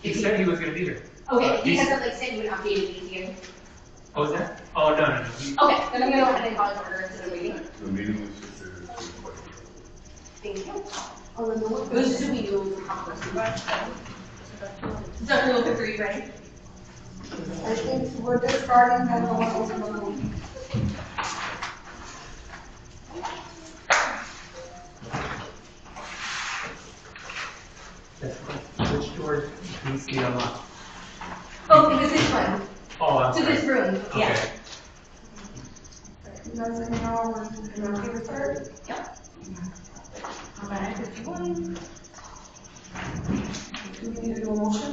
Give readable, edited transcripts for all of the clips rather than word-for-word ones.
He said he was going to be there. Okay, he hasn't like sent you an updated ETA. Oh, is that? Oh, no. Okay, then I'm going to go ahead and call it order instead of waiting. The meeting was just Thank you. Oh, no, it was just we knew how much we were. So rule for 3, right? I think we're just starting and no one open the room. Which door needs to be unlocked? Oh, to this one. Oh, I'm To sorry. this room, yeah. Okay. You guys know when we're gonna start? Yep. Okay, 51. Do we need to do a motion?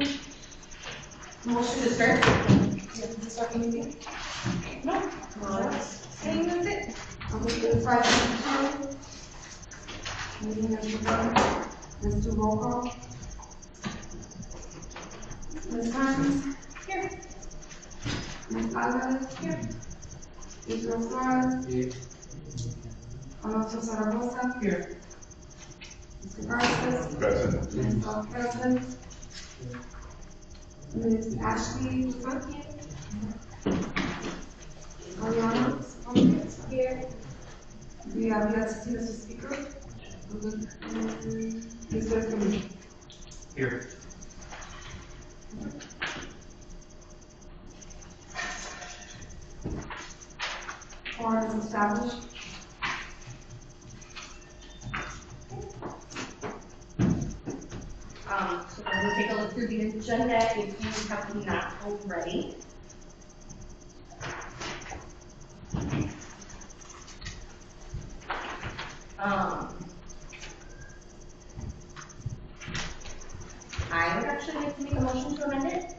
Motion to start? Yeah, to start the meeting? No. Saying that's it. Okay, it's 5:52. Meeting has begun. Let's do roll call. Ms. Carnes? Here. Ms. Alvarez? Here. Israel Flores? Here. Alonso Zaragoza? Here. Mr. Garces? present. Ms. Present. Ms. Ashley Guzman? Ariana? Here. We have yet to see the speaker. Mr. Camille? Here. Quorum is established. So we'll take a look through the agenda if you have not already. I would actually like to make a motion to amend it.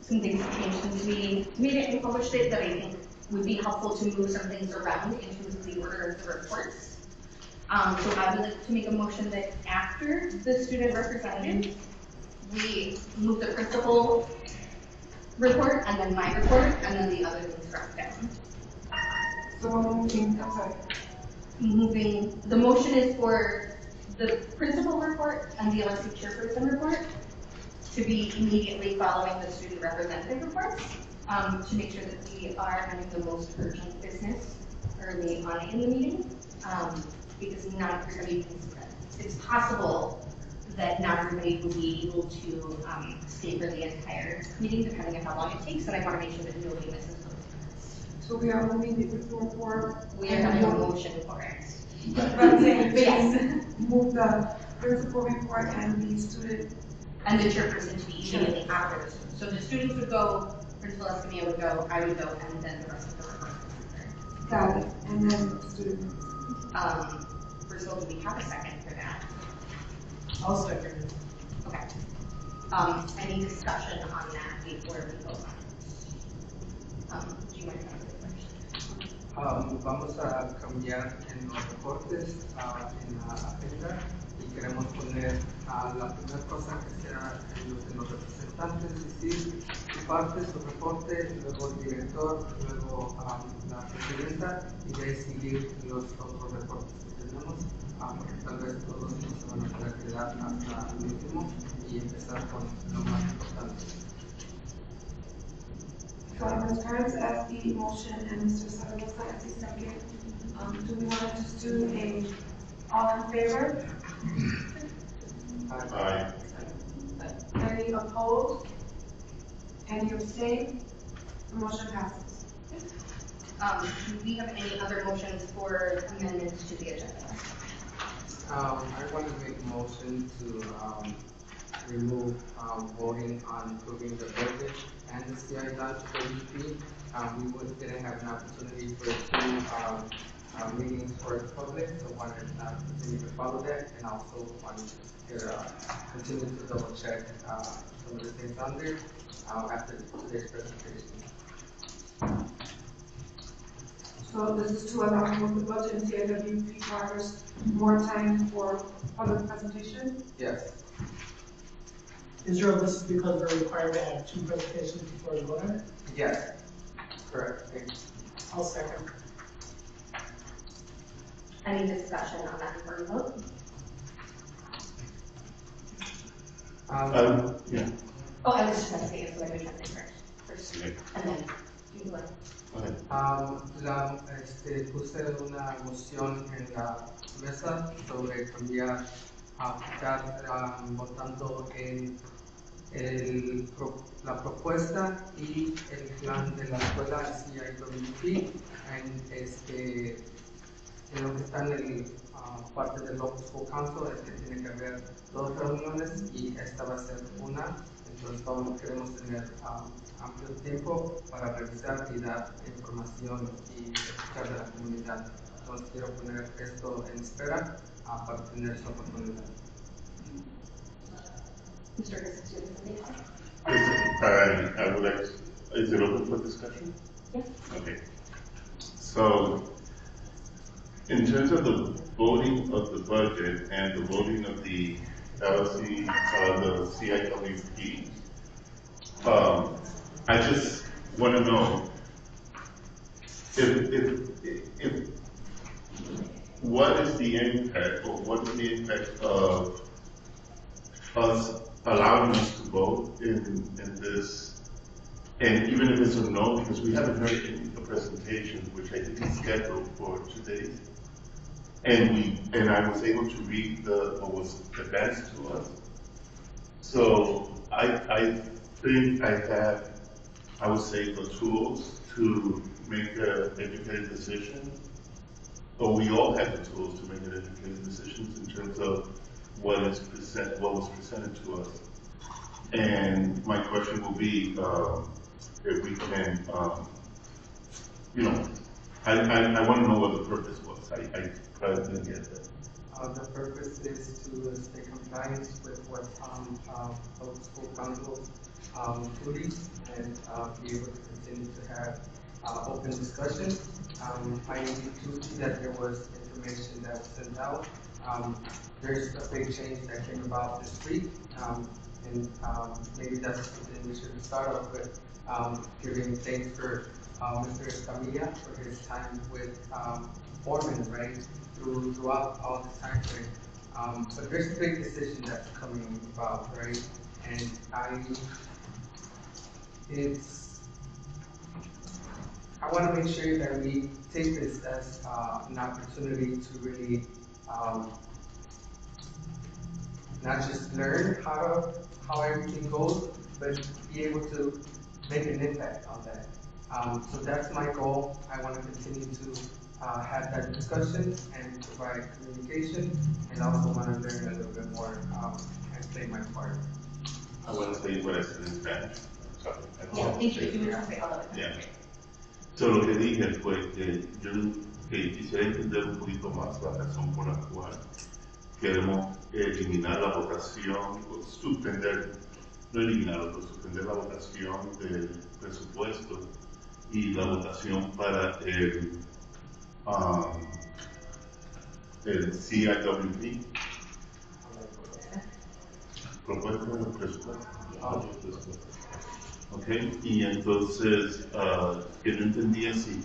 Some things have changed since we made it and published it that I think would be helpful to move some things around into the order of the reports. So I would like to make a motion that after the student representative, we move the principal report and then my report and then the other things drop down. So I'm sorry. Moving, the motion is for the principal report and the elected chairperson report to be immediately following the student representative reports, to make sure that we are having the most urgent business early on in the meeting, because not everybody it's possible that not everybody will be able to stay for the entire meeting, depending on how long it takes, and I want to make sure that nobody misses those. So we are moving the principal report. We are having a motion for it. But I'm saying, But yes. move the principal report and the student. And the chairperson to be immediately after the student. So the students would go, Principal F.C.C.A. would go, I would go, and then the rest of the report would be Got it. And then the student. First of all, do we have a second for that? I'll second. Okay. Any discussion on that before we vote on it? Do you mind coming to the question? Vamos a cambiar en los reportes en la agenda y queremos poner la primera cosa que será en los representantes, es decir, su parte, su reporte, luego el director, luego la presidenta y de ahí seguir los otros reportes que tenemos, porque tal vez todos no se van a poder quedar hasta el último y empezar con lo más importante. Ms. Carnes as the motion and Mr. Zaragoza as the second. Do we want to just do a all in favor? Aye. Any opposed? Any abstain? The motion passes. Do we have any other motions for amendments to the agenda? I want to make a motion to remove voting on approving the budget and the CI lunch for UP. We didn't have an opportunity for two meetings for the public, so wanted to continue to follow that, and also wanted to continue to double check some of the things on there after today's presentation. So this is to allow both the budget and CIWP partners more time for public presentation? Yes. Israel, this is because we're required to have 2 presentations before the voter? Yes. Correct. I'll second. Any discussion on that before we vote? Yeah. Oh, I was just gonna say it, so let me translate first, Okay. and then you go ahead. Puse una moción en la mesa sobre cambiar, quitar, votando en la propuesta y el plan de la escuela FCCA en lo que está en el parte del Local School Council es que tiene que haber 2 reuniones y esta va a ser una. Entonces todos queremos tener amplio tiempo para revisar y dar información y escuchar de la comunidad. Entonces quiero poner esto en espera para tener esa oportunidad. Mr. Garcia, do you have something to say? I would like, is it open for discussion? Yes. Okay. So, in terms of the voting of the budget and the voting of the LLC, the CIWP, I just want to know if what is the impact, or what is the impact of us allowing us to vote in this, and even if it's a no, because we haven't heard any of the presentations, which I think is scheduled for 2 days, and I was able to read what was advanced to us. So I think I have, I would say, the tools to make an educated decision, or we all have the tools to make an educated decision in terms of what was presented to us. And my question will be, if we can, I want to know what the purpose was. I probably didn't get that. The purpose is to stay compliant with what's on Local School Council duties and be able to continue to have open discussion. I do see that there was information that was sent out. There's a big change that came about this week, and maybe that's something we should start off with, giving thanks for Mr. Escamilla for his time with Foreman, right, throughout all this time frame. But there's a big decision that's coming about, right, and I want to make sure that we take this as an opportunity to really not just learn how everything goes, but be able to make an impact on that. So that's my goal. I want to continue to have that discussion and provide communication, and also want to learn a little bit more and play my part. I want to say what I said in Spanish. Sorry. Yeah, thank you. You can say all of it. Yeah. So lo que dije fue que yo quisiera entender un poquito más la razón por la cual queremos eliminar la votación, o suspender, no eliminarlo, pero suspender la votación del presupuesto y la votación para el CIWP, propuesta del presupuesto. Okay. Y entonces, que no entendía si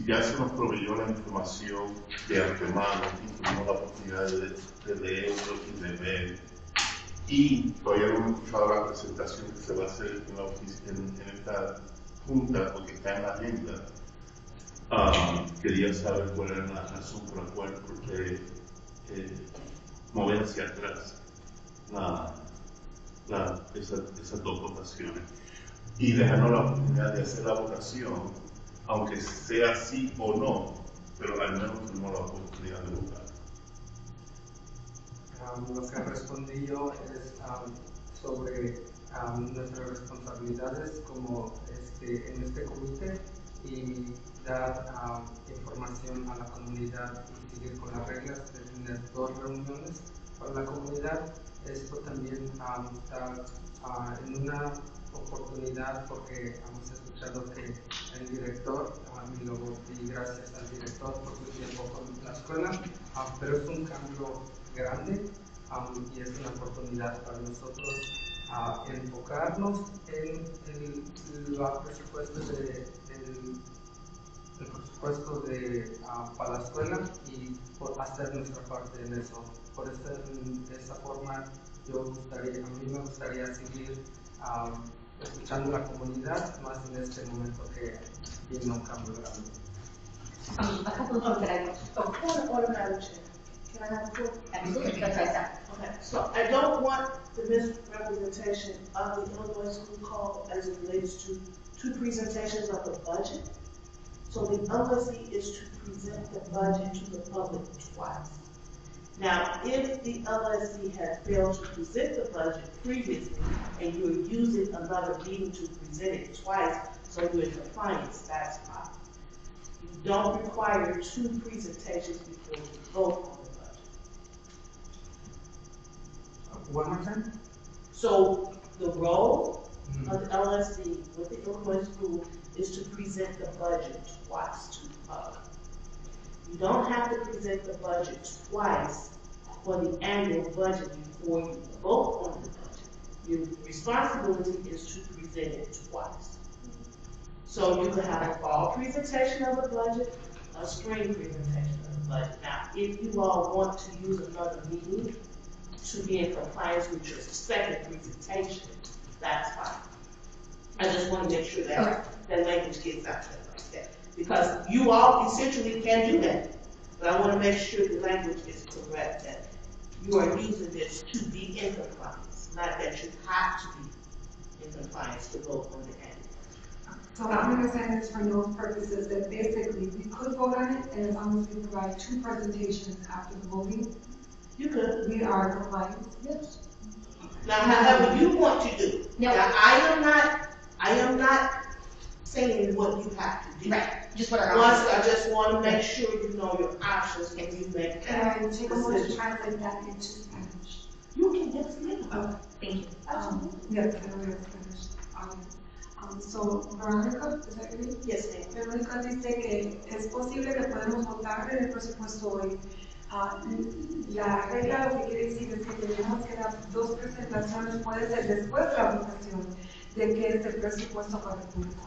ya se nos proveyó la información de antemano y tuvimos la oportunidad de leerlo y de ver, y todavía no hemos escuchado la presentación que se va a hacer en la oficina, en esta junta, porque está en la agenda. Quería saber cuál era la razón por la cual, porque mover hacia atrás esas 2 votaciones y dejarnos la oportunidad de hacer la votación, aunque sea sí o no, pero al menos tenemos la oportunidad de votar. Lo que respondí yo es sobre nuestras responsabilidades como en este comité y dar información a la comunidad y seguir con las reglas de tener 2 reuniones para la comunidad. Esto también está en una oportunidad porque hemos escuchado que el director, y gracias al director por su tiempo con la escuela, pero es un cambio grande y es una oportunidad para nosotros enfocarnos en los presupuestos para la escuela y hacer nuestra parte en eso. Por esa forma a mí me gustaría seguir escuchando a la comunidad, más en este momento que viene un cambio grande. A couple of things that I want to. Order, Madam Chair. Can I have a floor? Absolutely, that's what I said. Okay, so I don't want the misrepresentation of the Illinois School Code as it relates to two presentations of the budget. So the LSC is to present the budget to the public twice. Now, if the LSC had failed to present the budget previously and you're using another meeting to present it twice, so you're in compliance, that's fine. You don't require two presentations before you vote on the budget. One more time? So the role of the LSC with the Illinois school is to present the budget twice to the public. You don't have to present the budget twice for the annual budget before you vote on the budget. Your responsibility is to present it twice. So you could have a fall presentation of the budget, a spring presentation of the budget. Now, if you all want to use another meeting to be in compliance with your second presentation, that's fine. I just want to make sure that that language gets out there like that. Because you all essentially can do that. But I want to make sure the language is correct, that you are using this to be in compliance, not that you have to be in compliance to vote on the annual. So I'm understanding this for those purposes that basically we could vote on it, and as long as we provide two presentations after the voting, You could. we are compliant. Yes. Now, however you want to do. No. Now, I am not saying what you have to do. Right, just what our Once, options I just want to make sure you know your options when you make Can that I take a moment to decision. translate that into Spanish? You can, yes, ma'am. Okay. Thank you. Yes, I know you're Spanish. So, Veronica, is that your name? Yes, ma'am. Verónica dice que es posible que podemos votar en el presupuesto hoy. La regla lo que quiere decir es que tenemos que dar dos presentaciones, puede ser después de la votación, de que es el presupuesto para el público.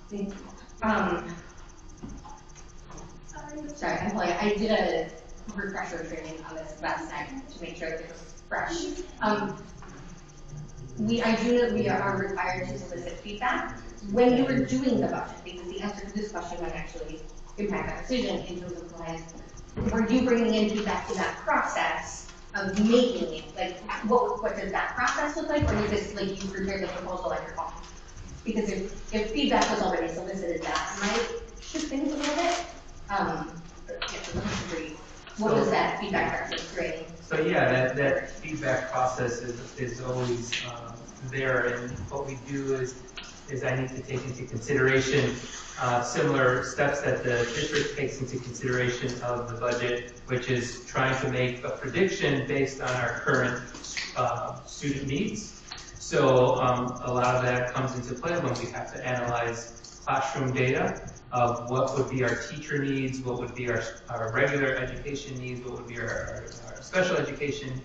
Thank you. Sorry, I'm pulling. I did a refresher training on this last night to make sure that it was fresh. I do know we are required to solicit feedback when you were doing the budget, because the answer to this question might actually impact that decision in terms of compliance. Were you bringing in feedback to that process of making it? Like, what does that process look like, or is this like you prepared the proposal at your home? Because if feedback was already solicited, that might shift things a little bit. But yeah, so let me agree. What was that feedback process creating? So yeah, that feedback process is always there, and what we do is I need to take into consideration similar steps that the district takes into consideration of the budget, which is trying to make a prediction based on our current student needs. So a lot of that comes into play when we have to analyze classroom data of what would be our teacher needs, what would be our regular education needs, what would be our special education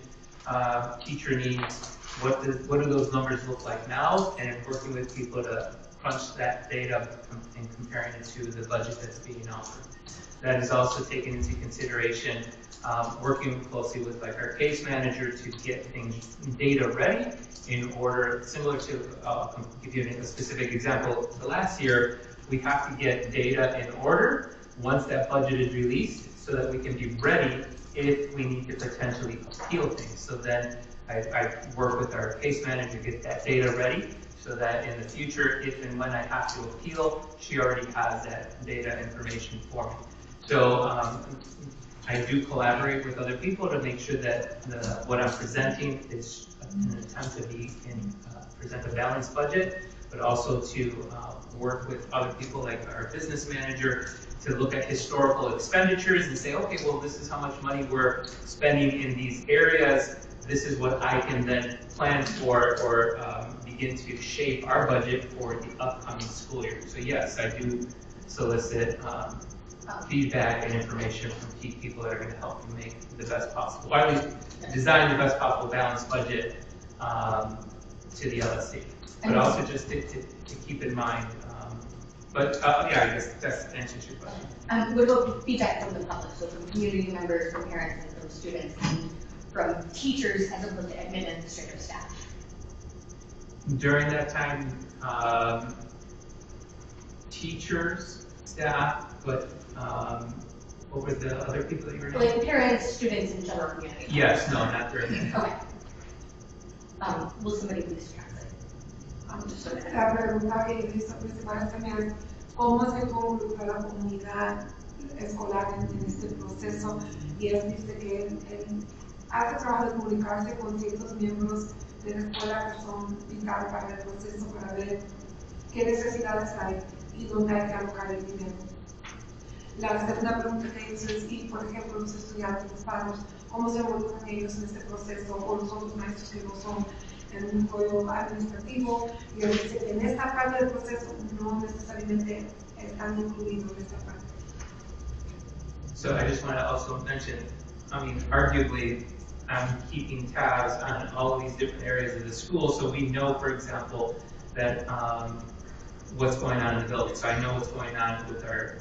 teacher needs, what do those numbers look like now, and working with people to crunch that data and comparing it to the budget that's being offered. That is also taken into consideration, working closely with like our case manager to get things data ready in order, similar to, I'll give you a specific example. The last year, we have to get data in order once that budget is released so that we can be ready if we need to potentially appeal things. So then I work with our case manager to get that data ready so that in the future, if and when I have to appeal, she already has that data information for me. So I do collaborate with other people to make sure that what I'm presenting is an attempt to present a balanced budget, but also to work with other people like our business manager to look at historical expenditures and say, okay, well, this is how much money we're spending in these areas. This is what I can then plan for or begin to shape our budget for the upcoming school year. So yes, I do solicit feedback and information from key people that are going to help you make the best possible, or at least design the best possible balanced budget to the LSC. But also just to keep in mind, yeah, I guess that answers your question. What about feedback from the public, so from community members, from parents, and from students? from teachers as opposed to administrative staff. During that time, teachers, staff, but what were the other people that you were naming? Like parents, students, and general community. Yes, no, not during that time. Okay. Will somebody please translate? La pregunta que hizo principal también es cómo es que puedo involucrar a la comunidad escolar en este proceso, y él dice que él hace trabajo de comunicarse con ciertos miembros de la escuela que son vitales para el proceso, para ver qué necesidades hay y dónde hay que alocar el dinero. La segunda pregunta que hizo es, y por ejemplo los estudiantes, los padres, ¿cómo se involucran ellos en este proceso, o los otros maestros que no son en un juego administrativo? Y él dice que en esta parte del proceso no necesariamente están incluidos en esta parte. So I just want to also mention, I mean, arguably, I'm keeping tabs on all of these different areas of the school, so we know, for example, that what's going on in the building. So I know what's going on with our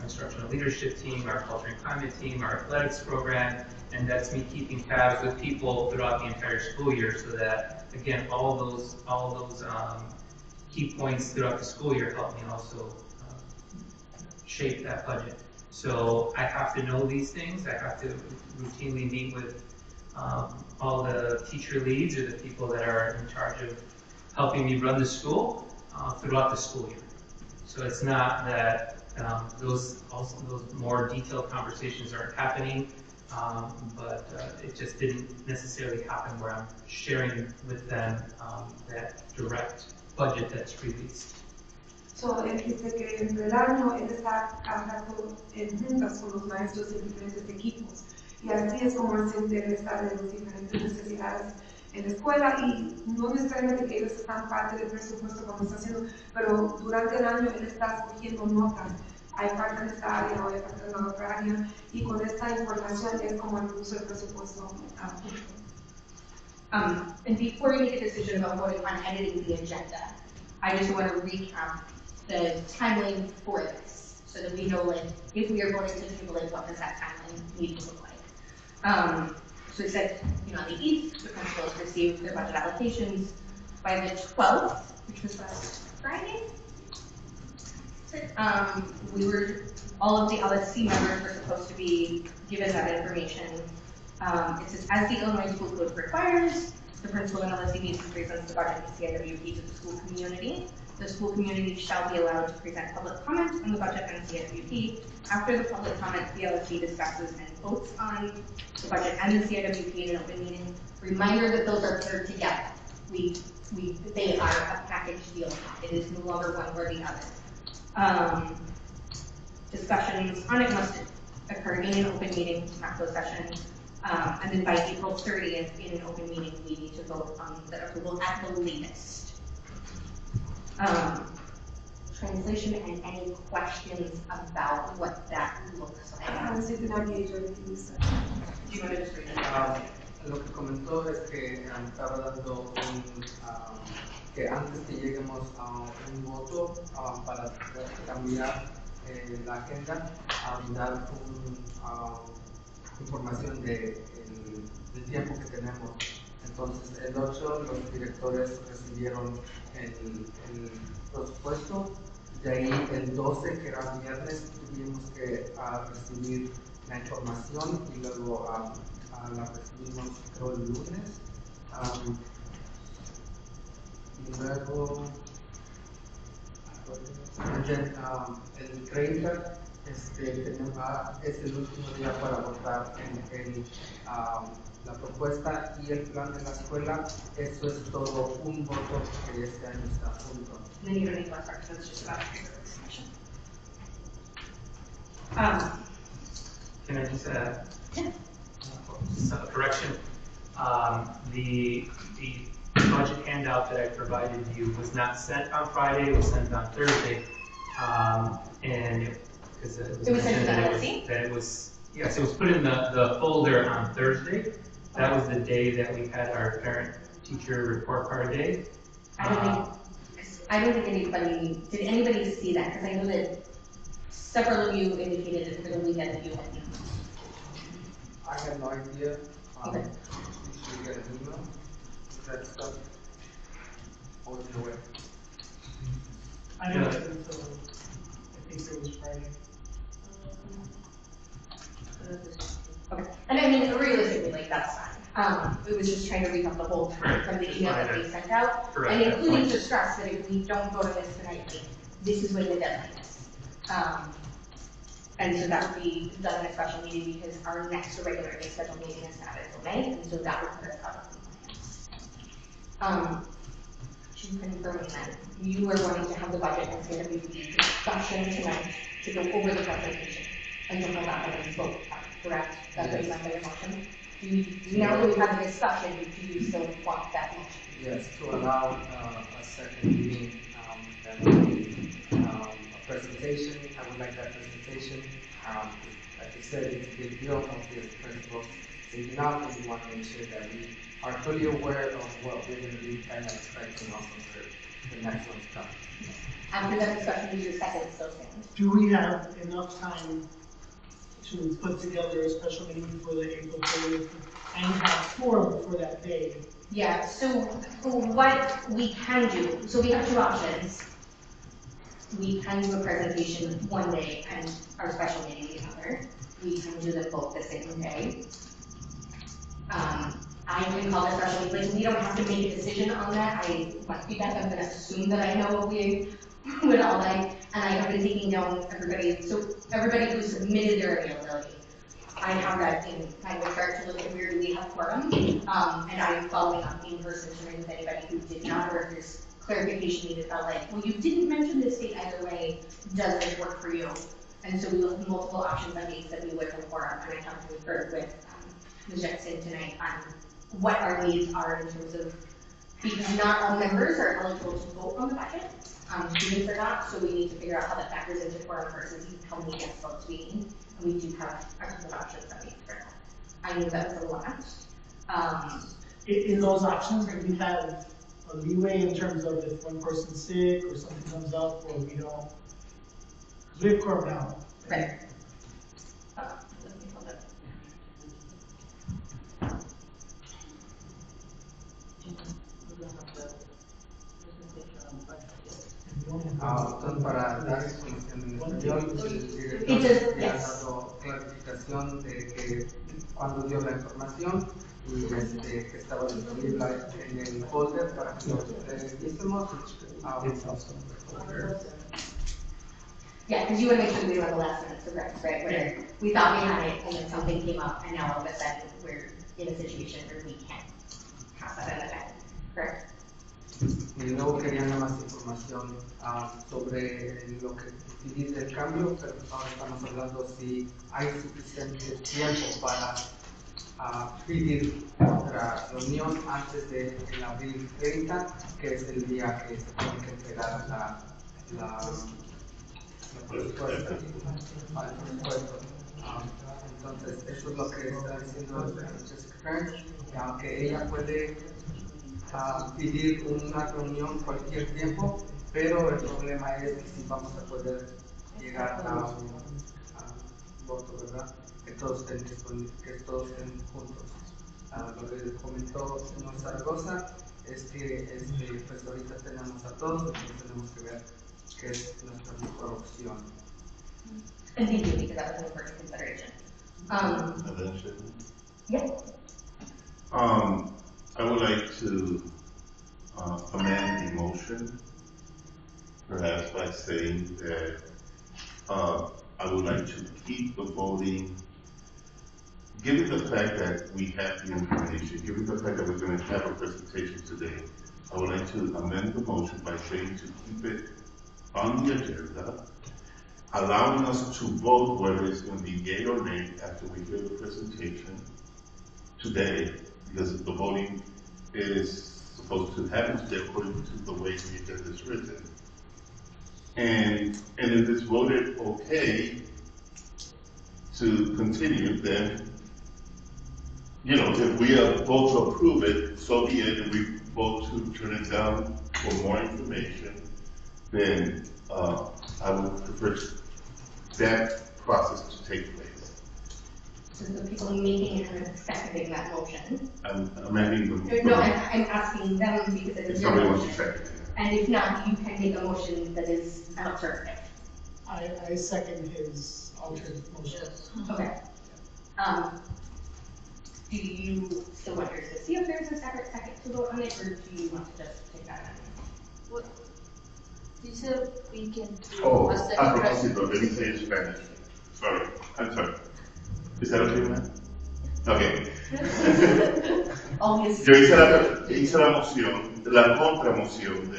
instructional leadership team, our culture and climate team, our athletics program, and that's me keeping tabs with people throughout the entire school year, so that, again, all those key points throughout the school year help me also shape that budget. So I have to know these things. I have to routinely meet with all the teacher leads or the people that are in charge of helping me run the school throughout the school year. So it's not that those more detailed conversations aren't happening, but it just didn't necessarily happen where I'm sharing with them that direct budget that's released. So, él dice que entre el año él está trabajando en juntas con los maestros en diferentes equipos, y así es como él se interesa de las diferentes necesidades en la escuela, y no necesariamente que ellos están parte del presupuesto como está haciendo, pero durante el año él está escogiendo notas. Hay parte de esta área o hay parte de la otra área, y con esta información es como el uso del presupuesto justo. And before you make a decision about voting on editing the agenda, I just want to recap the timeline for this, so that we know, like, if we are voting to table it, what does that timeline need to look like? So we said, you know, on the 8th, the principals received their budget allocations. By the 12th, which was last Friday, all of the LSC members were supposed to be given that information. It says, as the Illinois School Code requires, the principal and LSC needs to present the budget and CIWP to the school community. The school community shall be allowed to present public comments on the budget and CIWP. After the public comments, the LSC discusses and votes on the budget and the CIWP in an open meeting. Reminder that those are paired together. They are a package deal. It is no longer one or the other. Discussions on it must occur in an open meeting, not closed session. And then by April 30th, in an open meeting, we need to vote on the approval at the latest. Translation and any questions about what that looks like. Así que nadie yo le dice. Do you want to just read it? Lo que comentó es que estaba dando que antes que lleguemos a un voto para cambiar la agenda, dar información del tiempo que tenemos. Entonces, el 8 los directores recibieron el presupuesto, de ahí el 12, que era viernes, tuvimos que recibir la información, y luego la recibimos, creo, el lunes. Y luego el 30 es el último día para votar en la propuesta y el plan de la escuela. Eso es todo un voto que este año está a punto. Then you don't need less action, it's just about discussion. Can I just a correction? The budget handout that I provided you was not sent on Friday, it was sent on Thursday. And because it was sent to mentioned that it was, yes, it was put in the folder on Thursday. That was the day that we had our parent-teacher report card day. I don't think anybody, did anybody see that? Because I know that several of you indicated that for the weekend that you had. I had no idea. You should get an email with that stuff on the way. I didn't get it until, I think it was Friday. Okay, and I mean, realistically, like, that's fine. It was just trying to read up the whole time from the email that they sent out, Correct. and including to stress that if we don't vote on this tonight, like, this is when the deadline is. And so that would be done in a special meeting because our next regularly scheduled meeting is not until May, and so that would put us out of compliance. To confirm that, you are wanting to have the budget, and it's going to be the discussion tonight to go over the presentation and to hold out and vote, correct? That's what you meant by your motion? Now that we've had the discussion, do you still want that motion? Yes, to allow a second meeting, a presentation. I would like that presentation. Like you said, it's a big deal of the principals taking out, and we want to make sure that we are fully aware of what we're going to be kind of expecting also for the next one's come. After that discussion, does your second still stand? Do we have enough time to put together a special meeting for the April 30th and have forum for that day? Yeah, so what we can do, so we have two options. We can do a presentation one day and our special meeting the other. We can do them both the same day. I can call the special meeting, like, we don't have to make a decision on that. I want feedback, I'm gonna assume that I know what we would all like, and I have been taking down everybody, so everybody who submitted their availability. I have that in, kind of start to look at where do we have quorum, and I'm following up in person tonight with anybody who did not, or if there's clarification needed about like, well, you didn't mention this date either way, does it work for you? And so we looked at multiple options on dates that we would have quorum, and I talked with Ms. Jackson tonight on what our needs are in terms of, because not all members are eligible to vote on the budget, students are not, so we need to figure out how that factors into quorum versus how many guest votes we need. And we do have a couple of options that we figure out. I knew that was a lot. In those options, do we have a leeway in terms of if one person's sick or something comes up or we don't? Because we have quorum now. Right. Let me hold up. Para dar en español, el It director does, ya ha yes. dado clarificación de que cuando dio la información y que estaba disponible en el folder para que lo viésemos. Yeah, because you want to make sure we were the last minute to correct, right? Where we thought we had it and then something came up and now all of a sudden we're in a situation where we can't pass that in event, correct? Y luego querían más información sobre lo que dice el cambio, pero ahora estamos hablando si hay suficiente tiempo para pedir otra reunión antes de el abril 30, que es el día que se tiene que entregar la propuesta al presupuesto. Entonces, eso es lo que está diciendo Jessica Kern, que aunque ella puede pedir una reunión cualquier tiempo, pero el problema es si vamos a poder llegar a un voto, ¿verdad? Que todos estén disponibles, que todos estén juntos. Lo que comentó el señor Zaragoza es que pues ahorita tenemos a todos, entonces tenemos que ver qué es nuestra mejor opción. And thank you, because that was an important consideration. Yeah. I would like to amend the motion, perhaps by saying that I would like to keep the voting, given the fact that we have the information, given the fact that we're going to have a presentation today, I would like to amend the motion by saying to keep it on the agenda, allowing us to vote whether it's going to be yea or nay after we hear the presentation today, because the voting is supposed to happen today according to the way the agenda is written. And if it's voted okay to continue, then, you know, if we vote to approve it, so be it. If we vote to turn it down for more information, then I would prefer that process to take place. So the people making and seconding that motion. I'm amending the. No, I'm asking them because it If is your somebody wants to motion. second it. And if not, you can make a motion that is an alternative. I second his alternate motion. Okay. Do you still want yours to see if there's a separate second to vote on it, or do you want to just take that on? Dice we can do Oh, a a second propósito, let me say in Spanish. Sorry, I'm sorry. Is that okay, man? Okay. Always. Yo hice la moción, la contramoción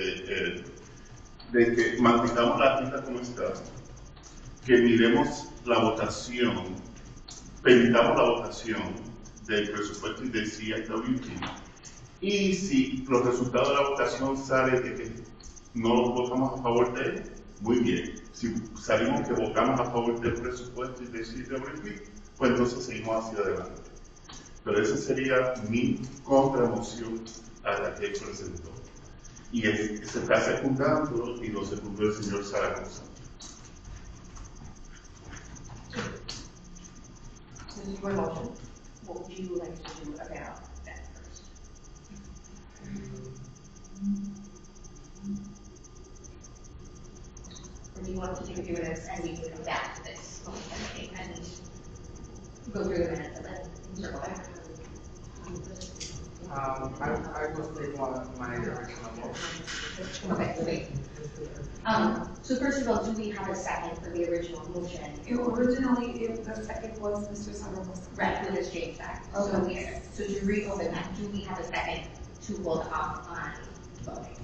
de que mantengamos la agenda como está, que miremos la votación, permitamos la votación del presupuesto y del CIWT, y si los resultados de la votación salen de que no votamos a favor de él, muy bien. Si salimos que votamos a favor del presupuesto y del CIWT, pues entonces seguimos hacia adelante. Pero esa sería mi contramoción a la que él presentó. Y se está secundando y lo secundó el señor Zaragoza. This is your motion. What would you like to do about that first? Or do you want to take a few minutes and we can come back to this and go through the minutes and then circle back? I will take my original motion. Okay, great. So first of all, do we have a second for the original motion? Originally, the second was Mr. Zaragoza. Right, we just changed that. So to reopen that, do we have a second to hold off on voting?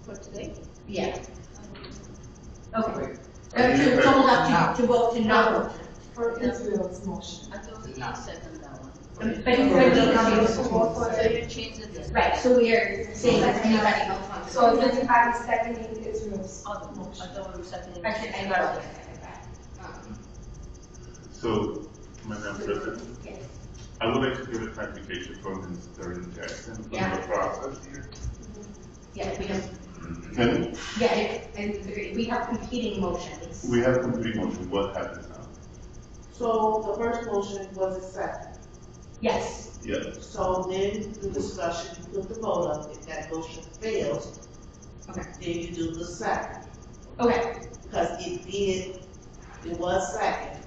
for today. Yeah. Okay. To hold off to vote to not vote. For Israel's motion. I thought we can second that one. But you So you change it. right, so we are saying that anybody else wants to. So then I'm seconding Israel's Oh, I motion. thought we were seconding. Actually, I got it. So, Madam President, Yes. I would like to get a clarification from Mr. Jackson on Yeah. the process here. Yeah, we have, Can and we have competing motions. we have complete motion? What happens now? So the first motion was a second. Yes, Yes. So then the discussion, you put the vote up, if that motion fails, okay, then you do the second. okay, Because it was second,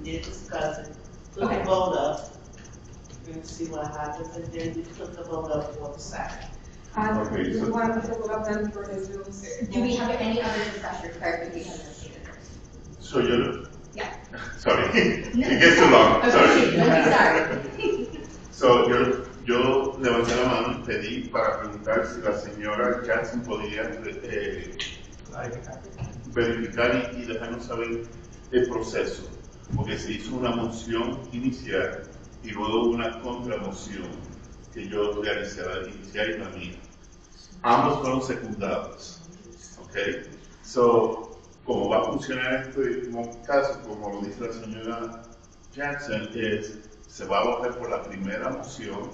we did discuss it, put Okay. the vote up, and see what happens, and then we put the vote up for the second. Okay, Do so- you want to put the vote up then for Israel's? do we have any other discussion or clarification of the statement? So you're, Yeah. sorry, it No. gets too long, Okay, sorry. don't be sorry. So yo levanté la mano y pedí para preguntar si la señora Jackson podía verificar y dejarnos saber el proceso, porque se hizo una moción inicial y luego una contramoción que yo realicé, la inicial y la mía. Ambos fueron secundados, ¿ok? So, como va a funcionar este caso, como lo dice la señora Jackson, es se va a votar por la primera moción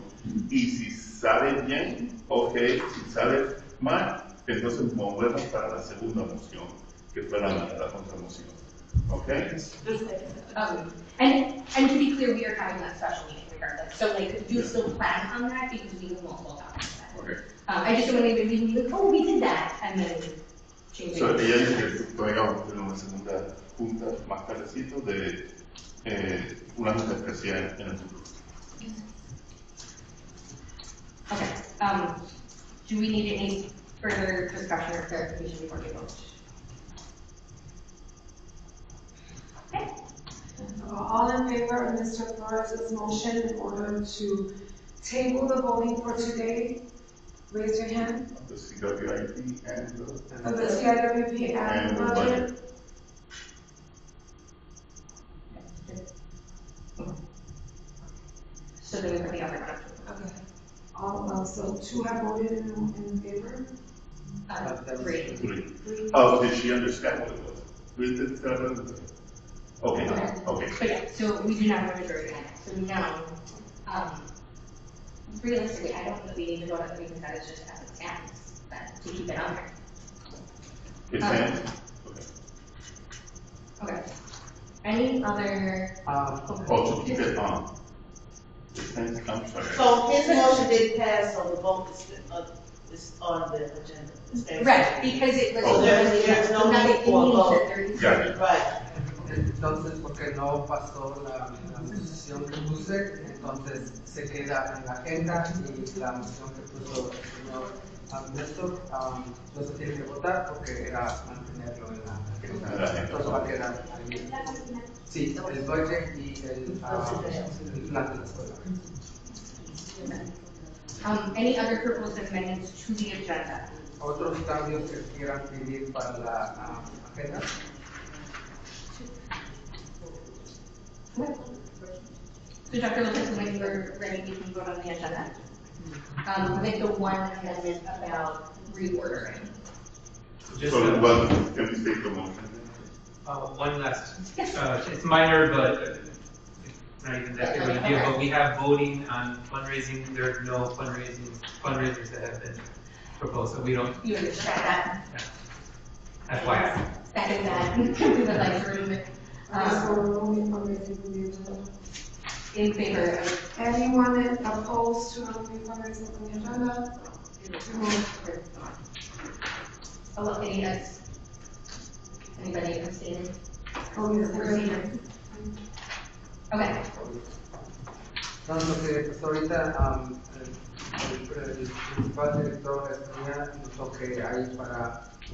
y si sale bien, ok, si sale mal, entonces movemos para la segunda moción, que fue la contramoción. Okay? And to be clear, we are having that special meeting regardless. So like, do still plan on that because we have multiple topics. Okay. I just don't want to be like, oh, we did that, and then change So, it. ella dice que podríamos tener una segunda junta más tardecito de una junta especial en el futuro. Okay, do we need any further discussion or clarification before we vote? Okay, All in favor of Mr. Flores' motion in order to table the voting for today, raise your hand. The CWIP and Of the CIWP and the budget. so then we put the other one up. Okay. All, so two have voted in favor? Three. three. Oh, did she understand what it was? Three did Okay, okay. But yeah, so we do not have a majority on it, so now, realistically, I don't think we need to vote on it because that is just as it stands, but to keep it on there. It's in? Okay. Okay. Any other? Oh, to keep it on. I'm sorry. So his motion didn't pass, so the vote is on the agenda. It stands- Right, because it was. Oh. There's no not need for a vote. Got it. Right. Entonces, porque no pasó la moción que puse, entonces se queda en la agenda y la moción que puso el señor Néstor, no se tiene que votar porque era mantenerlo en la agenda. Entonces va a quedar ahí. Sí, el budget y el plan de la escuela. Any other proposed amendments to the agenda? Otros cambios que quieran pedir para la agenda. So Dr. Lopez, when you're ready, we can vote on the agenda. With the one amendment about reordering. Just Can we state the motion? one last, it's minor, but not even that big of a deal, but we have voting on fundraising. There are no fundraisers that have been proposed, so we don't, You understand that? that's why. Second that, we would like to remove it. So we're only fundraising for the agenda. In favor of, Anyone opposed to only fundraising for the agenda? anybody abstaining? Oh, yes, there is. Okay. Entonces, lo que pasó ahorita, el principal director de estudiar notó que hay para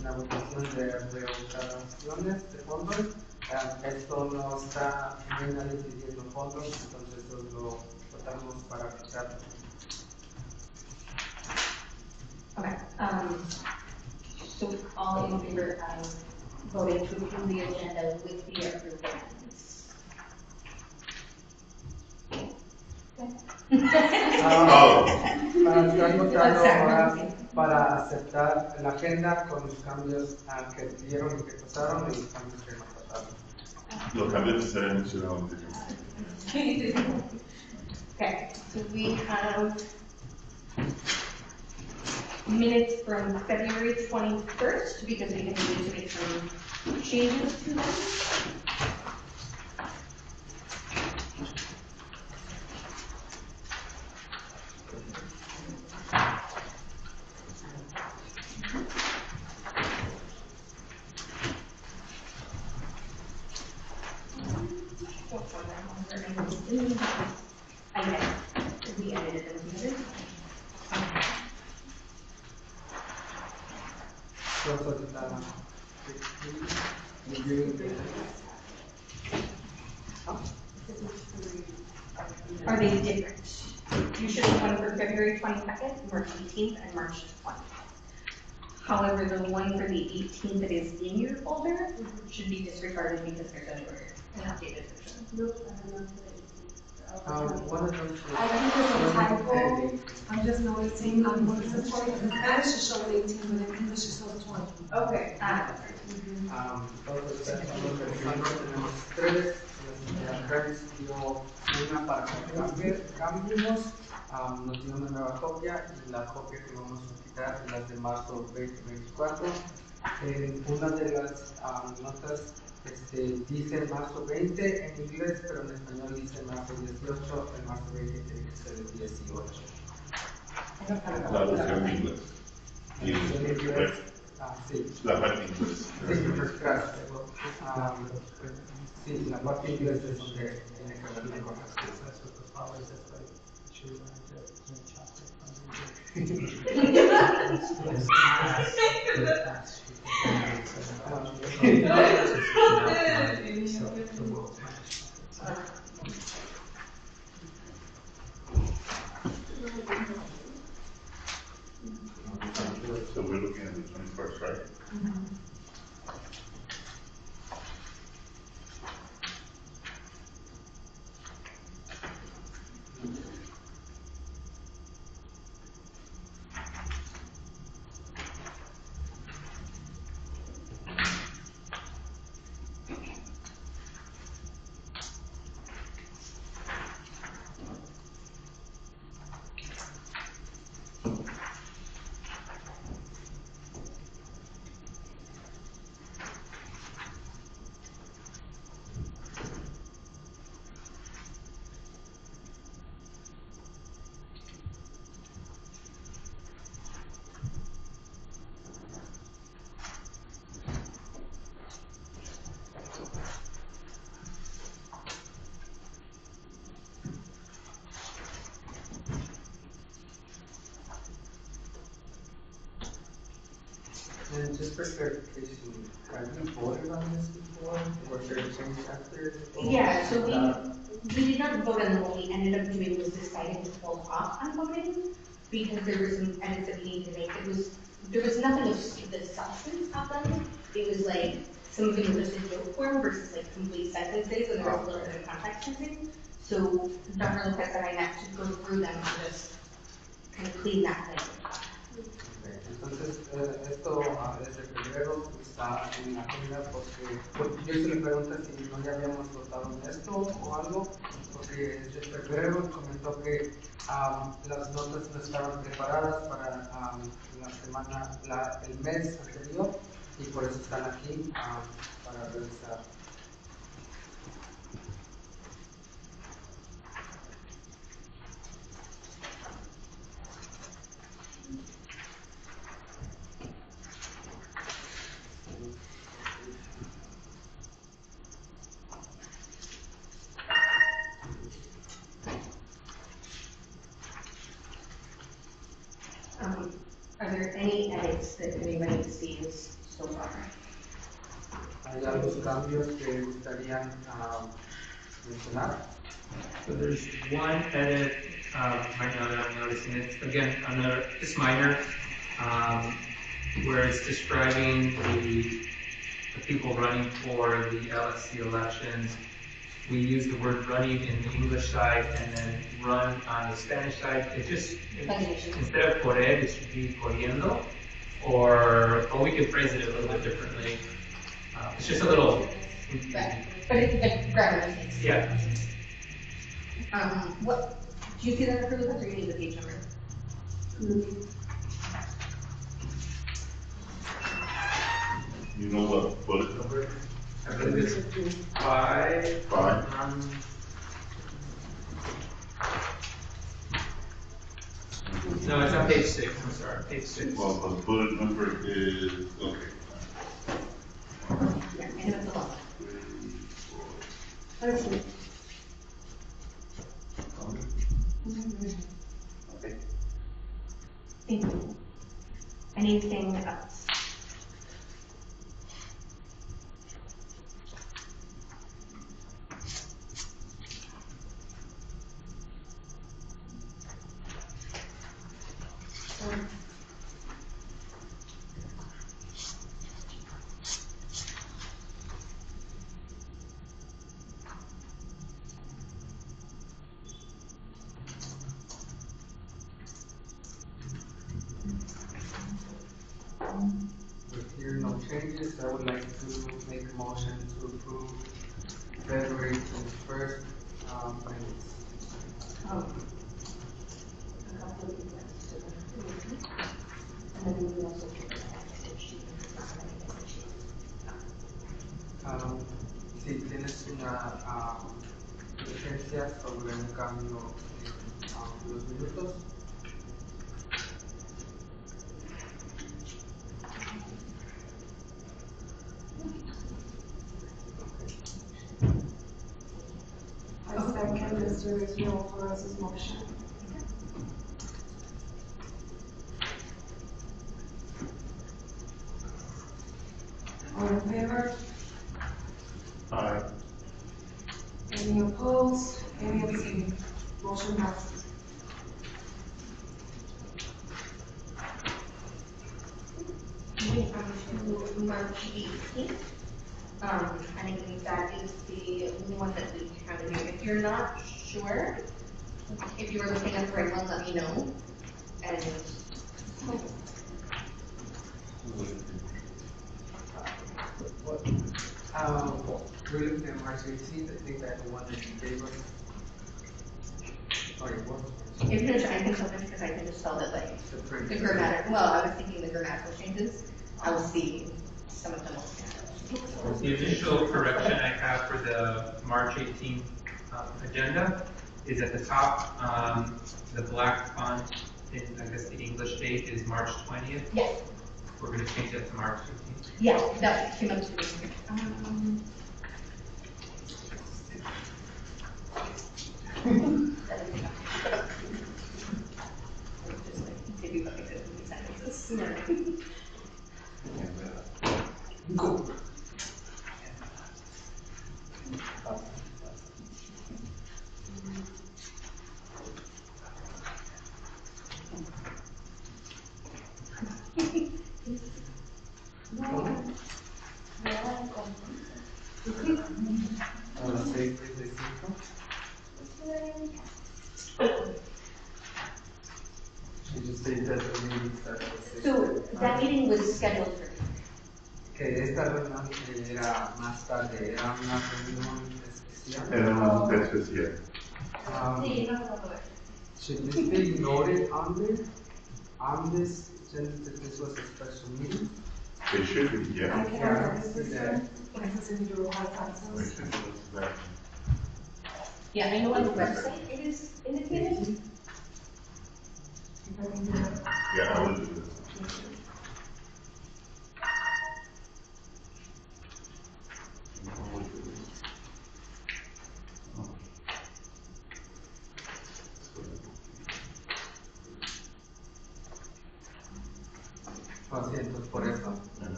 una votación de reutilizaciones de fondos. Esto no está, no hay nadie pidiendo fondos, entonces lo tratamos para quitarlo. Okay, so all in favor of voting to approve the agenda with the approved amendments? Están votando ahora para aceptar la agenda con los cambios que dieron y que pasaron y los cambios que no pasaron. Los cambios que serán mencionados. Okay, so we have minutes from February 21st, because we need to make some changes to them. We edited them together. Entonces, ahorita, Are they different? You should have one for February 22nd, March 18th, and March 20th. However, the one for the 18th that is in your folder should be disregarded because there's an updated version. one of them. I think there's a typo. I'm just noticing on one of the Spanish it showed 18, but in English it shows 20. Okay. Entonces, estamos revisando, tenemos tres. La Carlos dio una para que cambiemos, nos dio una nueva copia y la copia que vamos a quitar es la de marzo 2024. En una de las notas dice marzo 20 en inglés, pero en español dice marzo 18, el marzo 20 tiene que ser el 18. La versión en inglés. Y En inglés, sí. la parte en inglés. Sí, gracias. Sí, la parte inglés es donde tiene que ver con las cosas. So we're looking at the 21st, right? And just for clarification, have you voted on this before? Was there a change after? Yeah, so we did not vote on what we ended up doing was deciding to hold off on voting because there were some edits that we needed to make. There was nothing of the substance of them. It was like, some of them were just in joke form versus like complete sentences, and there was a little bit of context missing. So Dr. Lopez and I had to go through them and just kind of clean that thing. Entonces, esto desde febrero está en la agenda porque yo se le pregunta si no ya habíamos votado en esto o algo, porque desde febrero comentó que las notas no estaban preparadas para el mes anterior y por eso están aquí para revisar. Are there any edits that anybody sees so far? ¿Hay algunos cambios que gustarían mencionar? So there's one edit right now that I'm noticing. It's again just minor, where it's describing the people running for the LSC elections. We use the word running in the English side and then run on the Spanish side. Instead of correr, it should be corriendo, or we could phrase it a little bit differently. It's just a little. But it's like grammar mistakes. Yeah. What, do you see that for the or you need the page number? You know what bullet number? I believe it's 5. 5. No, it's on page 6. I'm sorry, page 6. Well, the bullet number is, okay. Yeah, I know it's a lot. 3, 4. Okay. Thank you. Anything else? With here no changes, I would like to make a motion to approve February 21st minutes. Si tienes una sugerencia sobre un cambio en los minutos. I second Mr. Torres' motion. All in favor? Aye. Any opposed? Any abstaining? Motion passes. Moving on to March 18th. I think that is the only one that we have in here. If you're not sure, if you were looking at the right one, let me know. And We're looking at March 18th, I think that's the one that you gave us. Sorry, what? if you're sure, I can tell because I can just spell it like the grammatical. Well, I was thinking the grammatical changes. I will see some of them. The initial correction I have for the March 18th agenda is at the top, the black font in, I guess, the English date is March 20th. Yes. We're going to change that to March 15th. Yeah, that came up to me. Cool. A las 6:35. She just said that the meeting started at 6. So that meeting was scheduled for. Que esta reunión era más tarde, era una reunión especial. Era una especial. Sí, no lo puedo ver. Should this be noted on this, since this was a special meeting? It should be, yeah. I can this is individual access. We should list that. Yeah, I know on the website it is indicated. Yeah, I will do this. Lo siento por eso.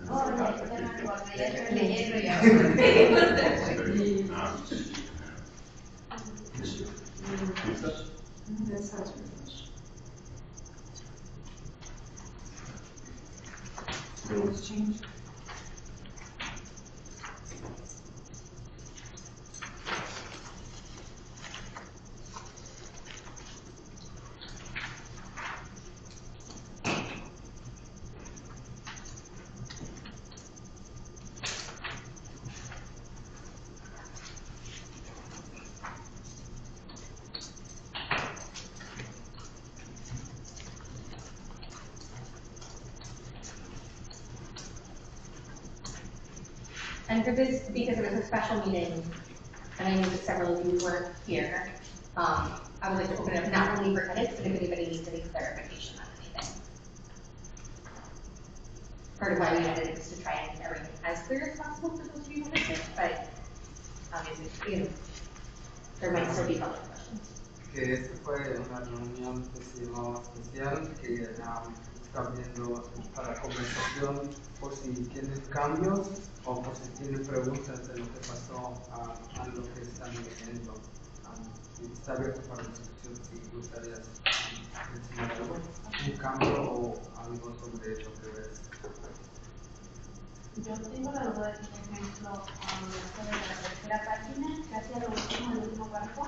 Oh, ya me acordé, ya estoy leyendo ya. Change. And for this, because it was a special meeting, and I know that several of you weren't here, I would like to open it up not only for edits, but if anybody needs any clarification on anything. Part of why we added it is to try and keep everything as clear as possible for those of you who missed it, but obviously, you know, there might still be public questions. Que esta fue una reunión que se llamó especial, que está viendo para conversación por si tienen cambios o por si tienen preguntas de lo que pasó a lo que están leyendo. Está abierto para discusión si gustaría mencionar algo, un cambio o algo sobre lo que ves. Yo tengo la duda de que, por ejemplo, sobre la tercera página, casi a lo último, el último párrafo,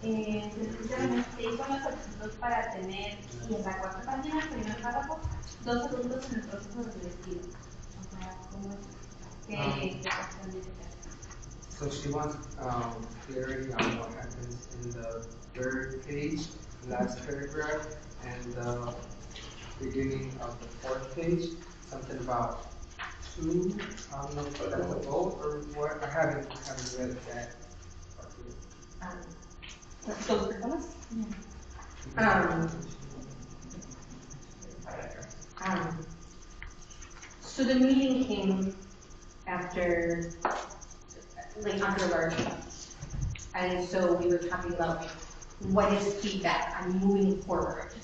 se hizo la solicitud para tener, y en la cuarta página, primer párrafo, 2 adultos en el proceso de selectivo. O sea, ¿cómo es? ¿Qué cuestión dice? So she wants clarity on what happens in the third page, last paragraph, and the beginning of the fourth page, something about 2, I don't know if that's a vote or what, I haven't read that part yet. ¿Todos personas? So the meeting came after, after a large meeting. And so we were talking about, like, what is feedback on moving forward?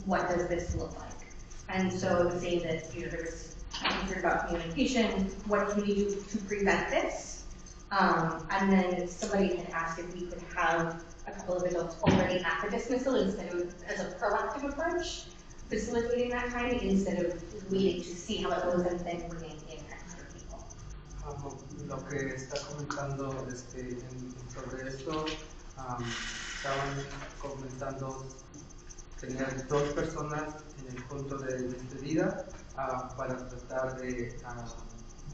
What does this look like? And so I was saying that, you know, there was concern about communication, what can we do to prevent this? And then somebody had asked if we could have a couple of adults already at the dismissal instead of, as a proactive approach, facilitating that time instead of waiting to see how it goes and then bringing in extra people. Lo que está comentando sobre esto, estaban comentando tener 2 personas en el punto de despedida para tratar de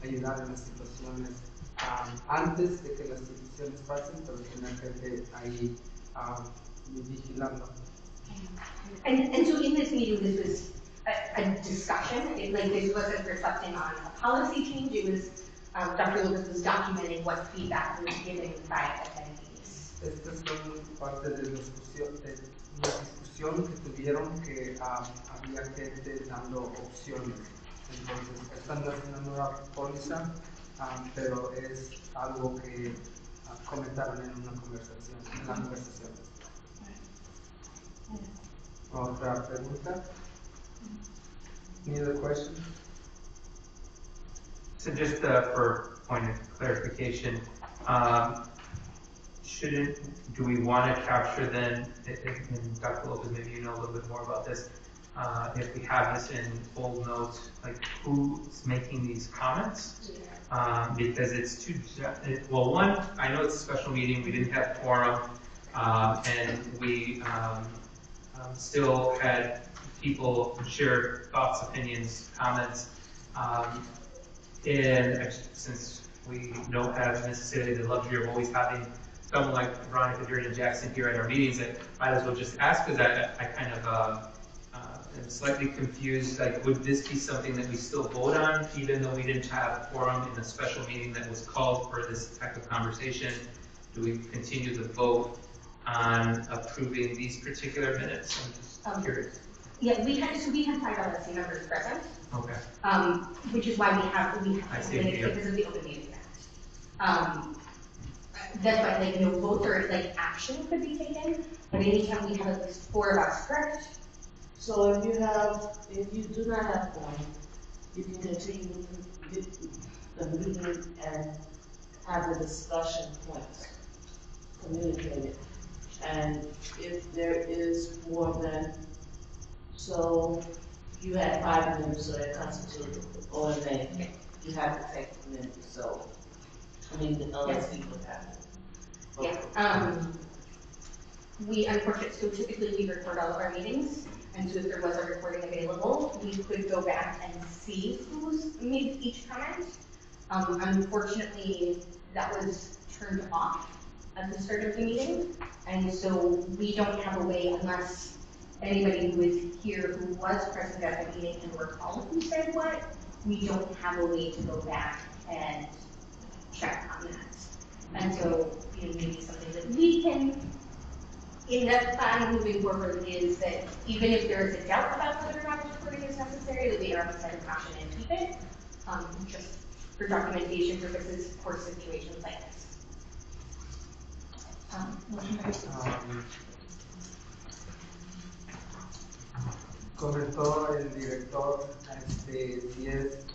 ayudar en las situaciones antes de que las situaciones pasen, pero tener gente ahí vigilando. And so in this meeting, this was a discussion. This wasn't reflecting on a policy change. It was Dr. Lucas was documenting what feedback was given by attendees. Estas son parte de la discusión que tuvieron, que había gente dando opciones. Entonces, están haciendo una nueva póliza, pero es algo que comentaron en una conversación, en la conversación. ¿Otra pregunta? Any other questions? So just for point of clarification, do we want to capture then, and Dr. Lopez, maybe you know a little bit more about this, if we have this in full notes, like who's making these comments? Because it's too, well, one, I know it's a special meeting, we didn't have quorum, and we still had people share thoughts, opinions, comments. And since we don't have necessarily the luxury of always having someone like Veronica Durden Jackson here at our meetings, I might as well just ask, because I kind of am slightly confused, like would this be something that we still vote on, even though we didn't have a quorum in the special meeting that was called for this type of conversation? Do we continue the vote on approving these particular minutes? I'm just curious. Yeah, we had 5 LSC members present. Okay. Which is why we have I see, minutes yeah. because of the Open Meeting Act. That's why like no votes or like action could be taken, but anytime we have at least 4 of us correct. So if you do not have one, you can continue the meeting and have the discussion points communicated. And if there is more than, so you had 5 minutes, so that constitutes OMA, you have to take a minute, so, I mean, the LSC would have it. Yeah, we unfortunately, so typically we record all of our meetings, and so if there was a recording available, we could go back and see who's made each comment. Unfortunately, that was turned off at the start of the meeting, and so we don't have a way, unless anybody who is here who was present at the meeting and recall who said what, we don't have a way to go back and check on that. And so, maybe something that we can, in that plan moving forward, is that even if there is a doubt about whether or not the recording is necessary, that we are on the side of caution and keep it, just for documentation purposes for situations like this. Comentó el director si es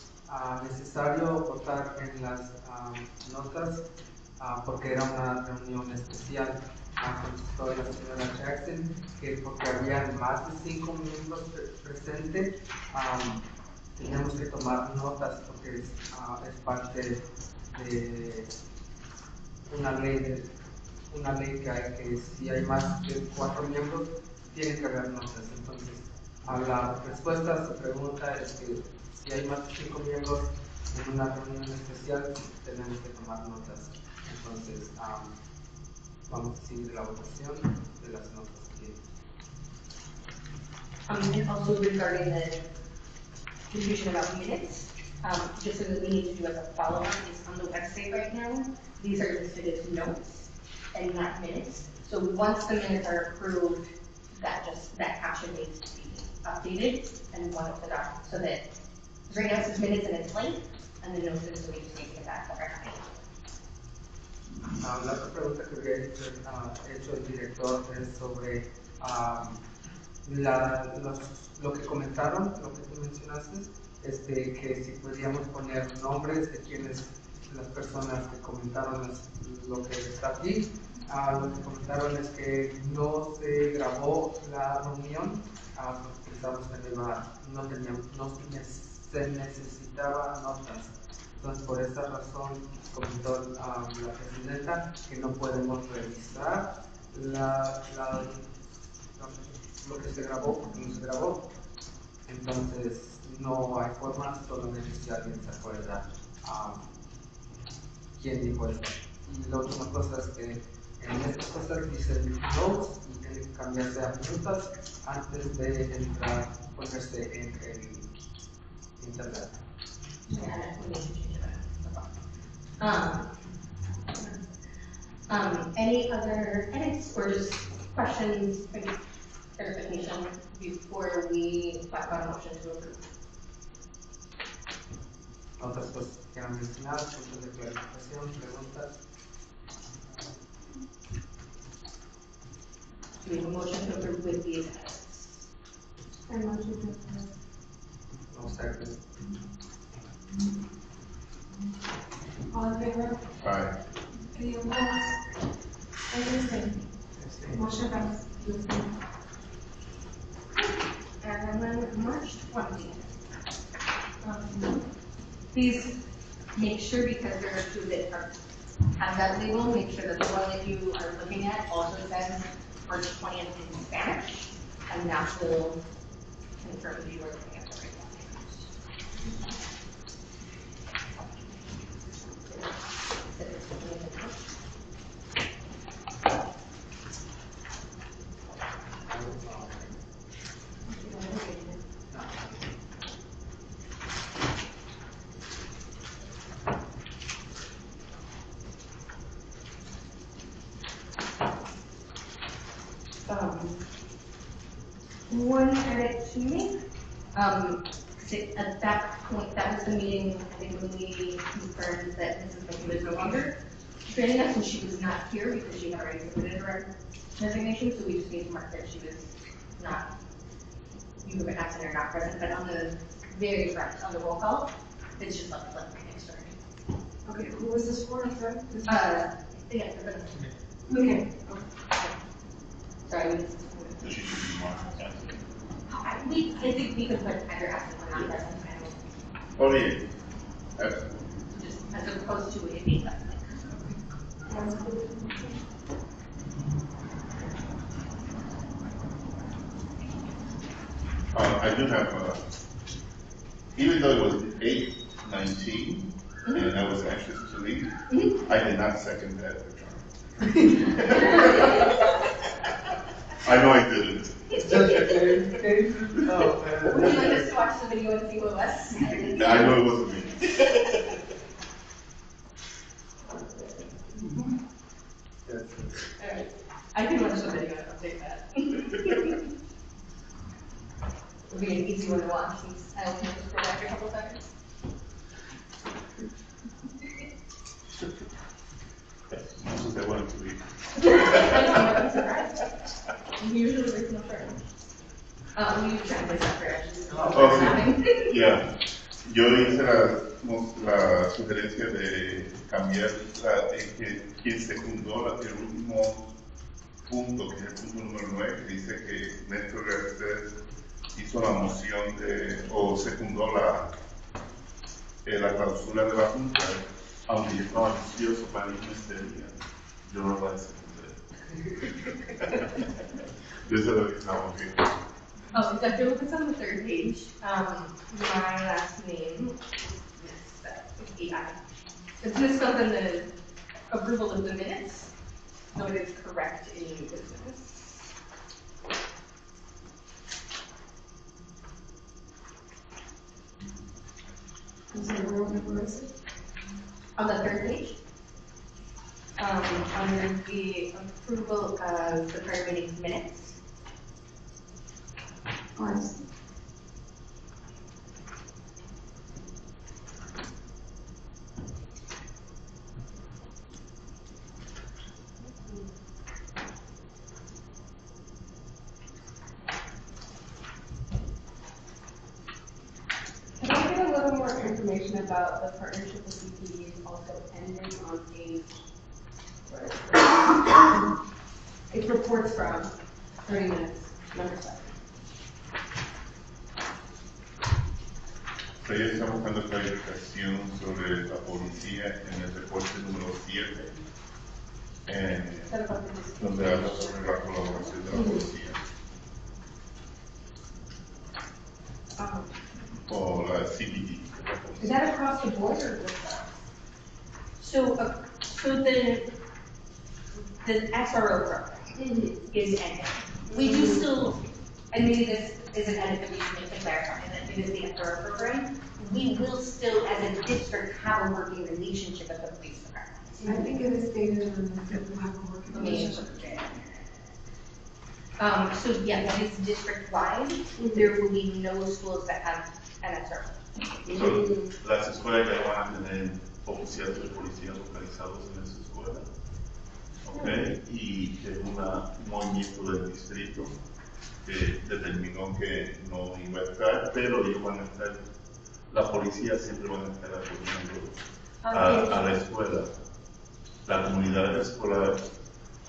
necesario votar en las notas porque era una reunión especial. Contestó la señora Jackson que porque había más de 5 miembros presentes, teníamos que tomar notas porque es parte de una ley que hay, que si hay más de 4 miembros tiene que haber notas. Entonces, la respuesta a su pregunta es que si hay más de 5 miembros en una reunión especial, tenemos que tomar notas. Entonces, vamos a seguir la votación de las notas. And also regarding the confusion about minutes, just so that we need to do as a follow-up is on the website right now. These are listed as notes and not minutes. So once the minutes are approved, that caption needs to be updated and one of the documents, so that right now it says minutes and it's blank, and the notes is so we just need to get that correctly. La otra pregunta que había hecho el director es sobre lo que comentaron, lo que tú mencionaste, que si podíamos poner nombres de quienes, las personas que comentaron lo que está aquí. Lo que comentaron es que no se grabó la reunión, porque pensamos que se necesitaba notas. Entonces, por esa razón, comentó la presidenta que no podemos revisar lo que se grabó porque no se grabó. Entonces, no hay forma, solamente si alguien se acuerda quién dijo esto. Y la última cosa es que en estas cosas dicen notes y tienen que cambiarse a minutos antes de entrar, ponerse en el internet. Any other edits or just questions, clarification before we talk about a motion to approve? Otras cosas que quieran mencionar, puntos de clarificación, preguntas. Do we have a motion to approve with these edits? I motion to approve. No second. favor? Aye. Any opposed? Any abstain? Motion passes. And then March 20. Please make sure, because there are two that have that label, make sure that the one that you are looking at also says March 20th in Spanish, and that will confirm if you are looking at the right one edit to make. At that point, that was the meeting, I think, when we confirmed that Mrs. Mickey was no longer training us, and she was not here because she had already submitted her resignation, so we just need to mark that she was not, you were absent or not present, but on the very front, on the roll call, it's just like next to her. Okay, who was this for? Sorry? Yeah, Okay. sorry, So she should be marked. I think we could put either absent or not present, Oh, yeah. Absolutely. just as opposed to it being like. I do have, even though it was 8/19, and I was anxious to leave, I did not second that return. I know I didn't. Just a case. Oh, Would you like us to watch the video and see what it was? I know it wasn't me. Alright, I can watch the video and I'll take that. It'll be an easy one to watch since I only have to scroll back a couple times. So they wanted to leave. I'm surprised. Usually there's no turn. We translate that for actually. Oh, sí. Ya. Yo hice la sugerencia de cambiar quien secundó el último punto, que es el punto número 9, que dice que Néstor Garcés hizo la moción o secundó la clausura de la Junta, aunque yo estaba ansioso para irme este día, yo no la secundé. Yo se lo dije, no, okay. Oh, if you look, it's on the third page. My last name is FCCA. It's misspelled in the approval of the minutes, so it is correct in new business. I'm sorry, where is it? On the third page, under the approval of the prior meeting's minutes. Oh, I see. Can I get a little more information about the partnership with CPE is also ending on page, it reports from 30 minutes, number 7. Ella está buscando clarificación sobre la policía en el reporte número 7, donde habla sobre la colaboración de la policía. O la CBD. Is that across the board or just us? So the SRO program is ending. We do still, and maybe this is an edit that we should make to clarify, that it is the SRO program. We will still, as a district, have a working relationship with the police department. I think it is stated in that we have a working relationship. So yeah, that is district-wide. There will be no schools that have an SRO. So, las escuelas ya van a tener oficiales de policía localizados en esa escuela. Okay. Y que es un movimiento del distrito que determinó que no iba a estar, pero ellos van a estar, la policía siempre van a estar apoyando a la escuela, la comunidad de la escuela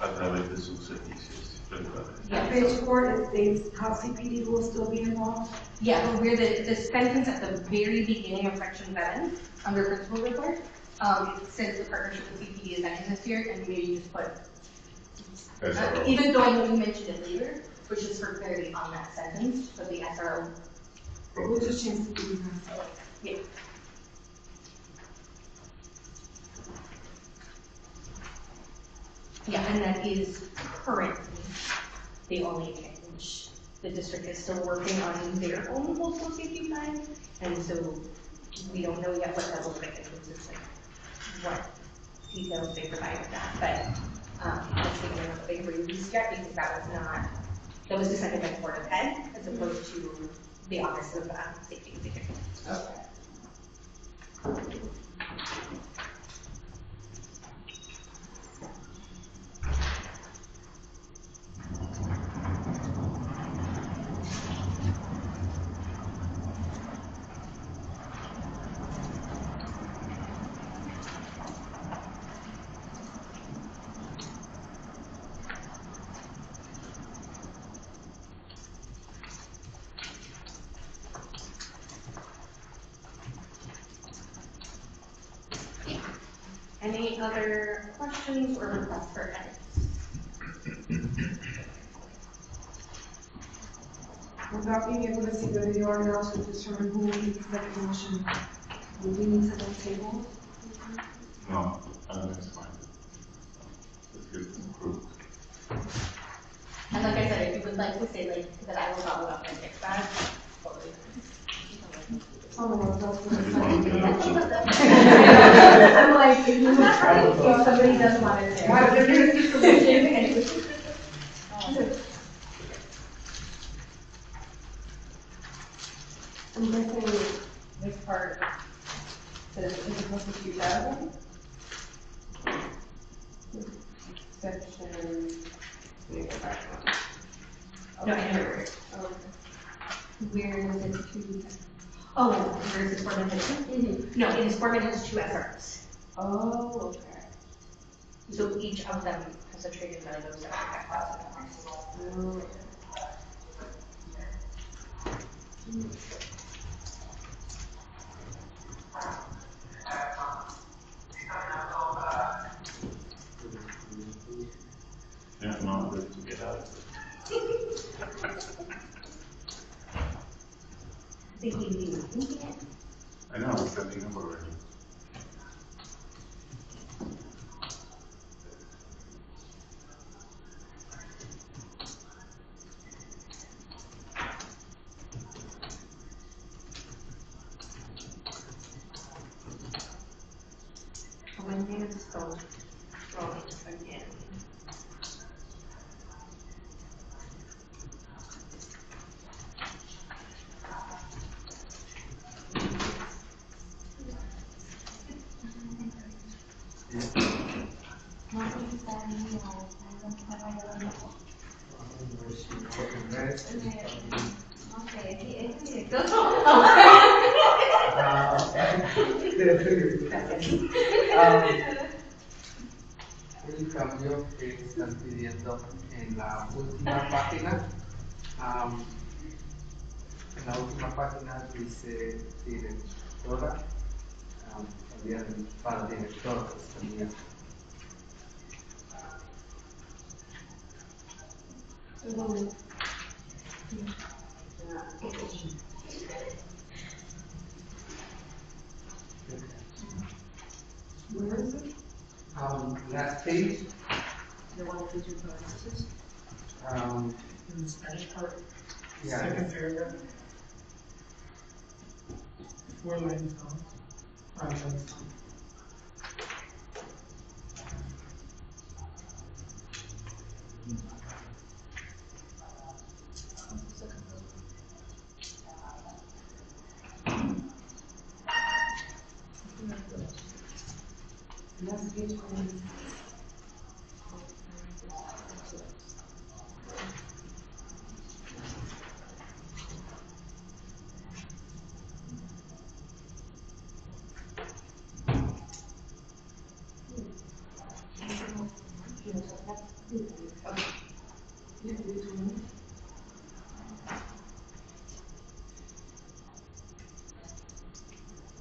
a través de sus servicios regulares. At page 4, it states how CPD will still be involved. Yeah, but we're the sentence at the very beginning of section 7, under principal report, it says the partnership with CPD is ending this year, and maybe just put, SRO. even though I know you mentioned it later, which is for clarity on that sentence, but the SRO. We'll just change CPD. Yeah. Yeah, and that is currently the only change. The district is still working on their own postal safety plan, and so we don't know yet what that looks like, and this is like what details they provide with that, but let's take a look at the release yet, because that was decided by the Board of Ed, as opposed to the Office of Safety and Security. Okay. Any other questions or requests for edits? Without being able to see the video right now to determine who needs the motion, do we need to then table? No, that's fine. Let's get this approved. And like I said, if you would like to say like that I will follow up and fix that, totally. Oh, no, that's what I'm I'm like, if you if somebody doesn't want it there. Why, they're gonna see permission. I'm guessing this part says it's supposed to be 2000. Section. No, I never. Where is it to? Oh, where is this Foreman has? No, it is Foreman has 2 SRs. Oh, okay. So each of them has a trade-in value of $75,000. Yeah, no, I'm ready to get out of it. I think we need to think it. I know, I'm setting up already. My name is spelled wrong again. El cambio que están pidiendo en la última página, en la última página dice directora, también para director también. Where is it? Last page, The one with the 2 parentheses. In the Spanish part, yeah, second paragraph. 4 lines down. 5 lines down. Last page,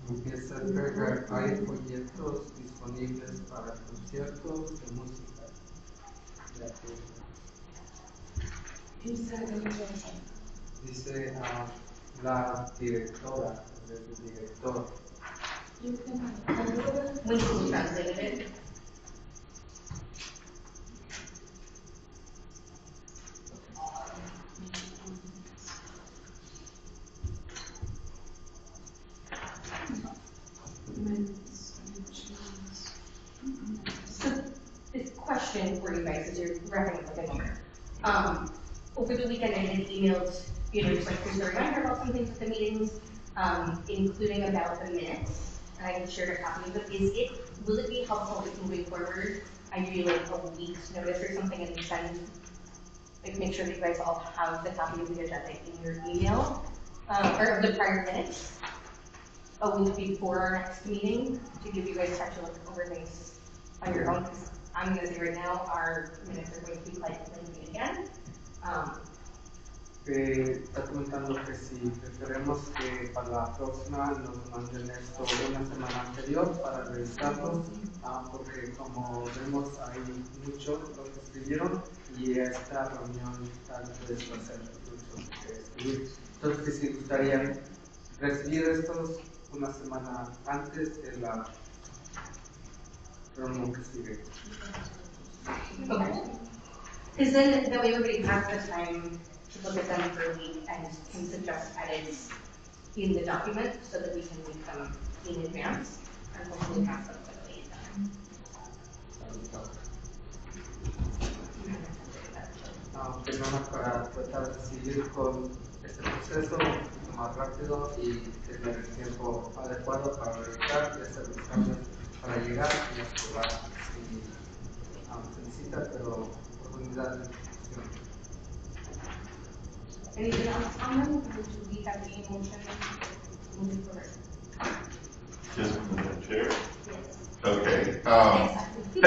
Empieza a agregar, hay folletos disponibles para conciertos de música gratuita. Dice la directora, el director. When you translated it. So, this question for you guys as you're wrapping up the number. Over the weekend, I had emailed, just like here's a reminder about some things at the meetings, including about the minutes. And I shared a copy of it. Will it be helpful if moving forward, I give you like a week's notice or something and send, like make sure that you guys all have the copy of the agenda in your email, or of the prior minutes, a week before our next meeting, to give you guys time to look over things on your own, because I'm gonna say right now, our minutes are going to be quite lengthy again. Está comentando que si preferemos que para la próxima nos manden esto una semana anterior para revisarlo, porque como vemos hay mucho lo que escribieron y esta reunión tal vez va a ser mucho que escribir. Entonces que si gustaría recibir estos una semana antes de la reunión que sigue. Okay. Because then that way everybody has the time to look at them for a week and can suggest edits in the document so that we can make them in advance and hopefully have them quickly done. Tenemos para tratar de seguir con este proceso más rápido y tener el tiempo adecuado para revisar y hacer los cambios para llegar y aprobar si se necesita, pero oportunidad de discusión. Anything else on them? Or do we have any motion moving forward? Just from the chair? Yes. Okay. Exactly.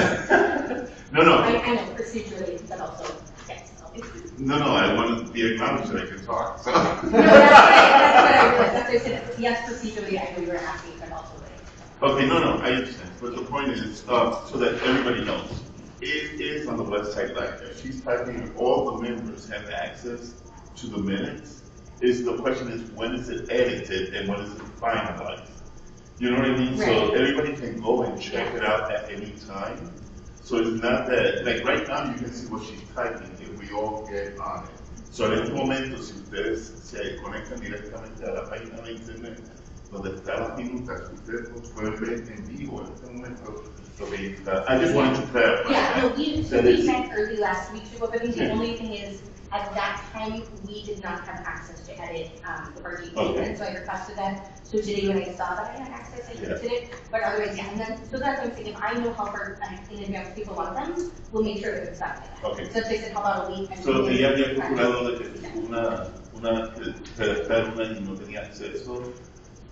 No. I know procedurally, but also, yes. No, I want to be acknowledged that I can talk, so. No, that's what I realized. That's what I said. Yes, procedurally, I know you were asking, but also like. Okay, no, I understand. But the point is, so that everybody knows, it is on the website like that. She's typing, all the members have access to the minutes. The question is, when is it edited and when is it finalized? You know what I mean? Right. So everybody can go and check it out at any time. So it's not that, like right now you can see what she's typing if we all get on it. So en este momento, si ustedes se conectan directamente a la página de internet, donde están las minutas, ustedes nos pueden ver en vivo en este momento lo que está. I just wanted to clarify. Yeah, no, we That met early last week to go over things. The only thing is, at that time, we did not have access to edit the RG statement, so I requested that. So today when I saw that I had access, I did it, but otherwise, yeah, and then, so that's what I'm saying, if I know how far in advance people want them, we'll make sure that it's done like that. Okay. So if they said, how about a week? And So we ella can- había procurado de que una redactar una y no tenía acceso,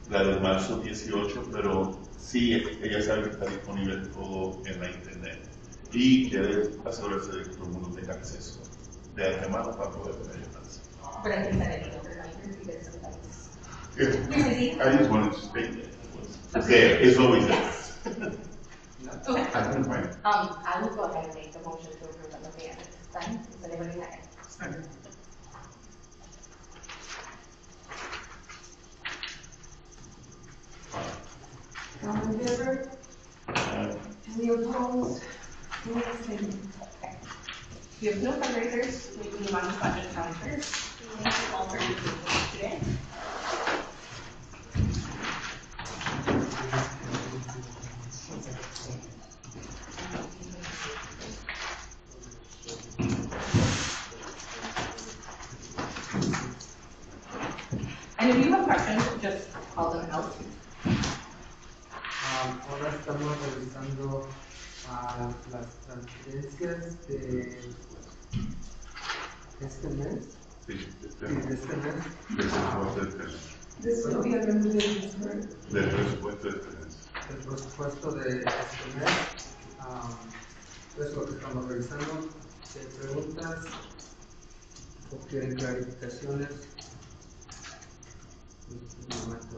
la de marzo 18, pero sí, ella sabe que está disponible todo en la internet y quiere asegurarse de que todo el mundo tenga acceso de antemano para poder tener el avance. But I can send it overnight because sometimes. Yeah. You're busy. I just wanted to state that it's there, it's always there. Yes. Okay. I can find it. I will go ahead and make the motion to approve them at the end. Done? Is anybody second? All in favor? Any opposed? Any abstaining? We have no fundraisers, we can move on to budget transfers. Thank you all for your patience today. And if you have questions, just call them out. Ahora estamos revisando las transferencias de este mes. Sí, De este mes. This will be a remuneration, correct? Del presupuesto de este mes. El presupuesto de este mes, es lo que estamos revisando. preguntas o quieren clarificaciones? Un momento.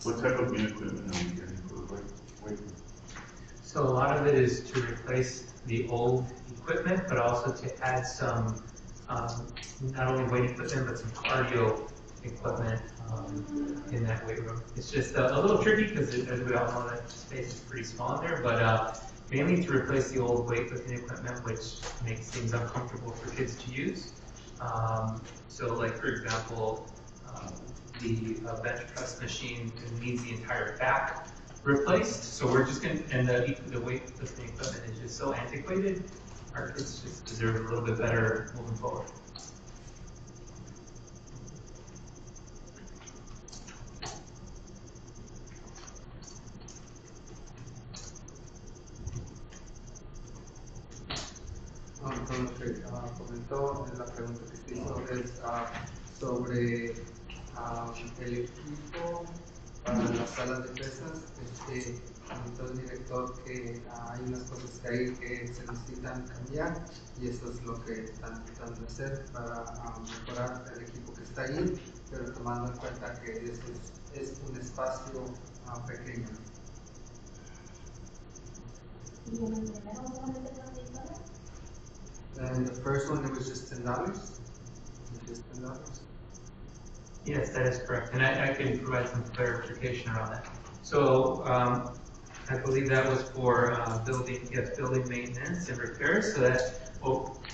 What type of new equipment are we getting for the weight? So a lot of it is to replace the old equipment, but also to add some, not only weight equipment, but some cardio equipment in that weight room. It's just a little tricky because as we all know that space is pretty small in there, but mainly to replace the old weightlifting equipment, which makes things uncomfortable for kids to use. So like for example, the bench press machine needs the entire back replaced. So we're just going to, and the weightlifting equipment is just so antiquated, our kids just deserve a little bit better moving forward. Con lo que comentó, la pregunta que se hizo es sobre el equipo para las salas de pesas. Comentó el director que hay unas cosas que hay que se necesitan cambiar y eso es lo que están tratando de hacer para mejorar el equipo que está ahí, pero tomando en cuenta que eso es un espacio pequeño. And the first one, it was just $10. Just $10. Yes, that is correct, and I can provide some clarification around that. So I believe that was for building maintenance and repairs. So that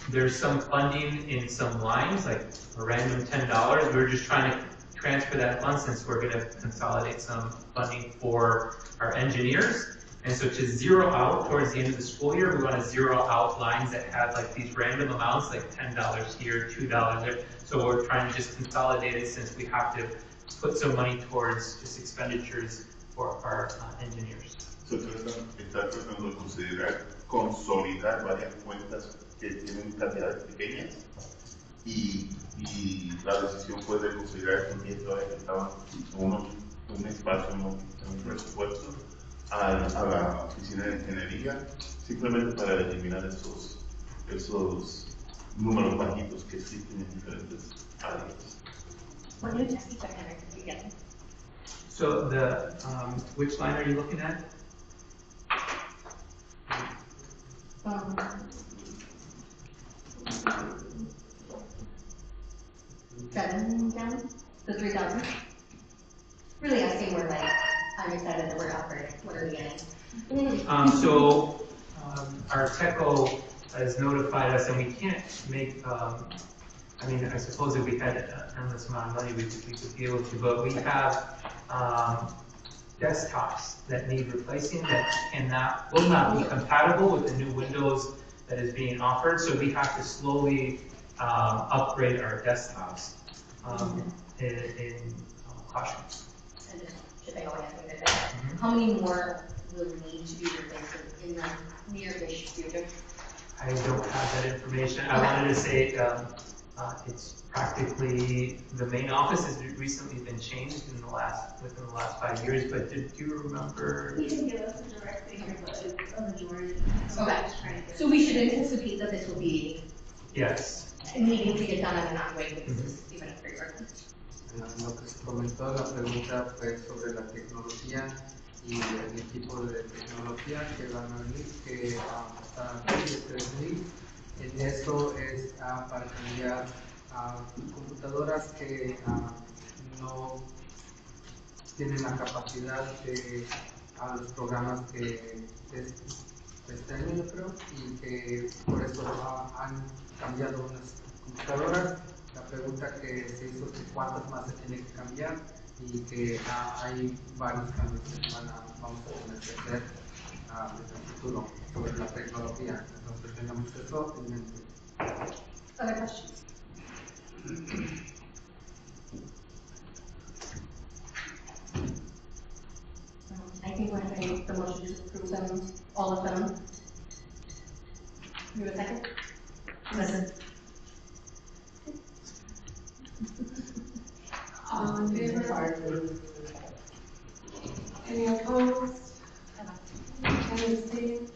there's some funding in some lines, like a random $10. We're just trying to transfer that fund since we're going to consolidate some funding for our engineers. And so to zero out towards the end of the school year, we want to zero out lines that have like these random amounts, like $10 here, $2 there. So we're trying to just consolidate it since we have to put some money towards just expenditures for our engineers. So está tratando de consolidar varias cuentas que tienen cantidades pequeñas y la decisión fue de considerar estos 10 dólares que estaban un espacio, un presupuesto a la oficina de ingeniería, simplemente para eliminar esos números bajitos que existen en diferentes áreas. What new test equipment are you getting? So the which line are you looking at? Seven down, the 3,000. Really asking where like I'm excited that we're offered. What are we getting? Our TECO has notified us, and we can't make. I mean, I suppose if we had an endless amount of money, we could be able to, but we have desktops that need replacing that will not be compatible with the new Windows that is being offered. So we have to slowly upgrade our desktops in classrooms. And should they always have it? How many more will need to be replaced in the near-ish future? I don't have that information. I wanted to say it's practically the main office has recently been changed within the last 5 years. But did you remember? He can give us a direct figure, but it's a majority. Okay. So we should anticipate that this will be needing to get done on an ongoing basis, even if we're working. Lo que se comentó, la pregunta fue sobre la tecnología y el equipo de tecnología que van a venir, que está de 3,000. En eso es para cambiar computadoras que no tienen la capacidad de los programas que este año yo creo, y que por eso han cambiado unas computadoras. La pregunta que se hizo es cuántas más se tienen que cambiar y que hay varios cambios que vamos a tener que hacer en el futuro sobre la tecnología. Entonces tengamos eso en mente. Other questions? I think we're going to make the motion to approve them, all of them. You have a second? Second. All in favor? Any opposed? Any abstained?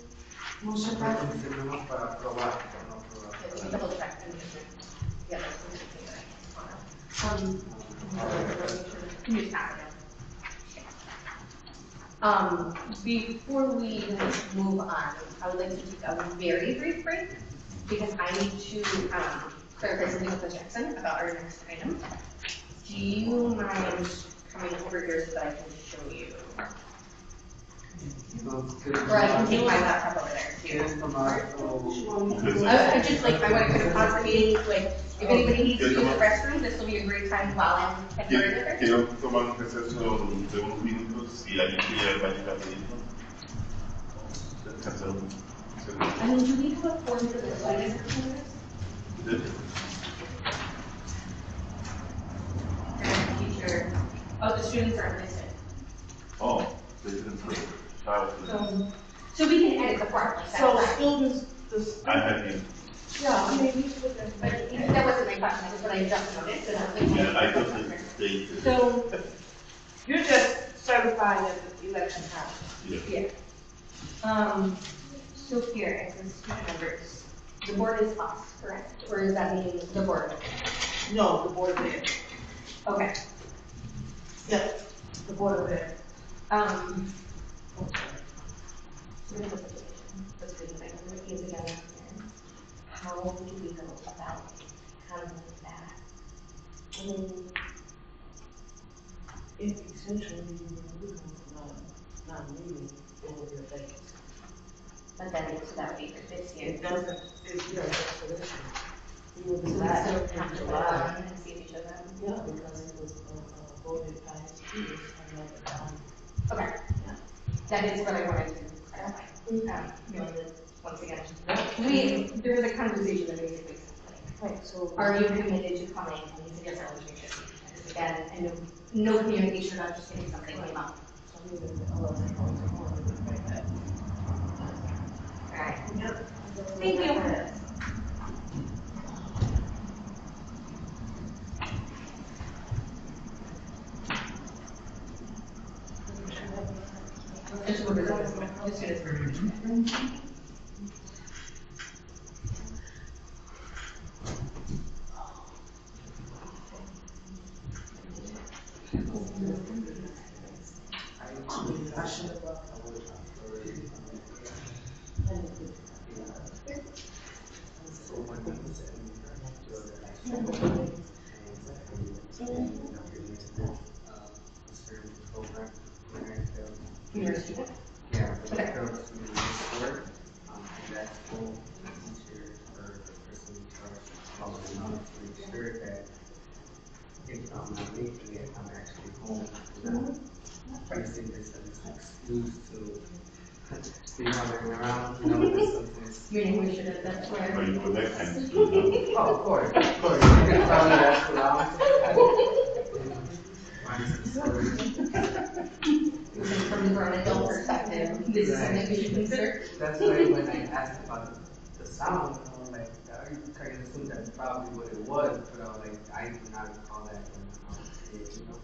Motion passes. Tenemos para aprobar, pero no aprobar. Let me double check. Yeah, can you just pass it down? Before we move on, I would like to take a very brief break because I need to clarify something with Ms. Jackson about our next item. Do you mind coming over here so that I can show you? Or I can take my laptop over there too. ¿Quieres tomar o...? I just like, I want to kind of pause the meeting, like, if anybody needs to use the restroom, this will be a great time while I'm heading over there. Quiero tomar un receso de unos minutos, si alguien quiere ir al baño rapidito. Descansar un segundo. I mean, do we have a form for the students? Teacher, oh, the students are listed. Oh, they didn't put it. So we can edit the form like that. So right? students, I have you. yeah, maybe put that. But that wasn't my question, that's what I just noticed, and I was like. Yeah, I thought they. So, You're just certifying that the election happened. Yeah. yeah. So here, it says student members, the board is us, correct? Or does that mean the board? No, the board of ed. Okay. Yep, the board of ed. How do we go about handling that? I mean, if essentially you not really over your vacancy. But then, so that would be for this year. It doesn't, it's your explanation. You will So be we glad still in have to put it July. on and see if each of them. Yeah, because it was voted by his peers and then, Okay. Yeah. That is what I wanted to clarify. You know, once again, there was a conversation that basically said, like, right, so. are you committed to coming? And he said, yes, I was interested. Because again, I know, no communication, not just getting something came up. So we will, right there. All right. Yep. Thank you. Just look at that as soon as we're. You're a student? Yeah, but Okay. girls who report, and that's cool, the teacher or the person in charge following up to make sure that if I'm not making it, I'm actually home. Trying to say this as an excuse to be running around, you know, there's sometimes. Meaning we should have, that's Are where. you for that kind of student? Oh, of course, of course. You can tell me that's allowed. From the grown adult perspective, this is something we should consider. That's why when I asked about the sound, I was like, I kind of assumed that's probably what it was, but I was like, I do not recall that when I was a kid, you know.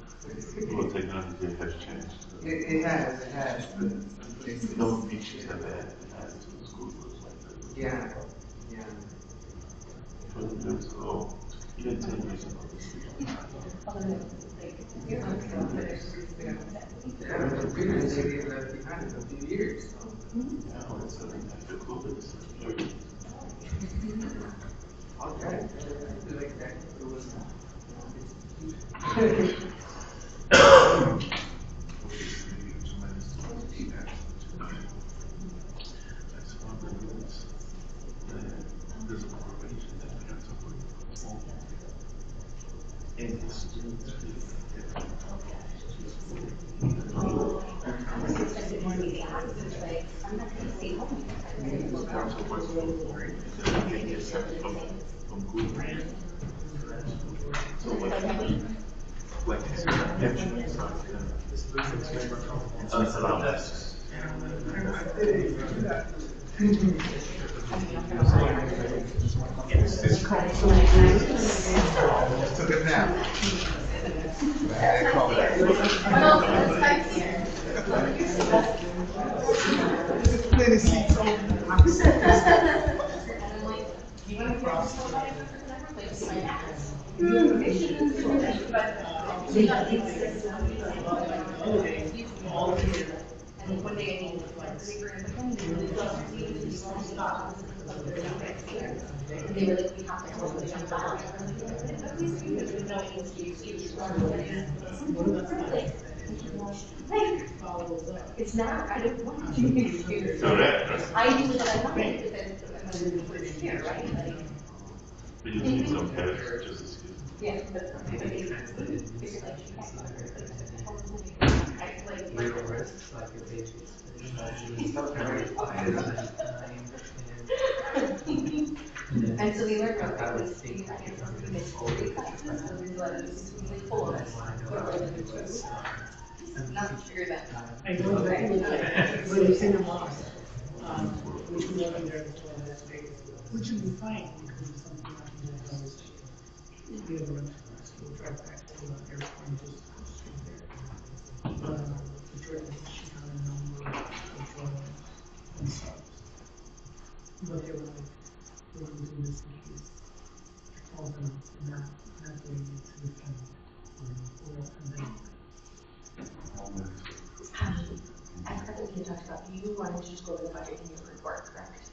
Well, technology has changed. It has, but some places. No teachers have had attitude in school was like that. Yeah, yeah. 20 years ago, even 10 years ago. Yeah, the computers, they get left behind a few years, so. Now it's after COVID, it's very. Okay, I feel like that it was. Just took a nap. Plenty seats open. And one day I need like paper and pen, and they just stop. And they were like, we have to tell them to jump out. It's not, I don't want to be scared. Correct. I do that, I'm not, but then I'm gonna put it here, right? Like, We just need some cash, just excuse me. yeah, but it's like, Real risks, like if they just and so they learned I about would this. think I guess it's fully classes, so we let us really full of us. Not sure that. I know that, when you sing them off, we can look in there as well as Vegas, which would be fine, because it's something I can do is, we have a rental, so we'll drive back to the airport and just go straight there. The Jordan, she had a number of themselves. But they were like, they were doing this in case I called them, not doing it to the family, or and then. I forgot that we had talked about, you wanted to just go over the budget in your report, correct?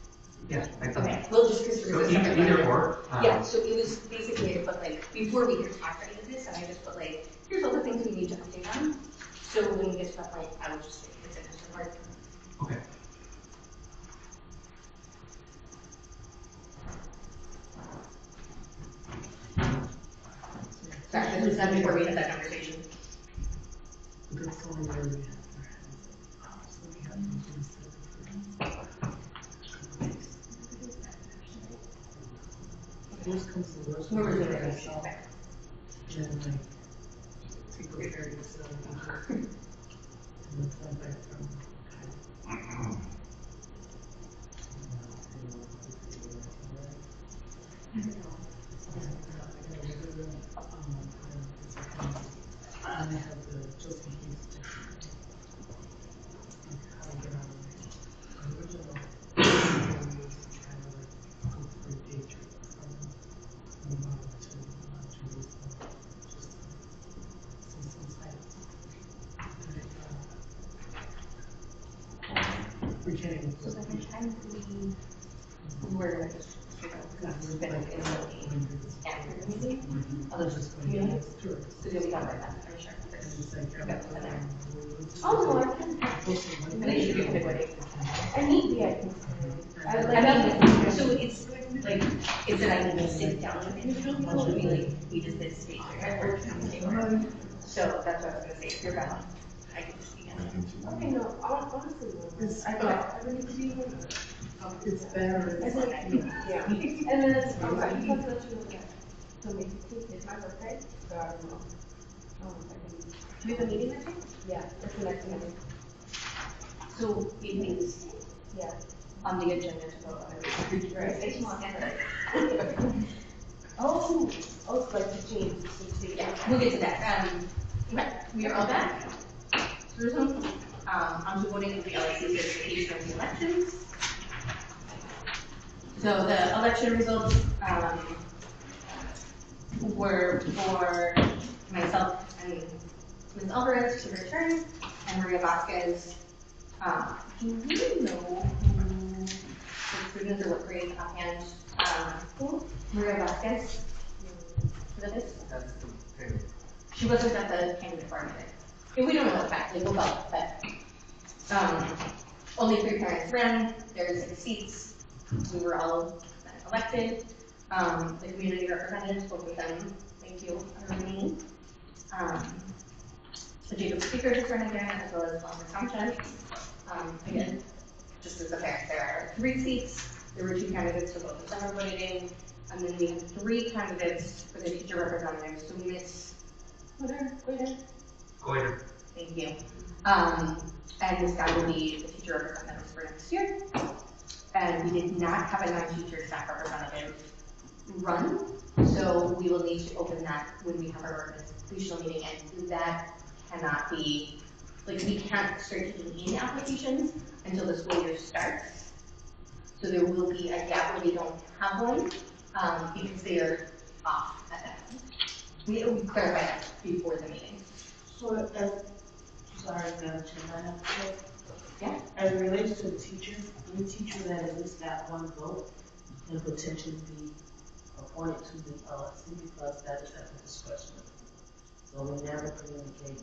Yeah, I thought. Okay, well, just because. So either or. Yeah, so it was basically, I put like, before we could talk any of this, and I just put like, here's all the things we need to update on. So when we get to that point, I will just say, it's in this report. Okay. Sorry, this was done before we had that conversation. That's the only way we have to have. So we have to do this. Worst comes to worst. Where was it? And then like, take the care of yourself. And then come back from. I have the just in case. How to get out of the original. Kind of like go for a day trip from Nevada to Jerusalem. Just see some sights. We can't even. So by the time we were just, we've been in the meeting, other just, you know, so do we got like that, I'm sure. Oh, no, I can. I need the, I mean, so it's like, it's that I need to sit down with individual people and be like, we just did speak. So that's what I was gonna say, if you're bound, I can just begin. Okay, no, honestly, It's, I thought I really need to be with. it's better. It's like, yeah, and then it's, I'm sorry, you have to let you know that. So May 15th is my birthday, so I don't know. Do we have a meeting next week? Yeah, that's the next meeting. So it means, Yeah. on the agenda to vote on it. Right. Oh, Oh, like to change the state. yeah, we'll get to that. Right, we are all back. Susan, on to voting of the LIC certification of the elections. So the election results, were for myself and Ms. Alvarez to return, and Maria Vasquez. Do you know who the students or what grade offhand? Maria Vasquez? Is that this? That's the thing. She wasn't at the candidate part of it. And we don't know exactly, we'll go, but, only 3 parents ran, there's 6 seats. We were all elected. The community representatives, both of them, thank you, are remaining. The Jacob Speaker is running again, as well as Longer Township. Again, just as a fact, there are 3 seats. There were 2 candidates, so both of them are voted in. And then we have 3 candidates for the teacher representatives. So Miss Goiter. Thank you. And this guy will be the teacher representatives for next year. and we did not have a non-teacher staff representative run, so we will need to open that when we have our organizational meeting, and that cannot be, like, we can't start taking in applications until the school year starts. So there will be a gap where we don't have one, because they are off at that point. We clarify that before the meeting. So, sorry, Madam Chair, I have to say, Yeah. as it relates to the teacher, any teacher that at least got one vote can potentially be appointed to the LSC because that is at the discretion of the board. So we never communicate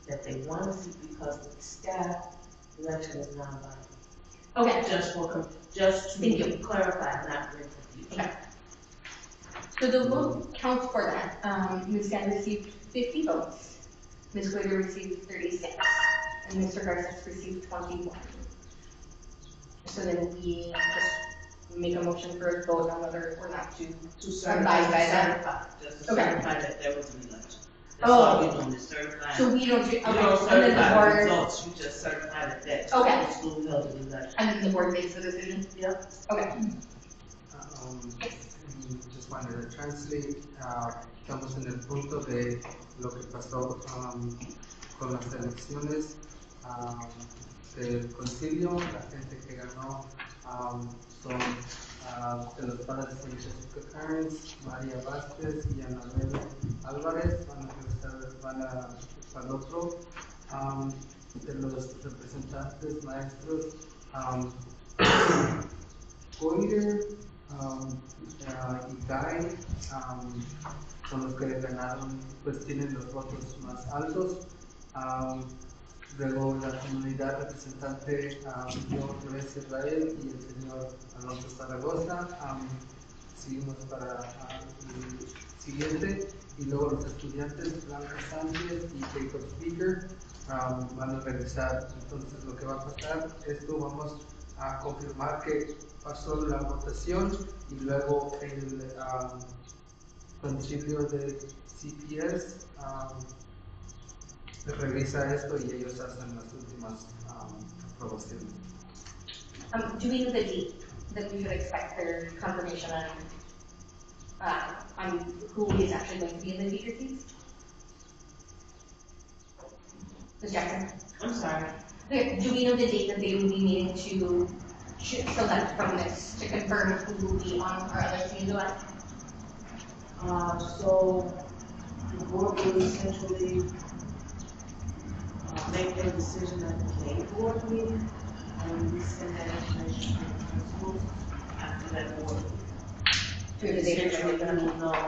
that they want a seat because the staff election is non-binding. Okay. Just Thank to you. clarify, not bring confusion. Okay. So the vote counts for that. Ms. Gann received 50 votes. Ms. Glitter received 36. And Mr. Garces received 21. So then we just make a motion for a vote on whether or not to abide by that. Just to Okay. certify that there was an election. That's Oh. all you're doing is certifying. So we don't do, okay. You don't And then certify the the board, results, you just certify that Okay. the school held an election. and then the board makes the decision? Yep. Okay. Just wanted to translate, estamos en el punto de lo que pasó con las elecciones del concilio. La gente que ganó son de los padres de Jessica Carnes, María Vázquez y Anabel Álvarez. Van al otro. De los representantes maestros, Goyer y Guy son los que ganaron, pues tienen los votos más altos. Luego la comunidad representante, yo, Luis Israel y el señor Alonso Zaragoza. Seguimos para el siguiente, y luego los estudiantes Blanca Sánchez y Jacob Speaker van a revisar. Entonces lo que va a pasar, esto vamos a confirmar que pasó la votación, y luego el concilio de CPS revisa esto y ellos hacen las últimas aprobaciones. Do we know the date that we should expect their confirmation on who is actually going to be in the teacher seats? Ms. Jackson? I'm sorry. Do we know the date that they will be meeting to select from this, to confirm who will be on our other team elect? So the board will essentially make their decision at the K board meeting, and we send that information to the principals after that board meeting. To the date Essentially, that you will know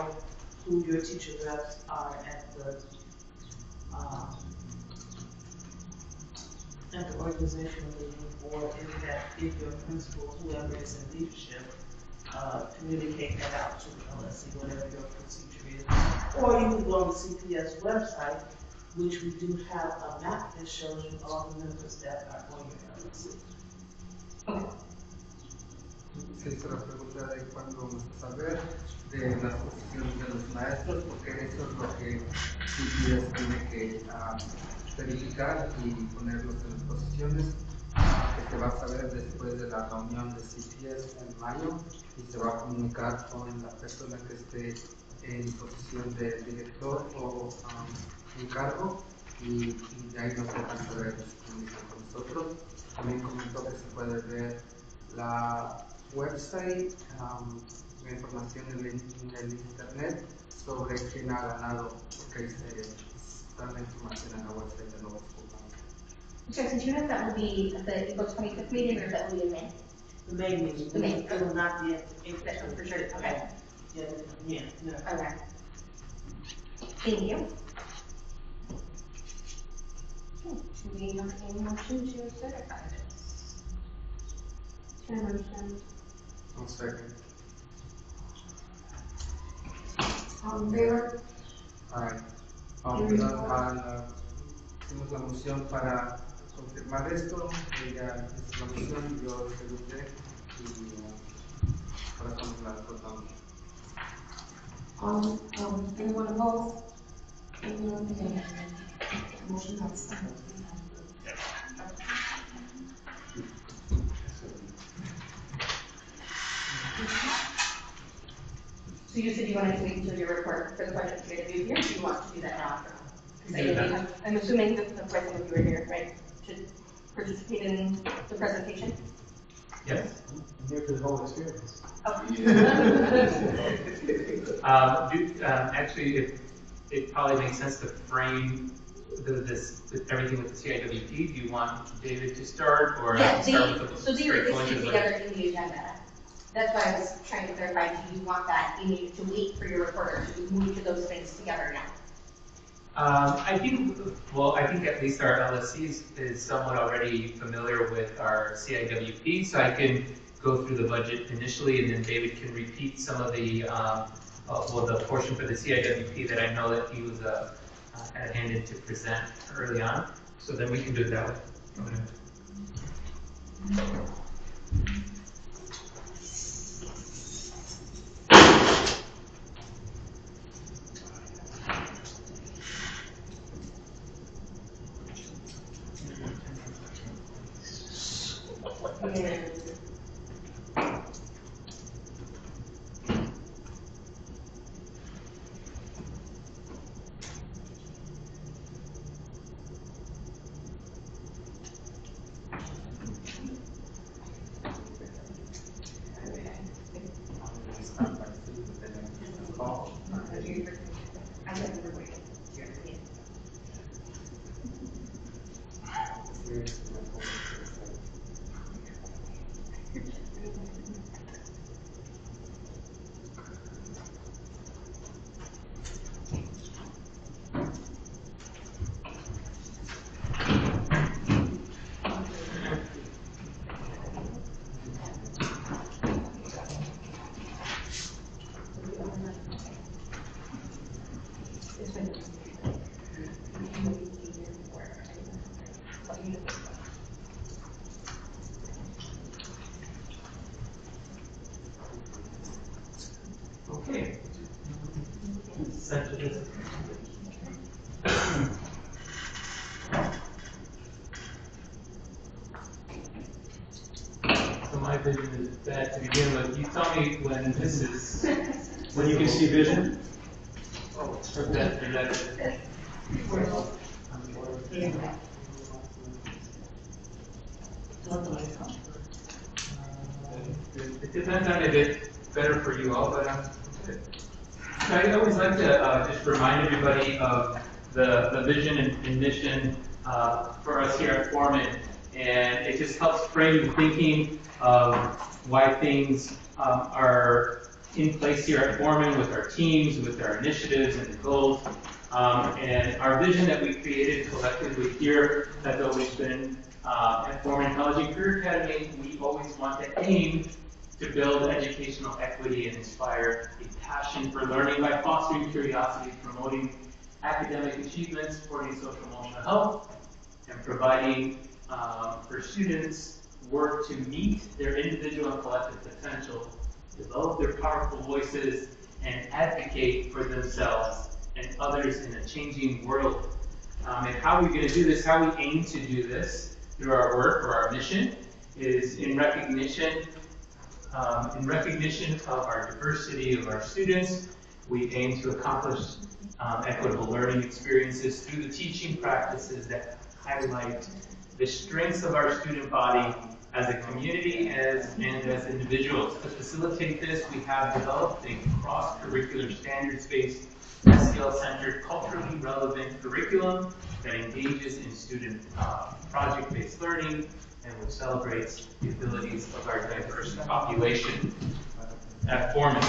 who your teacher reps are at the organizational meeting, or if your principal, whoever is in leadership, communicate that out to the LSC, whatever your procedure is. Or you can go on the CPS website, which we do have a map that shows you all the members that are on your LSC. Se hizo la pregunta de cuándo vamos a saber de las posiciones de los maestros, porque eso es lo que CPS tiene que verificar y ponerlos en las posiciones, que se va a saber después de la reunión de CPS en mayo, y se va a comunicar con la persona que esté en posición de director o encargo, y de ahí nos dejan saber, se comunican con nosotros. También comentó que se puede ver la website, la información en el internet sobre quién ha ganado, porque ahí está la información en la website de nuevo. So since you know if that will be at the April 25th meeting, or if that will be in May? The May meeting. The May. It will not be at the April. That's for sure, okay. Yeah. Okay. Thank you. Okay, do we have a motion to certify this? Motion. One second. All in favor? Alright. Hicimos la moción para confirmar esto, ella hizo la moción, yo segundé, y ahora estamos la votando. Anyone opposed? Anyone against? Motion passes. So you said you wanted to wait until your report for the budget to get here, or do you want to do that now? I'm assuming that the person that you were here, right, should participate in the presentation? Yes. I'm here for the whole experience. Actually, it probably makes sense to frame with everything with the CIWP. Do you want David to start, or Yeah, start with the so they were straight going to listed the together in the agenda. That's why I was trying to clarify, do you want that in you to wait for your report, or should we move to those things together now? I think at least our LSC is somewhat already familiar with our CIWP, so I can go through the budget initially, and then David can repeat some of the, the portion for the CIWP that I know that he was had handed to present early on. So then we can do it that way. Okay. Okay. So my vision is that to begin with, you tell me when this is, When you can see vision? It depends on if it's better for you all, but I always like to just remind everybody of the vision and mission for us here at Foreman, and it just helps frame the thinking of why things are in place here at Foreman with our teams, with our initiatives and the goals. And our vision that we created collectively here has always been at Foreman College and Career Academy, we always want to aim to build educational equity and inspire a passion for learning by fostering curiosity, promoting academic achievement, supporting social emotional health, and providing for students work to meet their individual and collective potential, develop their powerful voices, and advocate for themselves and others in a changing world. And how we're going to do this, how we aim to do this through our work or our mission is in recognition of our diversity of our students. We aim to accomplish equitable learning experiences through the teaching practices that highlight the strengths of our student body as a community and as individuals. To facilitate this, we have developed a cross-curricular standards-based, SEL-centered, culturally relevant curriculum that engages in student project-based learning and which celebrates the abilities of our diverse population at Foreman.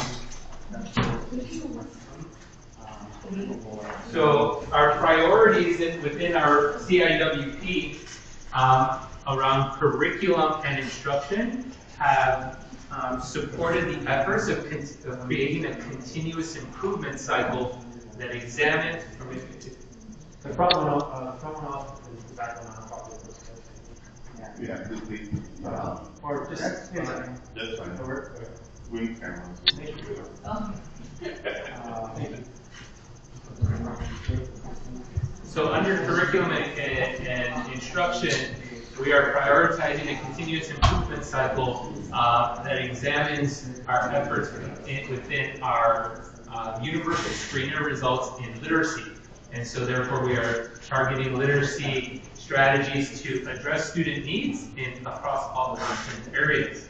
So our priorities within our CIWP around curriculum and instruction have supported the efforts of creating a continuous improvement cycle that examines. The front one off is the back one on probably. Yeah, Or just. that's fine. We can. Thank you. Thank you. So under curriculum and instruction, We are prioritizing a continuous improvement cycle that examines our efforts within our universal screener results in literacy. And so therefore we are targeting literacy strategies to address student needs across all the content areas.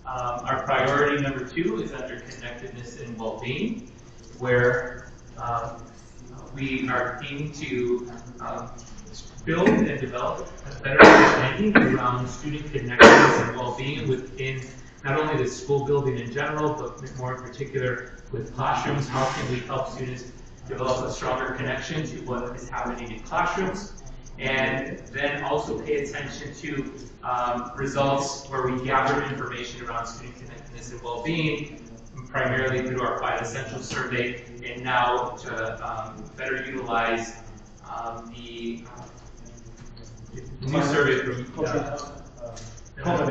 Our priority number 2 is under connectedness and well-being, where we are aiming to build and develop a better understanding around student connectedness and well-being within not only the school building in general, but more in particular with classrooms. How can we help students develop a stronger connection to what is happening in classrooms? And then also pay attention to results where we gather information around student connectedness and well-being, primarily through our 5 Essentials survey, and now to better utilize the new survey from our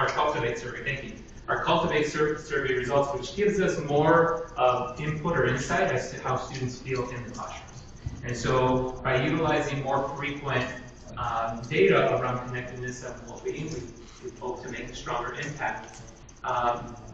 Cultivate survey. Thank you. Our Cultivate survey results, which gives us more input or insight as to how students feel in the classrooms. And so, by utilizing more frequent data around connectedness and well-being, we hope to make a stronger impact.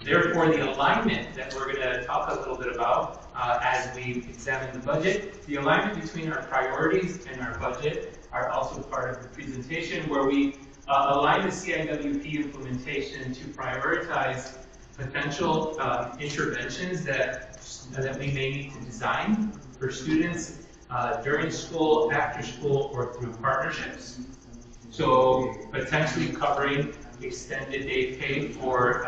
Therefore, the alignment that we're going to talk a little bit about as we examine the budget, the alignment between our priorities and our budget are also part of the presentation, where we align the CIWP implementation to prioritize potential interventions that we may need to design for students during school, after school, or through partnerships. So potentially covering extended day pay for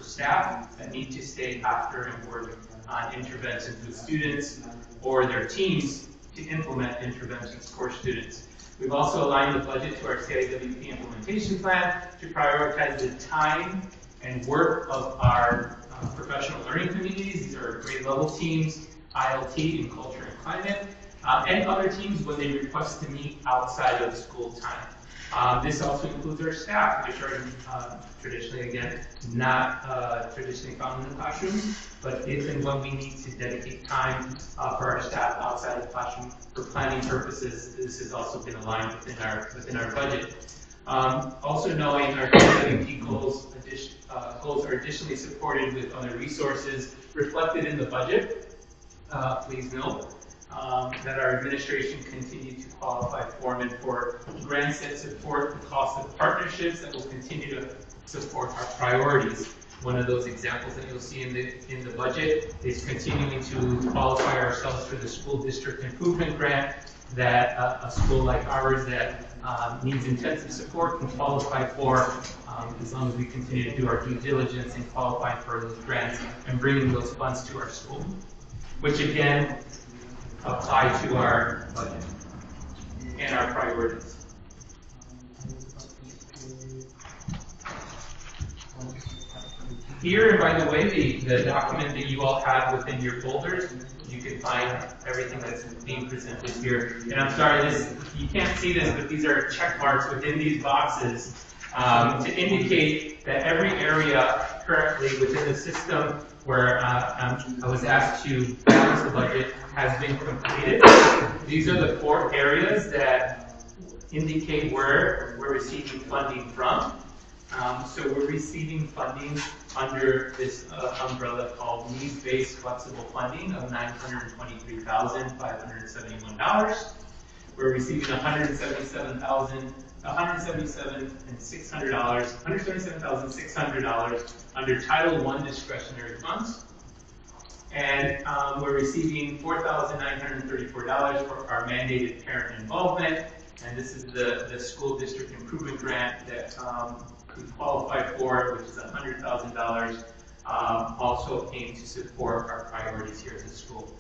staff that need to stay after and work on interventions with students, or their teams to implement interventions for students. We've also aligned the budget to our CIWP implementation plan to prioritize the time and work of our professional learning communities. These are grade level teams, ILT in culture and climate, and other teams when they request to meet outside of school time. This also includes our staff, which are traditionally, again, not traditionally found in the classroom, but if and when we need to dedicate time for our staff outside of the classroom for planning purposes, this has also been aligned within our budget. Also knowing our CIWP goals are additionally supported with other resources reflected in the budget. Please note that our administration continued to qualify Foreman for grants that support the cost of partnerships that will continue to support our priorities. One of those examples that you'll see in the budget is continuing to qualify ourselves for the school district improvement grant that a school like ours that needs intensive support can qualify for, as long as we continue to do our due diligence in qualifying for those grants and bringing those funds to our school, which again apply to our budget and our priorities. Here, and by the way, the document that you all have within your folders, you can find everything that's being presented here. And I'm sorry, you can't see this, but these are check marks within these boxes to indicate that every area currently within the system where I was asked to balance the budget has been completed. These are the 4 areas that indicate where we're receiving funding from. So we're receiving funding under this umbrella called needs-based flexible funding of $923,571. We're receiving $177,600 under Title I discretionary funds. And we're receiving $4,934 for our mandated parent involvement. And this is the school district improvement grant that we qualify for, which is $100,000, also aimed to support our priorities here at the school.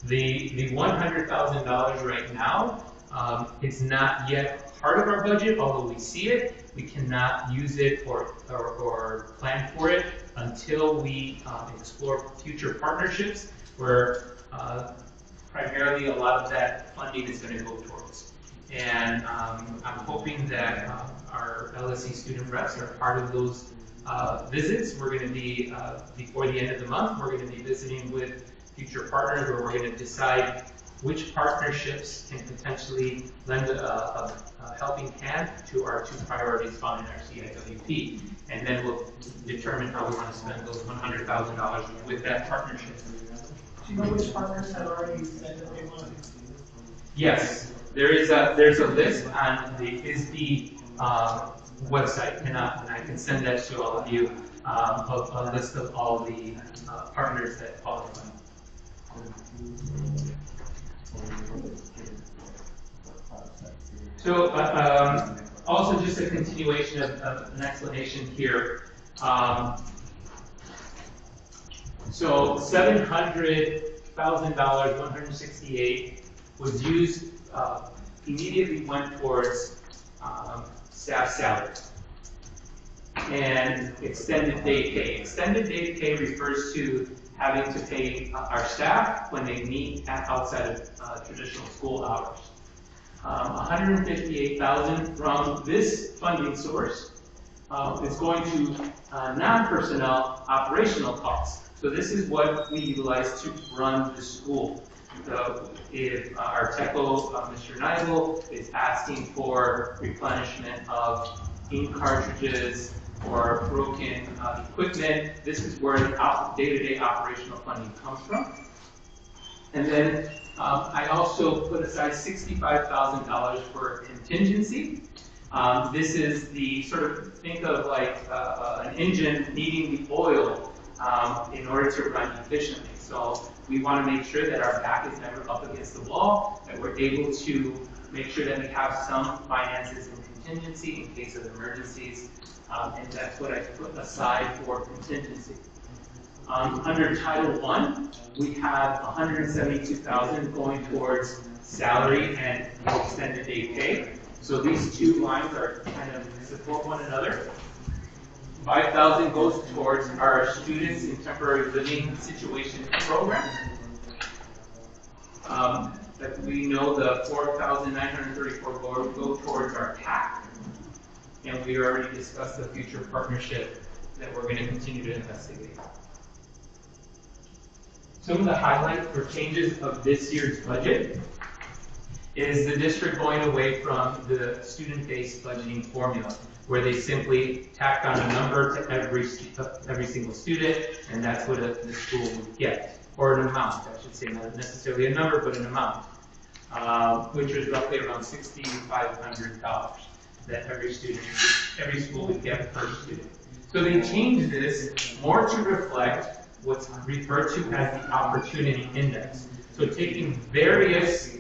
The $100,000 right now, it's not yet part of our budget, although we see it. We cannot use it or plan for it until we explore future partnerships where primarily a lot of that funding is going to go towards. And I'm hoping that our LSE student reps are part of those visits. We're going to be, before the end of the month, we're going to be visiting with future partners where we're going to decide which partnerships can potentially lend a helping hand to our 2 priorities found in our CIWP. And then we'll determine how we want to spend those $100,000 with that partnership. Do you know which partners have already said that they want to? Yes, there's a list on the FCCA website, and I can send that to all of you, a list of all the partners that qualify. So also just a continuation of an explanation here. So $700,000, 168 was used, immediately went towards staff salaries and extended day pay. Extended day pay refers to having to pay our staff when they meet outside of traditional school hours. 158,000 from this funding source is going to non-personnel operational costs. So this is what we utilize to run the school. So if our TECO, Mr. Neisel, is asking for replenishment of ink cartridges or broken equipment, this is where the day-to-day operational funding comes from. And then I also put aside $65,000 for contingency. This is the sort of, think of like an engine needing the oil in order to run efficiently. So we want to make sure that our back is never up against the wall, that we're able to make sure that we have some finances in contingency in case of emergencies, and that's what I put aside for contingency. Under Title I, we have $172,000 going towards salary and extended day pay. So these two lines are kind of support one another. $5,000 goes towards our students in temporary living situation program. That we know the $4,934 go towards our PAC, and we already discussed the future partnership that we're going to continue to investigate. Some of the highlights or changes of this year's budget is the district going away from the student-based budgeting formula, where they simply tacked on a number to every single student, and that's what the school would get, or an amount, I should say, not necessarily a number, but an amount, which was roughly around $6,500 that every school would get per student. So they changed this more to reflect what's referred to as the opportunity index. So taking various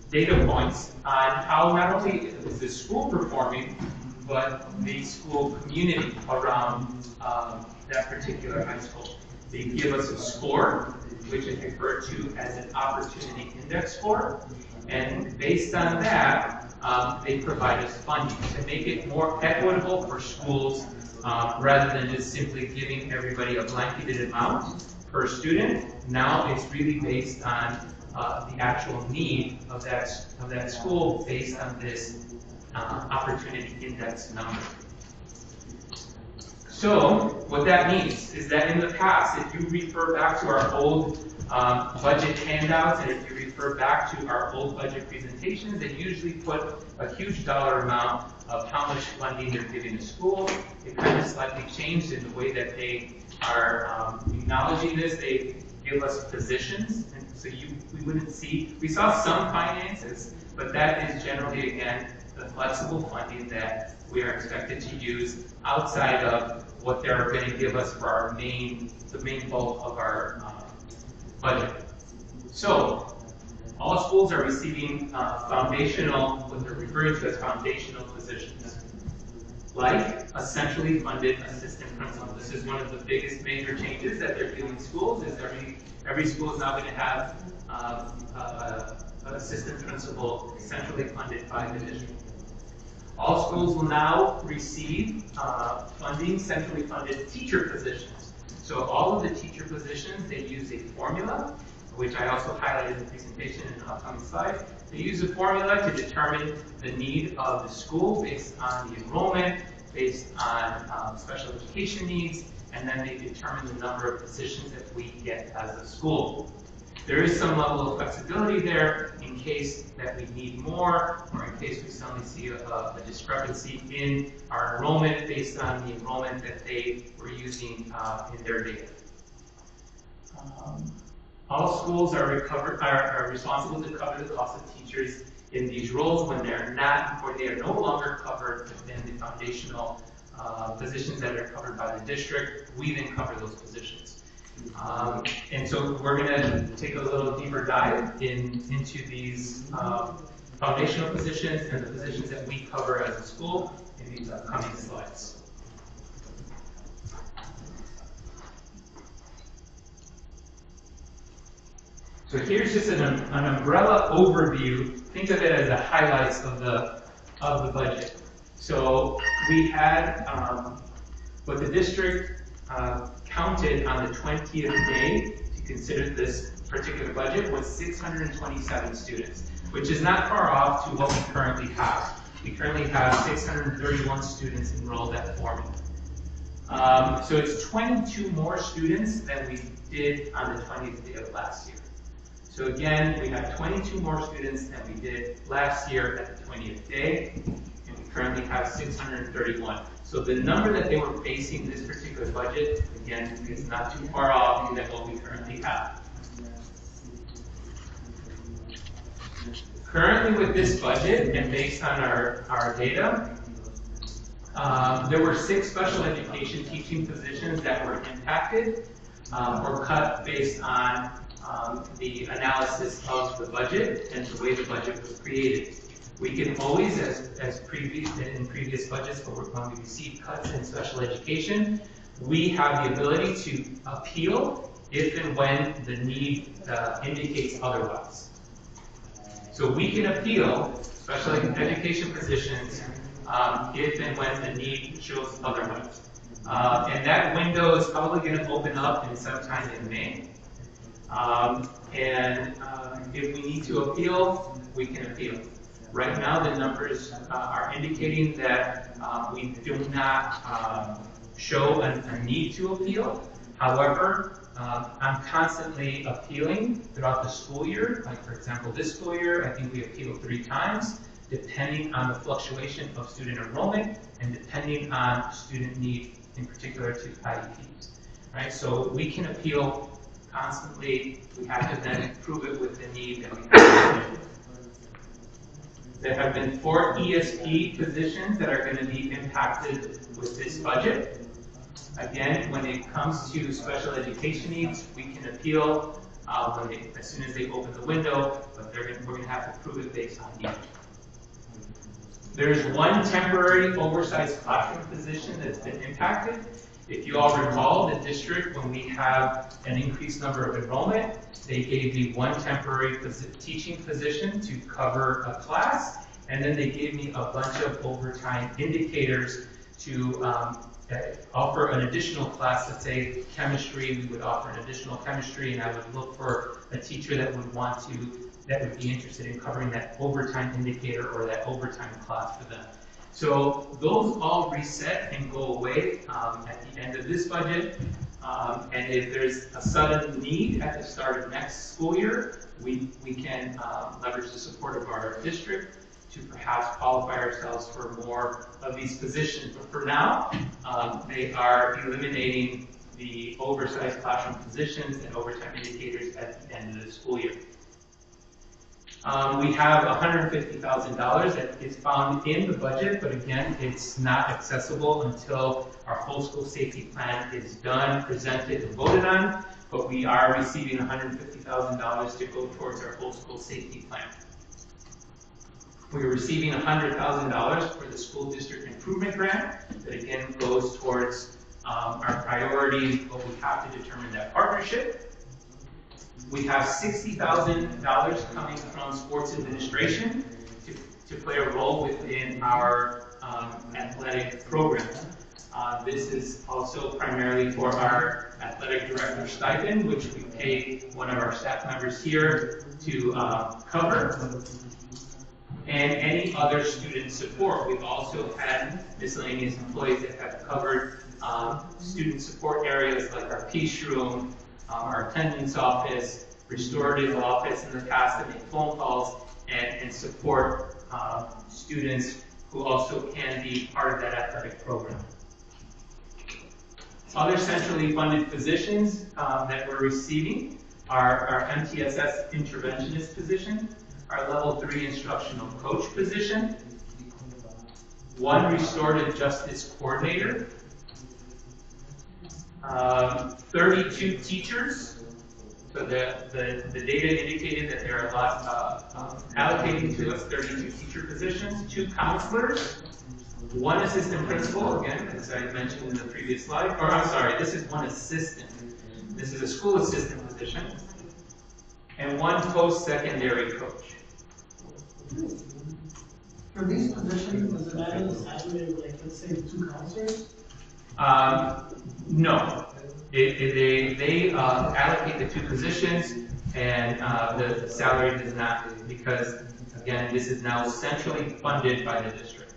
data points on how not only is the school performing, but the school community around that particular high school. They give us a score, which is referred to as an opportunity index score, and based on that, they provide us funding to make it more equitable for schools, rather than just simply giving everybody a blanketed amount per student. Now it's really based on the actual need of that school based on this opportunity index number. So what that means is that in the past, if you refer back to our old budget handouts, and if you refer back to our old budget presentations, they usually put a huge dollar amount of how much funding they're giving to school. It kind of slightly changed in the way that they are acknowledging this. They give us positions, and so we wouldn't see, we saw some finances, but that is generally, again, the flexible funding that we are expected to use outside of what they're going to give us for the main bulk of our budget. So, all schools are receiving foundational, what they're referring to as foundational positions, like a centrally funded assistant principal. This is one of the biggest major changes that they're doing in schools, is every school is now going to have an assistant principal centrally funded by the district. All schools will now receive funding, centrally funded teacher positions. So all of the teacher positions, they use a formula, which I also highlighted in the presentation in the upcoming slides. They use a formula to determine the need of the school based on the enrollment, based on special education needs, and then they determine the number of positions that we get as a school. there is some level of flexibility there in case that we need more, or in case we suddenly see a discrepancy in our enrollment based on the enrollment that they were using in their data. All schools are responsible to cover the cost of teachers in these roles when they're not, or they are no longer covered within the foundational positions that are covered by the district. We then cover those positions. And so we're going to take a little deeper dive into these foundational positions and the positions that we cover as a school in these upcoming slides. So here's just an umbrella overview. Think of it as the highlights of the budget. So we had what the district counted on the 20th day to consider this particular budget was 627 students, which is not far off to what we currently have. We currently have 631 students enrolled at Foreman. So it's 22 more students than we did on the 20th day of last year. So again, we have 22 more students than we did last year at the 20th day, and we currently have 631. So the number that they were basing this particular budget, again, is not too far off than what we currently have. Currently with this budget, and based on our data, there were 6 special education teaching positions that were impacted or cut based on the analysis of the budget and the way the budget was created. We can always, as in previous budgets, when we receive cuts in special education, we have the ability to appeal if and when the need indicates otherwise. So we can appeal special education positions if and when the need shows otherwise. And that window is probably going to open up in sometime in May. If we need to appeal, we can appeal. Right now, the numbers are indicating that we do not show a need to appeal. However, I'm constantly appealing throughout the school year. Like, for example, this school year, I think we appealed 3 times, depending on the fluctuation of student enrollment and depending on student need, in particular to IEPs. Right? So we can appeal constantly. We have to then prove it with the need that we have. There have been 4 ESP positions that are going to be impacted with this budget. Again, when it comes to special education needs, we can appeal as soon as they open the window, but we're going to have to prove it based on need. There's 1 temporary oversized classroom position that's been impacted. If you all recall, the district, when we have an increased number of enrollment, they gave me 1 temporary teaching position to cover a class, and then they gave me a bunch of overtime indicators to offer an additional class. Let's say chemistry, we would offer an additional chemistry, and I would look for a teacher that would be interested in covering that overtime indicator or that overtime class for them. So those all reset and go away at the end of this budget. And if there's a sudden need at the start of next school year, we can leverage the support of our district to perhaps qualify ourselves for more of these positions. But for now, they are eliminating the oversized classroom positions and overtime indicators at the end of the school year. We have $150,000 that is found in the budget, but again, it's not accessible until our whole school safety plan is done, presented, and voted on. But we are receiving $150,000 to go towards our whole school safety plan. We are receiving $100,000 for the school district improvement grant that again goes towards our priority, but we have to determine that partnership. We have $60,000 coming from sports administration to play a role within our athletic program. This is also primarily for our athletic director stipend, which we pay one of our staff members here to cover. And any other student support. We've also had miscellaneous employees that have covered student support areas like our peace room, our attendance office, restorative office in the past to make phone calls and support students who also can be part of that athletic program. Other centrally funded positions that we're receiving are our MTSS interventionist position, our level 3 instructional coach position, 1 restorative justice coordinator, 32 teachers. So the data indicated that there are a lot allocating to us, 32 teacher positions, 2 counselors, 1 assistant principal, again, as I mentioned in the previous slide, or I'm sorry, this is 1 assistant. This is a school assistant position, and 1 post-secondary coach. For these positions, does it matter the salary, like, let's say 2 counselors? No. They allocate the 2 positions, and the salary does not, because, again, this is now centrally funded by the district.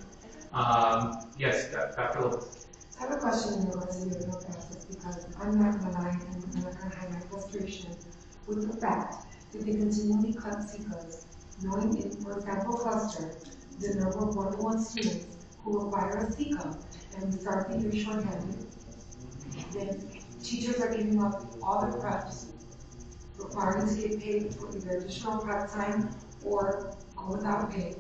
Yes, Dr. Lopez. I have a question in regards to your process, because I'm not gonna lie, and I'm not gonna hide my frustration with the fact that they continually cut SECAs, knowing in, for example, cluster, the number of one-on-one students who require a SECA, and we start thinking shorthanded. Then teachers are giving up all their preps, requiring to get paid for either additional prep time or go without pay.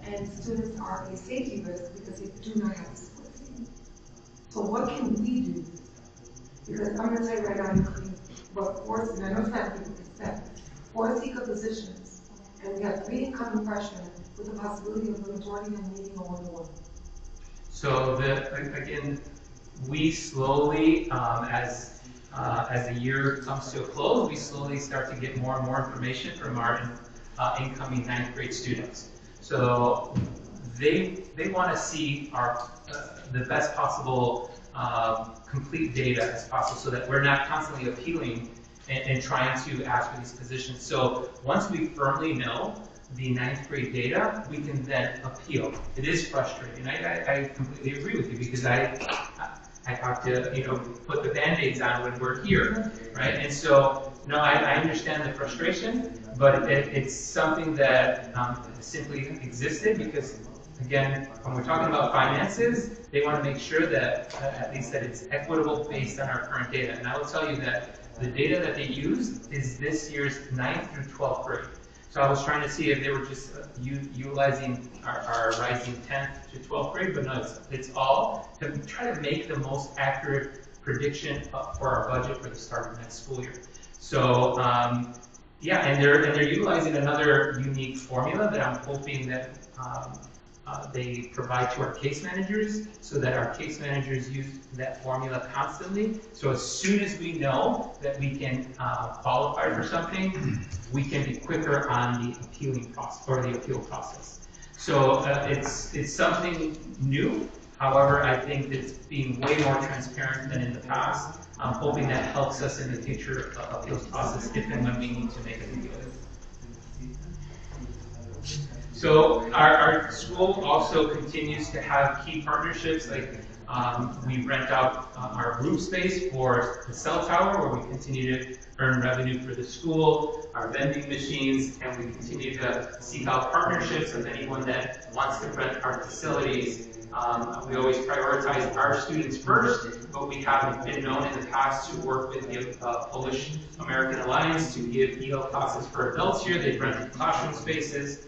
And students are a safety risk because they do not have the support team. So what can we do? Because I'm gonna tell you right now, you could, but 4, and I know some people can say, 4 SECA positions, and we have 3 incoming freshmen with the possibility of the majority of them needing a one-to-one. So again, we slowly, as the year comes to a close, we slowly start to get more and more information from our incoming 9th grade students. So they want to see the best possible complete data as possible, so that we're not constantly appealing and trying to ask for these positions. So once we firmly know the 9th grade data, we can then appeal. It is frustrating. I completely agree with you, because I have to, put the Band-Aids on when we're here, right? And so, no, I understand the frustration, but it's something that simply existed because, again, when we're talking about finances, they want to make sure that, at least that it's equitable based on our current data. And I will tell you that the data that they used is this year's 9th through 12th grade. So I was trying to see if they were just utilizing our rising 10th to 12th grade, but no, it's all to try to make the most accurate prediction for our budget for the start of next school year. So yeah, and they're utilizing another unique formula that I'm hoping that they provide to our case managers, so that our case managers use that formula constantly. So as soon as we know that we can qualify for something, we can be quicker on the appealing process, or the appeal process. So it's something new. However, I think it's being way more transparent than in the past. I'm hoping that helps us in the future appeals process if and when we need to make an appeal. So our school also continues to have key partnerships, like we rent out our room space for the cell tower, where we continue to earn revenue for the school, our vending machines, and we continue to seek out partnerships with anyone that wants to rent our facilities. We always prioritize our students first, but we have been known in the past to work with the Polish American Alliance to give EL classes for adults here. They've rented classroom spaces.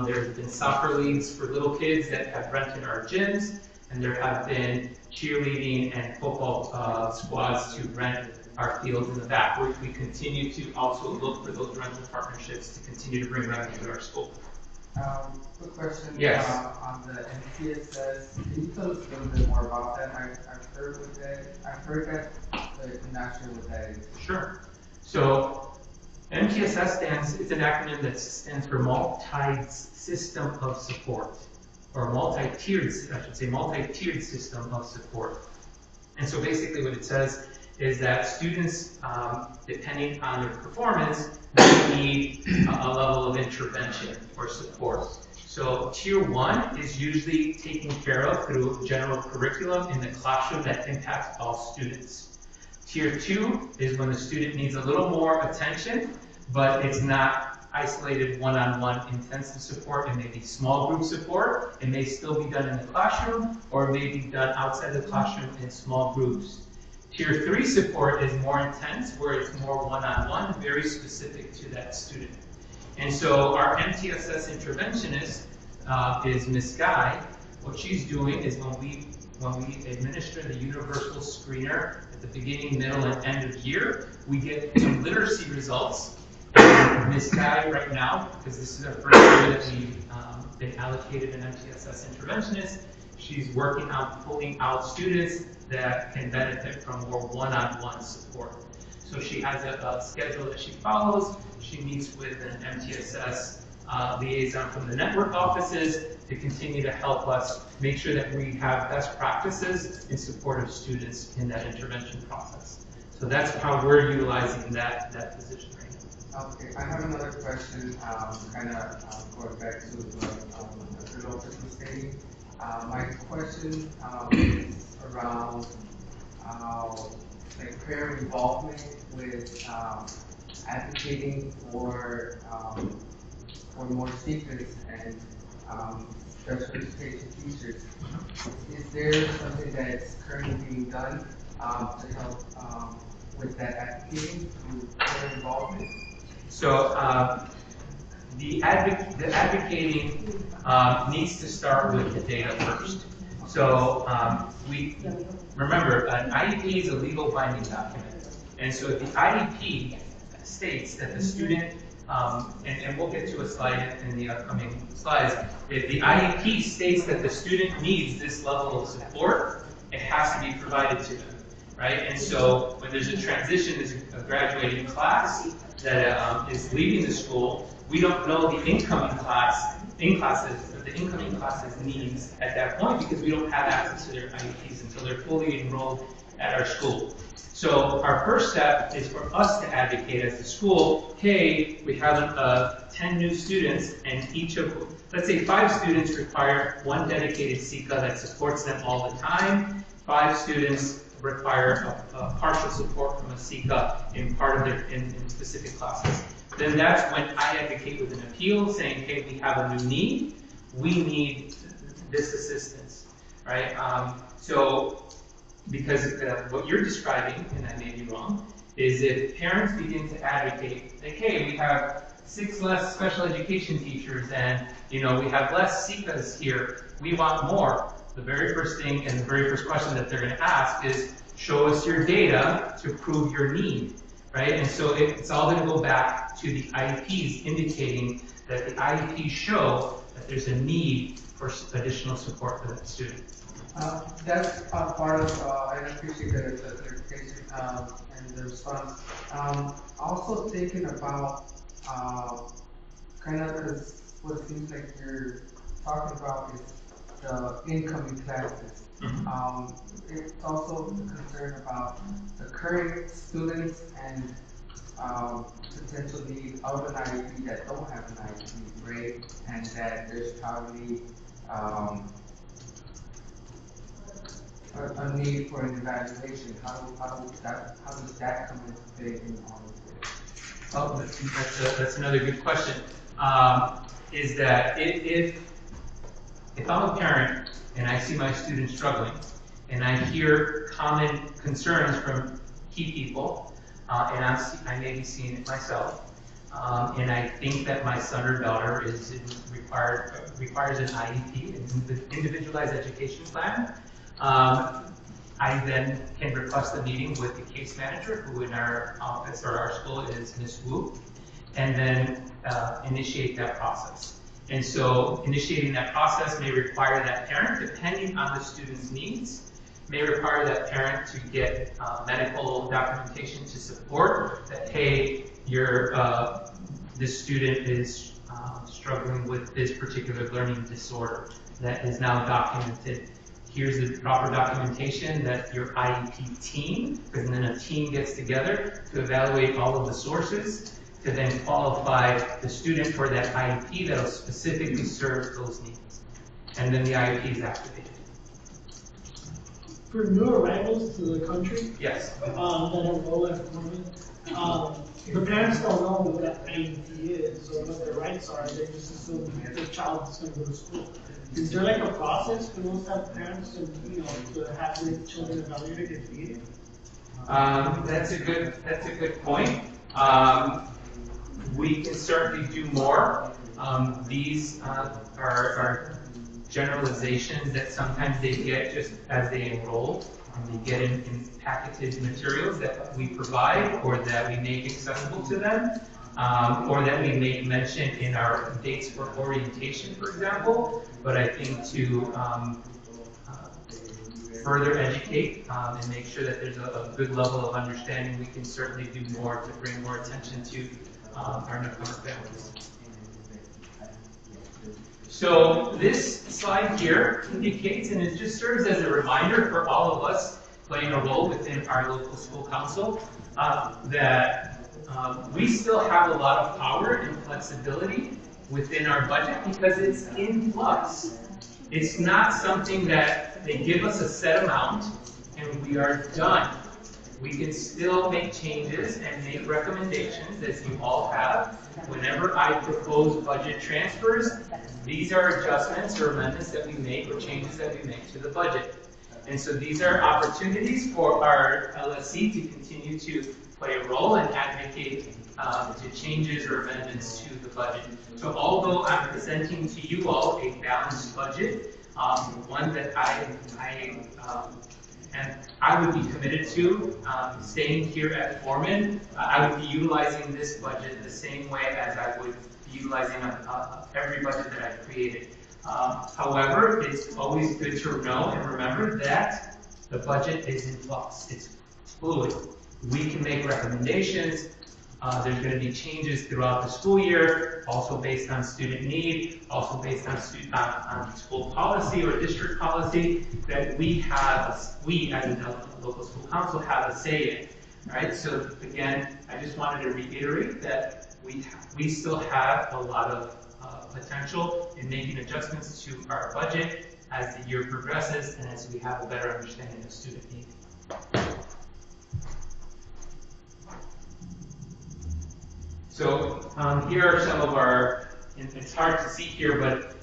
There's been soccer leagues for little kids that have rented our gyms, and there have been cheerleading and football squads to rent our fields in the back. We continue to also look for those rental partnerships to continue to bring revenue to our school. Quick question. Yes. On the MTSS, can you tell us a little bit more about that? I've heard that, but I'm not sure what that is. Sure. So MTSS it's an acronym that stands for Multi-System of Support, or multi-tiered system of support. And so basically what it says is that students, depending on their performance, may need a level of intervention or support. So Tier 1 is usually taken care of through general curriculum in the classroom that impacts all students. Tier 2 is when the student needs a little more attention, but it's not isolated one-on-one intensive support. It may be small group support. It may still be done in the classroom, or it may be done outside the classroom in small groups. Tier 3 support is more intense, where it's more one-on-one, very specific to that student. And so our MTSS interventionist is Ms. Guy. What she's doing is when we administer the universal screener at the beginning, middle, and end of year, we get some literacy results. And Ms. Guy right now, because this is our first year that we've been allocated an MTSS interventionist, she's working on pulling out students that can benefit from more one-on-one support. So she has a schedule that she follows. She meets with an MTSS liaison from the network offices to continue to help us make sure that we have best practices in support of students in that intervention process. So that's how we're utilizing that position right now. Okay, I have another question, kind of going back to what Dr. Lopez was stating. My question is around like parent involvement with advocating for more speakers and special education teachers. Is there something that's currently being done to help with that advocating through parent involvement? So the advocating needs to start with the data first. So we remember an IEP is a legal binding document, and so if the IEP states that the student, and we'll get to a slide in the upcoming slides, if the IEP states that the student needs this level of support, it has to be provided to them, right? And so when there's a transition, there's a graduating class that is leaving the school, we don't know the incoming class's needs at that point because we don't have access to their IEPs until they're fully enrolled at our school. So our first step is for us to advocate as the school, hey, we have 10 new students, and each of, let's say 5 students require one dedicated FCCA that supports them all the time. 5 students require a partial support from a FCCA in part of their in specific classes. Then that's when I advocate with an appeal saying, hey, we have a new need. We need this assistance, right? Because what you're describing, and I may be wrong, is if parents begin to advocate, like, hey, we have 6 less special education teachers, and we have less FCCAs here, we want more. The very first thing and the very first question that they're going to ask is, show us your data to prove your need, right? And so it's all going to go back to the IEPs indicating that the IEPs show that there's a need for additional support for that student. That's part of, I appreciate the clarification and the response. Also thinking about kind of, because what it seems like you're talking about is the incoming classes. It's also the concern about the current students and potential need of an IEP that don't have an IEP, right? And that there's probably a need for an evaluation. How does that come into play in all of this? Oh, that's another good question. Is that if I'm a parent and I see my student struggling, and I hear common concerns from key people, and I may be seeing it myself, and I think that my son or daughter requires an IEP, an individualized education plan, I then can request a meeting with the case manager, who in our office or our school is Ms. Wu, and then initiate that process. And so initiating that process may require that parent, depending on the student's needs, may require that parent to get medical documentation to support that, hey, this student is struggling with this particular learning disorder that is now documented. Here's the proper documentation that your IEP team, because then a team gets together to evaluate all of the sources to then qualify the student for that IEP that will specifically serve those needs. And then the IEP is activated. for new arrivals to the country, Yes. that enroll at Foreman, the parents don't know what an IEP is or what their rights are. They just assume their child is going to go to school. Is there like a process for those type of parents to, to have their children evaluated and treated? That's a good point. We can certainly do more. These are generalizations that sometimes they get just as they enroll. They get in packaged materials that we provide or that we make accessible to them, or that we make mention in our dates for orientation, for example. But I think to further educate and make sure that there's a good level of understanding, we can certainly do more to bring more attention to our newcomer families. So this slide here indicates, and it just serves as a reminder for all of us playing a role within our local school council, that we still have a lot of power and flexibility within our budget because it's in flux. It's not something that they give us a set amount and we are done. We can still make changes and make recommendations, as you all have. Whenever I propose budget transfers, these are adjustments or amendments that we make or changes that we make to the budget. And so these are opportunities for our LSC to continue to play a role and advocate to changes or amendments to the budget. So although I'm presenting to you all a balanced budget, one that I would be committed to staying here at Foreman, I would be utilizing this budget the same way as I would be utilizing every budget that I've created. However, it's always good to know and remember that the budget is in flux. It's fluid. We can make recommendations. There's going to be changes throughout the school year, also based on student need, also based on school policy or district policy that we as a local school council have a say in. All right. So again, I just wanted to reiterate that we still have a lot of potential in making adjustments to our budget as the year progresses and as we have a better understanding of student need. So here are some of our, and it's hard to see here, but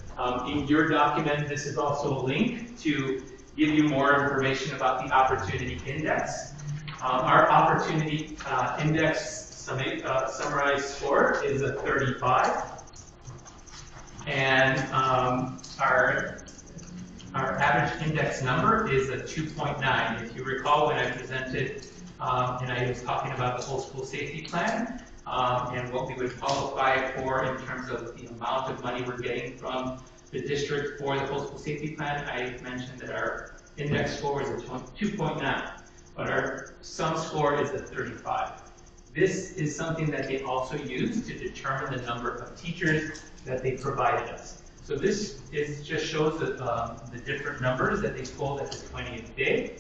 in your document, this is also a link to give you more information about the Opportunity Index. Our Opportunity Index summarized score is a 35. And our average index number is a 2.9. If you recall when I presented and I was talking about the whole school safety plan and what we would qualify for in terms of the amount of money we're getting from the district for the whole school safety plan, I mentioned that our index score is a 2.9, but our sum score is a 35. This is something that they also use to determine the number of teachers that they provided us. So this just shows the different numbers that they pulled at the 20th day.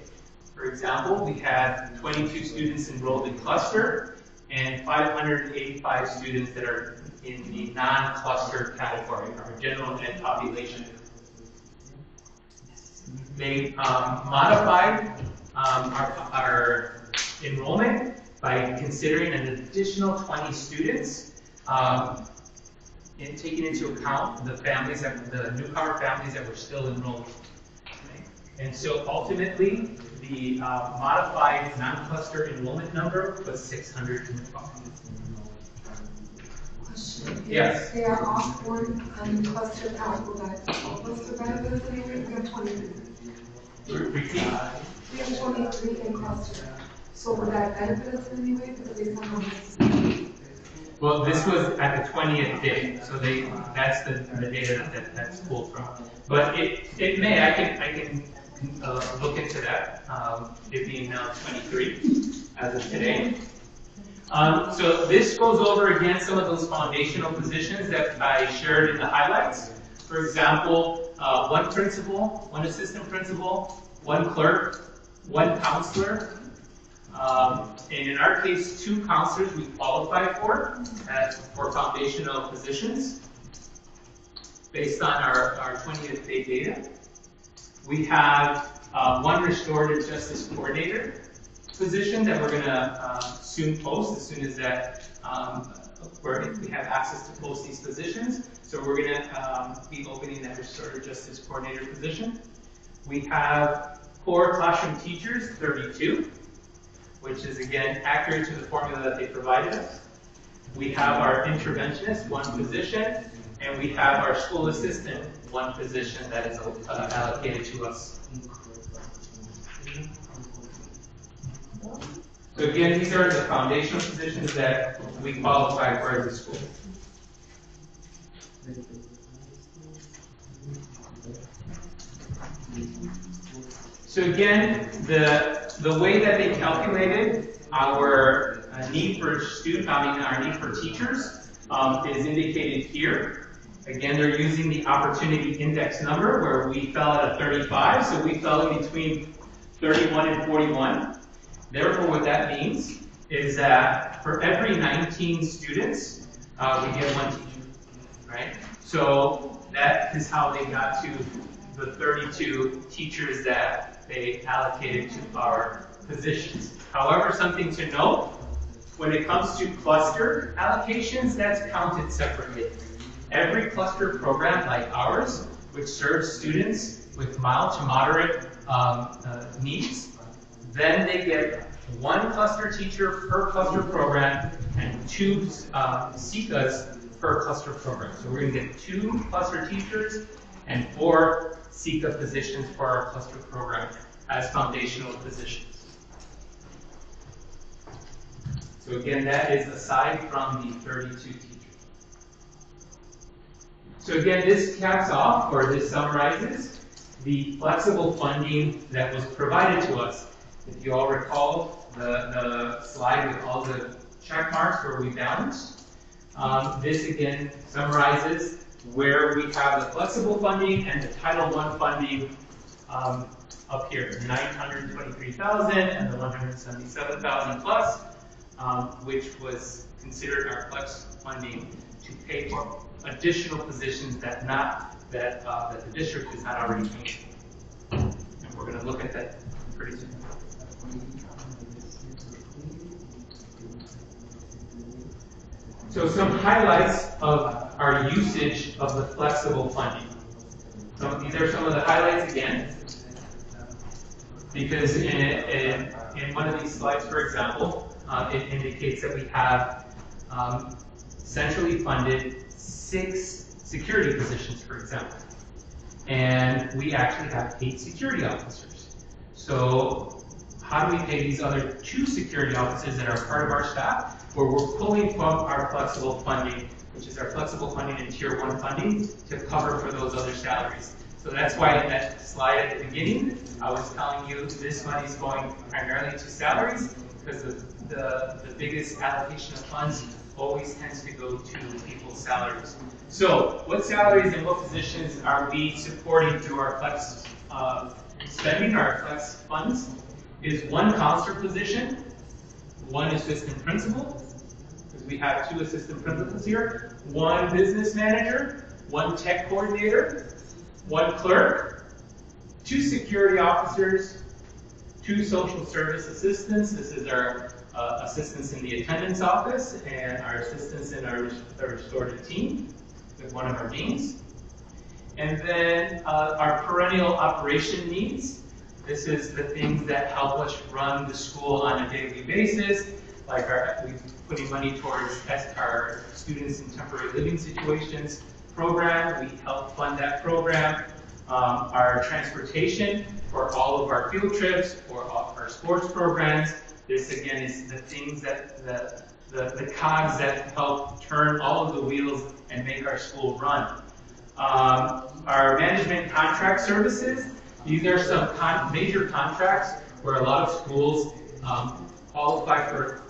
For example, we had 22 students enrolled in cluster and 585 students that are in the non-cluster category, our general ed population. They modified our enrollment by considering an additional 20 students and taking into account the families, the newcomer families that were still enrolled. Okay? And so ultimately, the modified non-cluster enrollment number was 612. Question. Yes. They are off one cluster out, will that cluster benefits anyway? We have 23. Repeat. We have 23 in cluster. So would that benefit us in any way because they somehow missed? Well, this was at the 20th day, so that's the data that's pulled from. But it may, I can look into that, it being now 23 as of today. So this goes over again some of those foundational positions that I shared in the highlights. For example, one principal, one assistant principal, one clerk, one counselor, and in our case, 2 counselors we qualify for foundational positions based on our 20th day data. We have one restorative justice coordinator position that we're going to soon post as soon as that we have access to post these positions. So we're going to be opening that restorative justice coordinator position. We have core classroom teachers, 32, which is again accurate to the formula that they provided us. We have our interventionist, one position, and we have our school assistant, one position that is allocated to us. So again, these are the foundational positions that we qualify for as a school. So again, the way that they calculated our need for our need for teachers is indicated here. Again, they're using the opportunity index number where we fell at a 35, so we fell in between 31 and 41. Therefore, what that means is that for every 19 students, we get one teacher, right? So that is how they got to the 32 teachers that they allocated to our positions. However, something to note, when it comes to cluster allocations, that's counted separately. Every cluster program like ours, which serves students with mild to moderate needs, then they get one cluster teacher per cluster program and 2 FCCAs per cluster program. So we're going to get 2 cluster teachers and 4 FCCA positions for our cluster program as foundational positions. So again, that is aside from the 32 teachers. So again, this caps off, or this summarizes, the flexible funding that was provided to us. If you all recall the slide with all the check marks where we balanced, this again summarizes where we have the flexible funding and the Title I funding up here, 923,000 and the 177,000 plus, which was considered our flex funding to pay for additional positions that the district is not already paying. And we're going to look at that pretty soon. So some highlights of our usage of the flexible funding. So these are some of the highlights again, because in one of these slides, for example, it indicates that we have centrally funded 6 security positions, for example. And we actually have 8 security officers. So how do we pay these other 2 security officers that are part of our staff? Where we're pulling from our flexible funding, which is our flexible funding and Tier 1 funding, to cover for those other salaries. So that's why in that slide at the beginning, I was telling you this money is going primarily to salaries, because the biggest allocation of funds always tends to go to people's salaries. So what salaries and what positions are we supporting through our flex spending, our flex funds? Is 1 counselor position, 1 assistant principal, because we have 2 assistant principals here, 1 business manager, 1 tech coordinator, 1 clerk, 2 security officers, 2 social service assistants. This is our assistants in the attendance office and our assistants in our restorative team with one of our deans. And then our perennial operation needs. This is the things that help us run the school on a daily basis, like we're putting money towards our students in temporary living situations program. We help fund that program. Our transportation for all of our field trips, for all our sports programs. This again is the things that the cogs that help turn all of the wheels and make our school run. Our management contract services. These are some major contracts where a lot of schools qualify for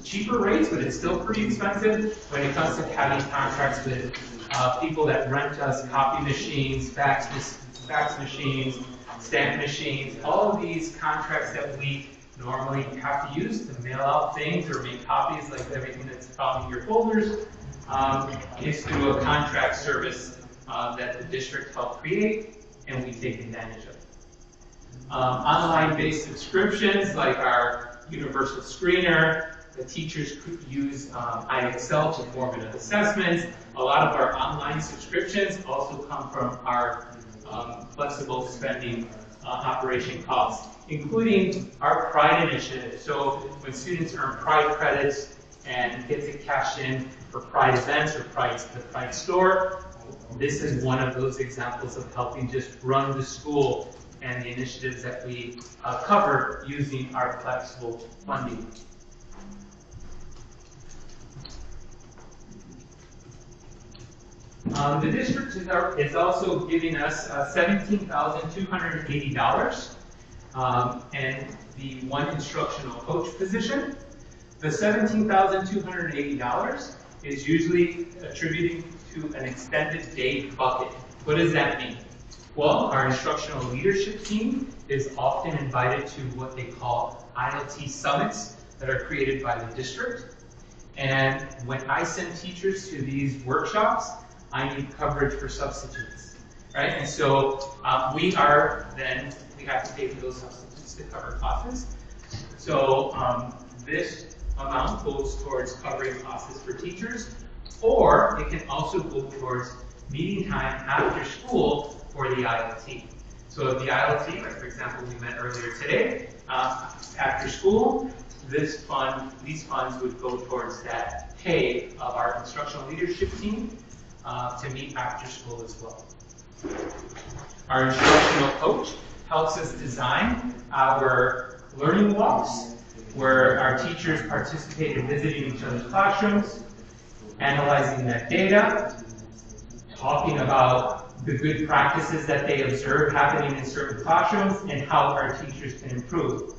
cheaper rates, but it's still pretty expensive when it comes to having contracts with people that rent us copy machines, fax machines, stamp machines, all of these contracts that we normally have to use to mail out things or make copies, like everything that's found in your folders, is through a contract service that the district helped create and we take advantage of. Online-based subscriptions like our universal screener. The teachers could use IXL to formative assessments. A lot of our online subscriptions also come from our flexible spending operation costs, including our Pride initiative. So when students earn Pride credits and get to cash in for Pride events or the Pride store, this is one of those examples of helping just run the school and the initiatives that we cover using our flexible funding. The district is also giving us $17,280 and the one instructional coach position. The $17,280 is usually attributing to an extended day bucket. What does that mean? Well, our instructional leadership team is often invited to what they call ILT summits that are created by the district. And when I send teachers to these workshops, I need coverage for substitutes, right? And so we have to pay for those substitutes to cover classes. So this amount goes towards covering classes for teachers, or it can also go towards meeting time after school for the ILT. So the ILT, like for example, we met earlier today, after school, these funds would go towards that pay of our instructional leadership team to meet after school as well. Our instructional coach helps us design our learning walks, where our teachers participate in visiting each other's classrooms, analyzing that data, talking about the good practices that they observe happening in certain classrooms, and how our teachers can improve.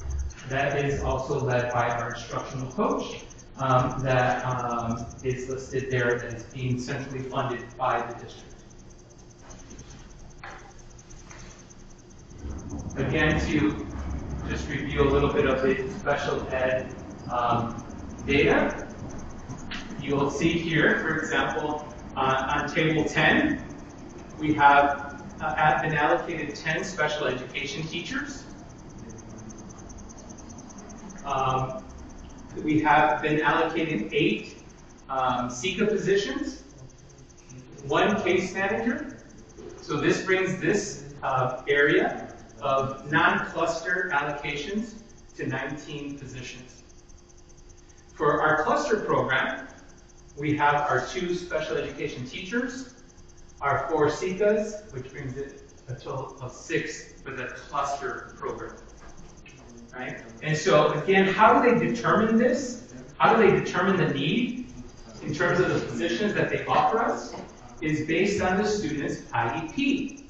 That is also led by our instructional coach that is listed there, that is being centrally funded by the district. Again, to just review a little bit of the special ed data, you'll see here, for example, on table 10, we have been allocated 10 special education teachers. We have been allocated 8 FCCA positions, 1 case manager. So this brings this area of non-cluster allocations to 19 positions. For our cluster program, we have our 2 special education teachers, our 4 FCCAs, which brings it a total of 6 for the cluster program. Right? And so again, how do they determine this? How do they determine the need in terms of the positions that they offer us? Is based on the student's IEP.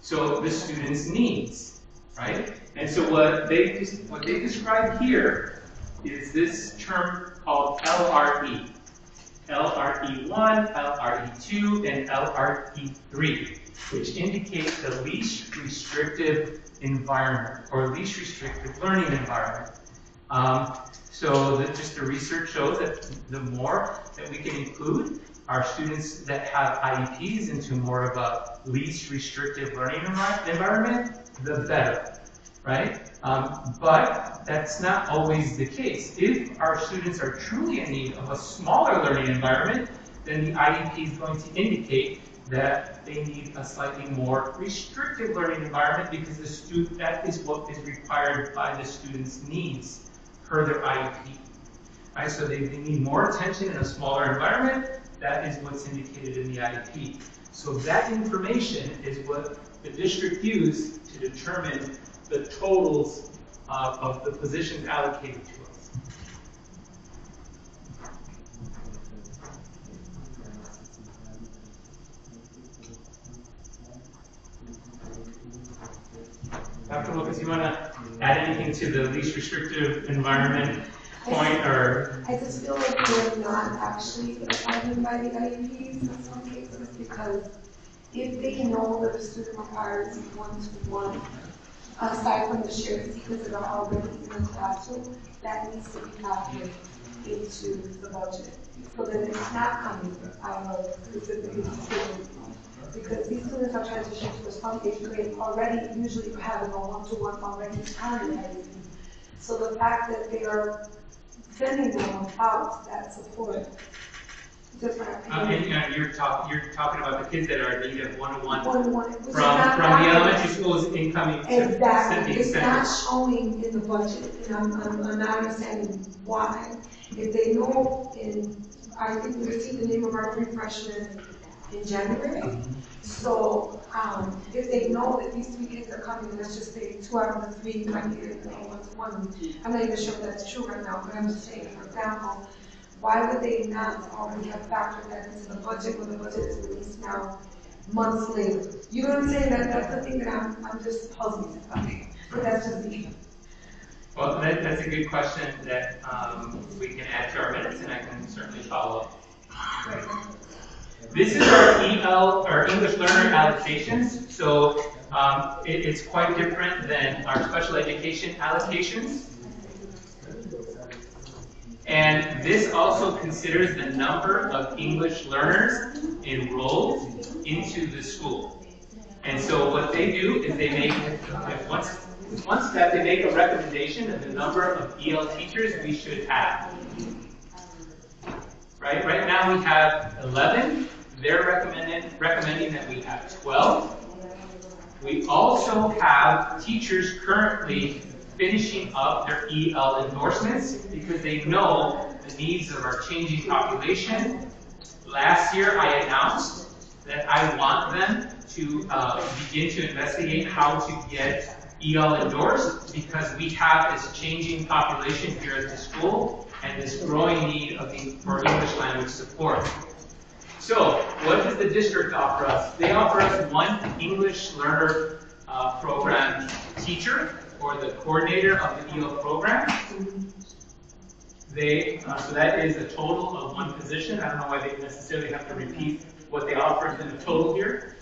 So the student's needs, right? And so what they describe here is this term called LRE. LRE1, LRE2, and LRE3, which indicate the least restrictive environment, or least restrictive learning environment. Just the research shows that the more that we can include our students that have IEPs into more of a least restrictive learning environment, the better, right? But that's not always the case. If our students are truly in need of a smaller learning environment, then the IEP is going to indicate that they need a slightly more restrictive learning environment, because that is what is required by the student's needs per their IEP. Right? So they need more attention in a smaller environment. That is what's indicated in the IEP. So that information is what the district used to determine the totals of the positions allocated to us. Dr. Lucas, you want to add anything to the least restrictive environment point, or? I just feel like we're not actually abiding by the IEPs in some cases, because if they know that a student requires one-to-one, aside from the shared seekers that are already in the classroom, that needs to be factored into the budget, so that it's not coming out of specifically students. because these students are transitioning to a some age grade already, usually having a one-to-one already started. So the fact that they are sending them without that support, just my opinion. And you're talking about the kids that are in need of one-on-one One-to-one, which is from not the happening. elementary schools incoming Exactly, it's not centers. showing in the budget, and I'm not understanding why. If they know I think we received the name of our three freshmen in January. So, if they know that these three kids are coming, let's just say 2 out of the 3 might be in the one-to-one. I'm not even sure if that's true right now, but I'm just saying, for example, why would they not already have factored that into the budget when the budget is released now, months later? You know what I'm saying? That's the thing that I'm just puzzled about. But that's just me. Well, that's a good question that we can add to our minutes, and I can certainly follow up. This is our our English learner allocations. So it's quite different than our special education allocations. And this also considers the number of English learners enrolled into the school. And so what they do is they make, one step, they make a recommendation of the number of EL teachers we should have. Right now we have 11. They're recommending that we have 12. We also have teachers currently finishing up their EL endorsements because they know the needs of our changing population. Last year I announced that I want them to begin to investigate how to get EL endorsed because we have this changing population here at the school and this growing need for English language support. So, what does the district offer us? They offer us one English learner program teacher or the coordinator of the EL program. So that is a total of one position. I don't know why they necessarily have to repeat what they offer in the total here.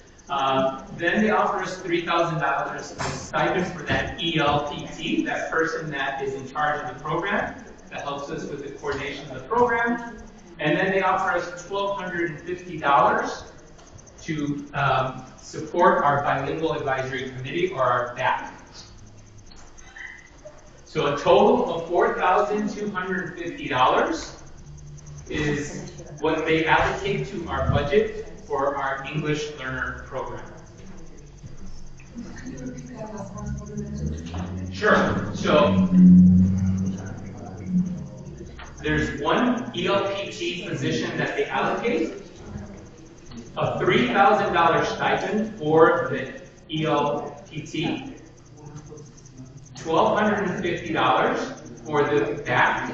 Then they offer us $3,000 stipend for that ELPT, that person that is in charge of the program, that helps us with the coordination of the program. And then they offer us $1,250 to support our bilingual advisory committee, or our BAC. So a total of $4,250 is what they allocate to our budget for our English learner program. Sure. So there's one ELPT position that they allocate, a $3,000 stipend for the ELPT, $1,250 for the BAC,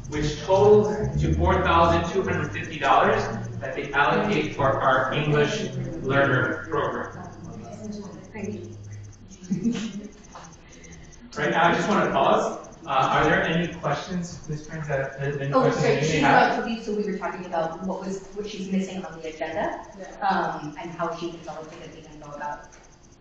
which totals to $4,250 that they allocate for our English learner program. Right now, I just want to pause. Are there any questions, Ms. Prince? Any Oh, questions sorry, you may she's have? about to leave, so we were talking about what she's missing on the agenda, and how she can tell us because we can know about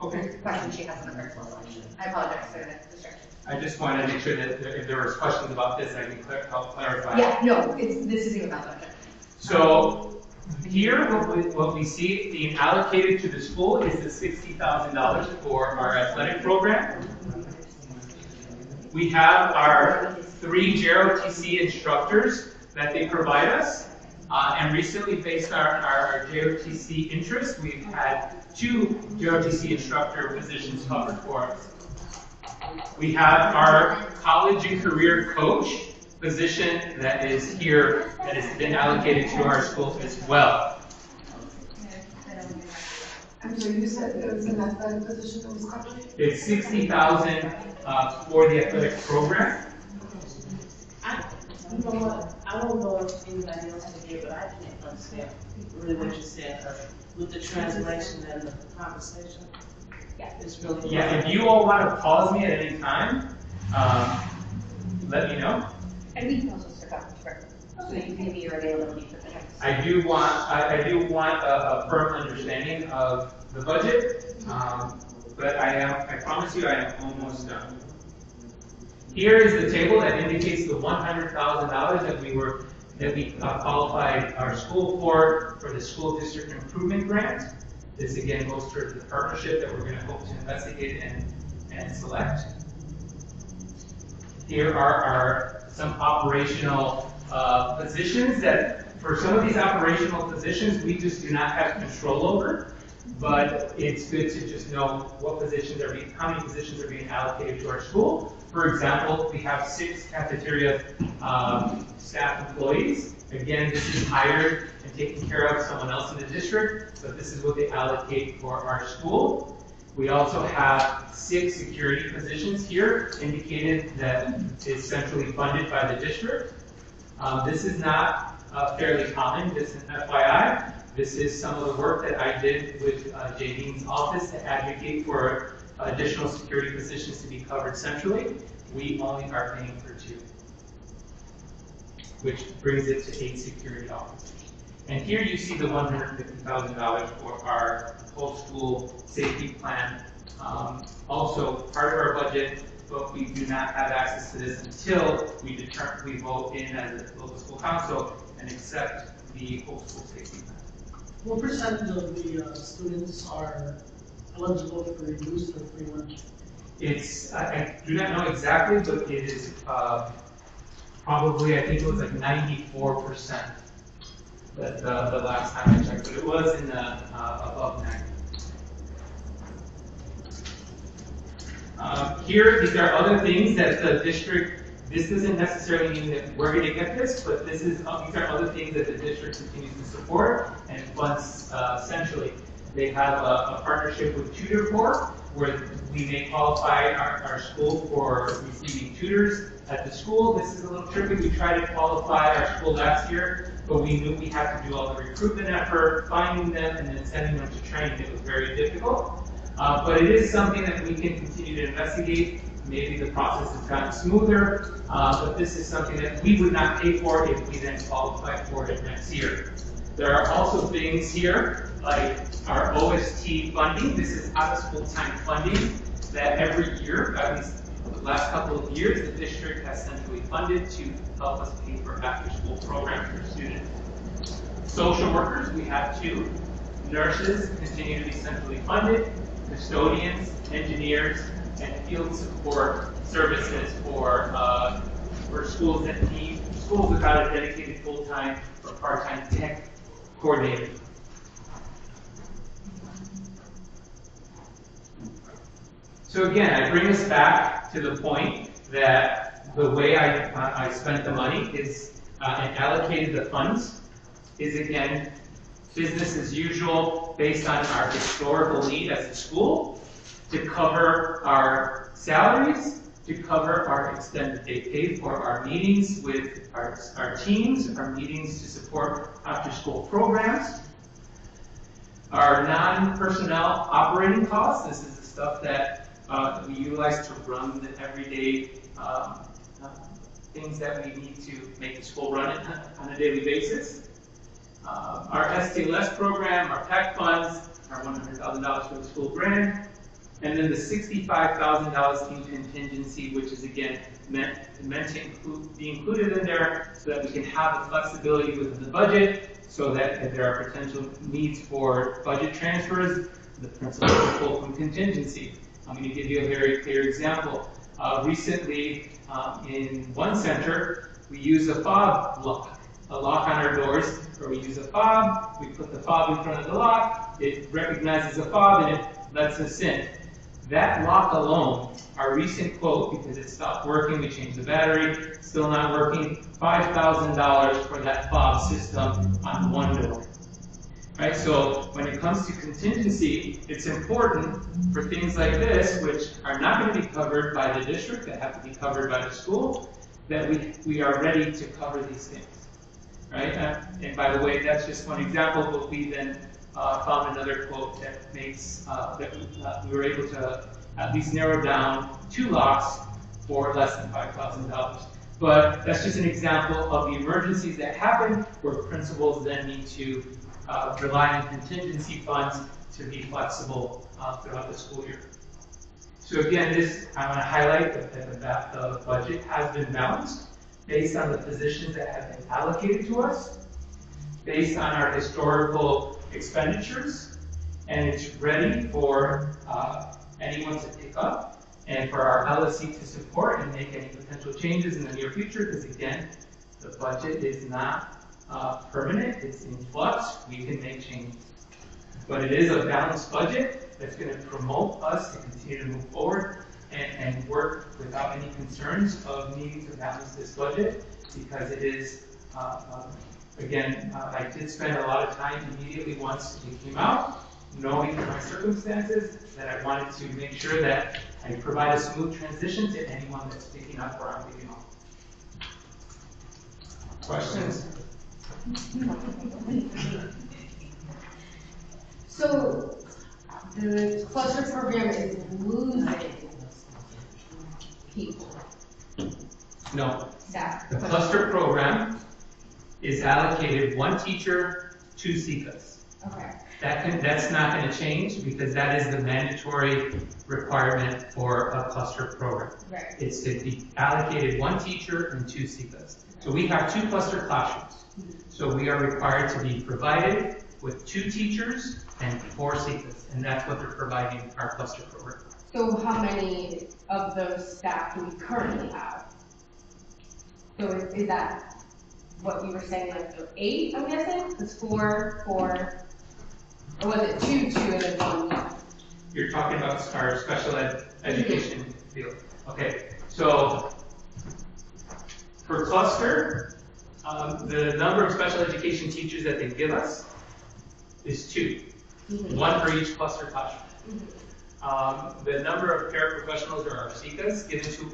Okay. the questions she has on her personal question. I apologize for the distraction. I just wanted to make sure that if there was questions about this, I can help clarify. Yeah, no, this isn't about the agenda. So here, what we see being allocated to the school is the $60,000 for our athletic program. We have our 3 JROTC instructors that they provide us. And recently, based on our JROTC interest, we've had 2 JROTC instructor positions covered for us. We have our college and career coach position that is here, that has been allocated to our school as well. I'm sorry, you said there was an athletic position that was covered? It's $60,000 for the athletic program. You know what? I don't know if anybody else can hear, but I can't understand really what you said with the translation and the conversation. Yeah. It's really Yeah, if you all want to pause me at any time, let me know. And we can also circle back so you can give me your availability for the next. I do want a firm understanding of the budget, but I promise you I am almost done. Here is the table that indicates the $100,000 that we were that we qualified our school for the School District Improvement Grant. This again goes towards the partnership that we're going to hope to investigate and select. Here are some operational positions that, for some of these operational positions, we just do not have control over, but it's good to just know what positions are being, how many positions are being allocated to our school. For example, we have 6 cafeteria staff employees. Again, this is hired and taken care of someone else in the district, but this is what they allocate for our school. We also have 6 security positions here indicated that is centrally funded by the district. This is not fairly common, just an FYI. This is some of the work that I did with Jay Dean's office to advocate for additional security positions to be covered centrally. We only are paying for 2, which brings it to 8 security officers. And here you see the $150,000 for our whole school safety plan. Also part of our budget, but we do not have access to this until we vote in as a local school council and accept the whole school safety plan. What percentage of the students are eligible for reduced or free lunch? It's, I do not know exactly, but it is probably, I think it was like 94%. That the last time I checked, but it was in the above 90. Here, these are other things that the district, this doesn't necessarily mean that we're going to get this, but this is, these are other things that the district continues to support and funds centrally. They have a partnership with Tutor Corps, where we may qualify our school for receiving tutors at the school. This is a little tricky. We tried to qualify our school last year, but we knew we had to do all the recruitment effort, finding them, and then sending them to training. It was very difficult. But it is something that we can continue to investigate. Maybe the process has gotten smoother, but this is something that we would not pay for if we then qualify for it next year. There are also things here, like our OST funding. This is out-of-school time funding that every year, at least the last couple of years, the district has centrally funded to help us pay for after-school programs for students. Social workers, we have 2. Nurses continue to be centrally funded. Custodians, engineers, and field support services for schools that need, schools without a dedicated full-time or part-time tech coordinator. So again, I bring us back to the point that the way I spent the money is and allocated the funds is again business as usual based on our historical need as a school to cover our salaries, to cover our extended day pay for our meetings with our teams, our meetings to support after-school programs, our non-personnel operating costs. This is the stuff that we utilize to run the everyday things that we need to make the school run on a daily basis. Our STLS program, our PAC funds, our $100,000 for the school grant, and then the $65,000 in contingency, which is again meant to be included in there so that we can have the flexibility within the budget, so that if there are potential needs for budget transfers, the principal will pull from contingency. I'm going to give you a very clear example. Recently, in one center, we use a fob lock, a lock on our doors, where we use a fob, we put the fob in front of the lock, it recognizes a fob, and it lets us in. That lock alone, our recent quote, because it stopped working, we changed the battery, still not working, $5,000 for that fob system on one door. Right, so when it comes to contingency, it's important for things like this, which are not going to be covered by the district, that have to be covered by the school, that we are ready to cover these things. Right, and by the way, that's just one example, but we then found another quote that makes that we were able to at least narrow down 2 locks for less than $5,000. But that's just an example of the emergencies that happen, where principals then need to rely on contingency funds to be flexible throughout the school year. So again, I want to highlight that the budget has been balanced. based on the positions that have been allocated to us, based on our historical expenditures, and it's ready for anyone to pick up and for our LSC to support and make any potential changes in the near future, because again, the budget is not permanent, it's in flux, we can make changes. But it is a balanced budget that's going to promote us to continue to move forward and work without any concerns of needing to balance this budget, because it is, again, I did spend a lot of time immediately once it came out, knowing my circumstances, that I wanted to make sure that I provide a smooth transition to anyone that's picking up where I'm leaving off. Questions? So the cluster program is losing people, No. staff. The cluster program is allocated 1 teacher, 2 SCCAs. Okay. That's not going to change, because that is the mandatory requirement for a cluster program. Right. It's to be allocated 1 teacher and 2 SCCAs. So we have 2 cluster classrooms. So we are required to be provided with 2 teachers and 4 SCCAs, and that's what they're providing our cluster program. So how many of those staff do we currently have? So is that what you were saying, like so 8, I'm guessing? It's 4, or was it 2, 2, and then 1? You're talking about our special education field. Okay, so for cluster, the number of special education teachers that they give us is 2, 1 for each cluster classroom. The number of paraprofessionals, or our SCCAs, given to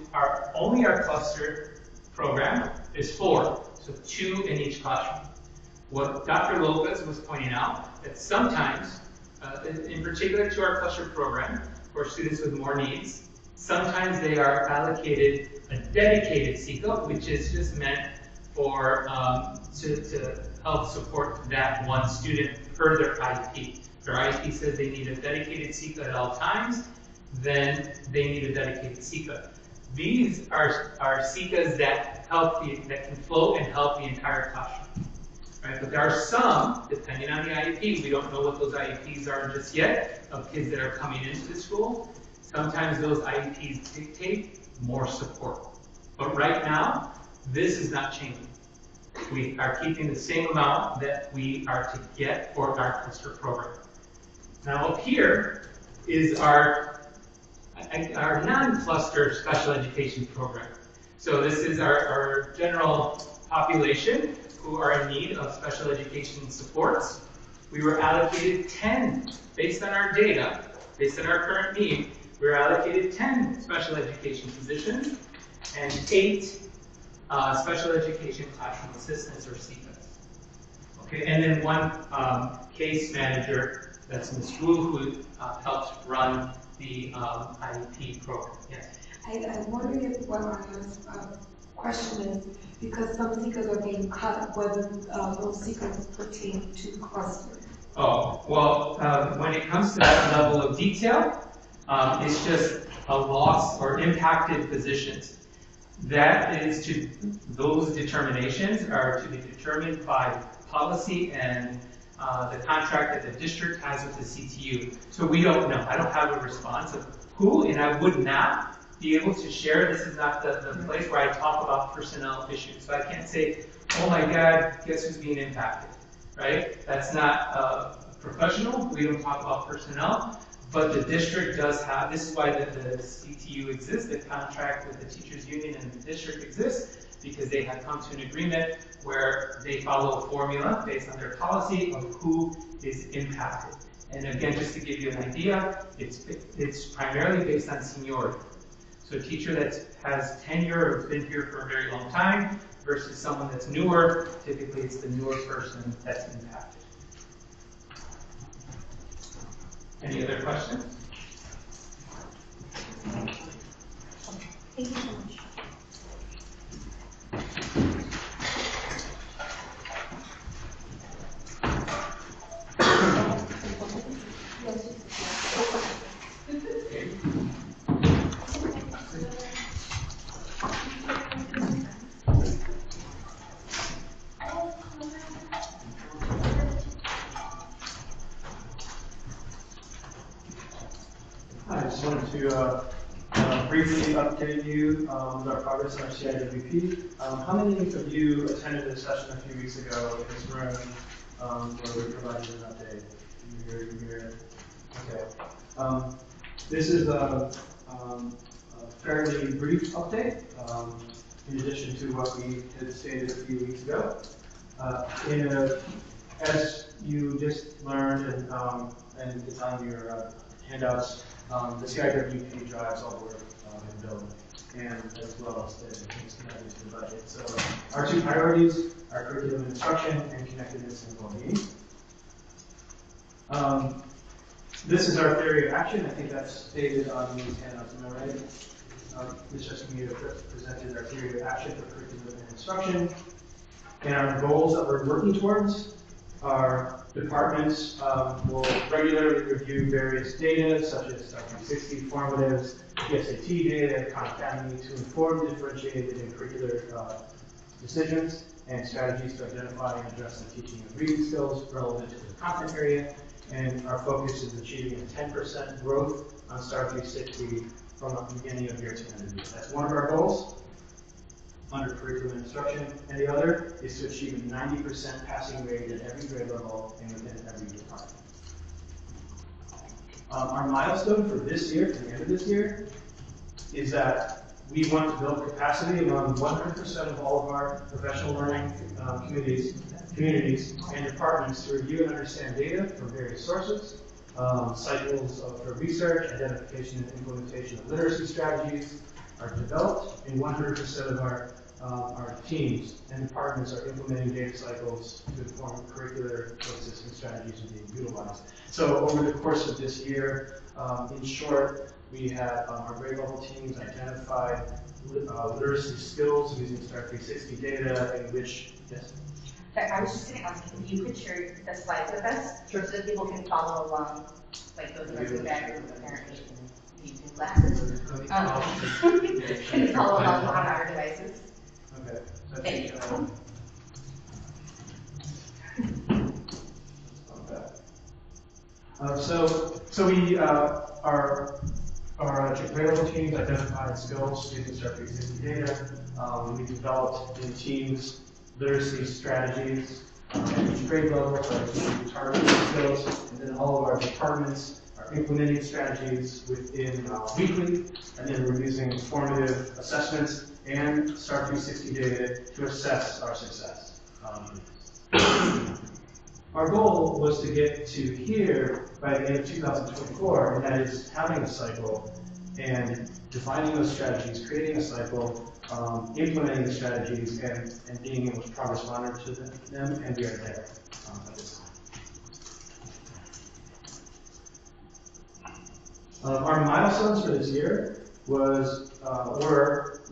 only our cluster program is 4, so 2 in each classroom. What Dr. Lopez was pointing out, that sometimes, in particular to our cluster program, for students with more needs, sometimes they are allocated a dedicated SCCA, which is just meant for to help support that one student per their IEP. Their IEP says they need a dedicated SCCA at all times, then they need a dedicated SCCA. These are SCCAs that that can float and help the entire classroom. Right? But there are some, depending on the IEP, we don't know what those IEPs are just yet, of kids that are coming into the school. Sometimes those IEPs dictate more support. But right now, this is not changing. We are keeping the same amount that we are to get for our cluster program. Now up here is our non-cluster special education program. So this is our general population who are in need of special education supports. We were allocated 10, based on our data, based on our current need, we were allocated 10 special education positions and 8 special education classroom assistants, or SCCAs. Okay, and then 1 case manager, that's Ms. Wu, who helps run the IEP program. Yes. I'm wondering if what my question is, because some SCCAs are being cut, whether those SCCAs pertain to cluster. Oh, well, when it comes to that level of detail, it's just a loss or impacted positions. That is those determinations are to be determined by policy and the contract that the district has with the CTU. So we don't know. I don't have a response of who, and I would not be able to share. This is not the place where I talk about personnel issues. So I can't say, oh my God, guess who's being impacted, right? That's not professional. We don't talk about personnel. But the district does have, this is why the CTU exists, the contract with the teachers union and the district exists, because they have come to an agreement where they follow a formula based on their policy of who is impacted. And again, just to give you an idea, it's primarily based on seniority. So a teacher that has tenure or has been here for a very long time versus someone that's newer, typically it's the newer person that's impacted. Any other questions? Thank you so much. just wanted to briefly update you with our progress on our CIWP. How many of you attended a session a few weeks ago in this room where we provided an update? You hear it? Okay. This is a fairly brief update, in addition to what we had stated a few weeks ago. As you just learned, and it's on your handouts, the CIWP drives all the work in building, and as well as the things connected to the budget. So our two priorities are curriculum instruction and connectedness and well-being. This is our theory of action. I think that's stated on these handouts. Am I right? Ms. Escamilla presented our theory of action for curriculum and instruction. And our goals that we're working towards, our departments will regularly review various data, such as F.C.C.A. formatives, PSAT data, Khan Academy, to inform differentiated and curricular decisions and strategies to identify and address the teaching of reading skills relevant to the content area. And our focus is achieving a 10% growth on STAR 360 from the beginning of year to end of year. That's one of our goals under curriculum instruction, and the other is to achieve a 90% passing rate at every grade level and within every department. Our milestone for this year, to the end of this year, is that we want to build capacity among 100% of all of our professional learning communities and departments to review and understand data from various sources, cycles for research, identification and implementation of literacy strategies are developed, and 100% of our teams and departments are implementing data cycles to inform curricular choices and strategies are being utilized. So over the course of this year, in short, we had our grade level teams identified literacy skills using STAR 360 data in which, yes? I was just going to ask if you could share the slides with us, so that people can follow along, like those of us who are apparently using glasses, can follow along on our devices. Okay. Thank you. So we our grade level teams identified skills using STAR 360 data. We developed in teams literacy strategies at each grade level, so targeting skills, and then all of our departments are implementing strategies within weekly, and then we're using formative assessments and STAR 360 data to assess our success. Our goal was to get to here by the end of 2024, and that is having a cycle and defining those strategies, creating a cycle, implementing the strategies, and being able to progress monitor them, and we are there at this time. Our milestones for this year were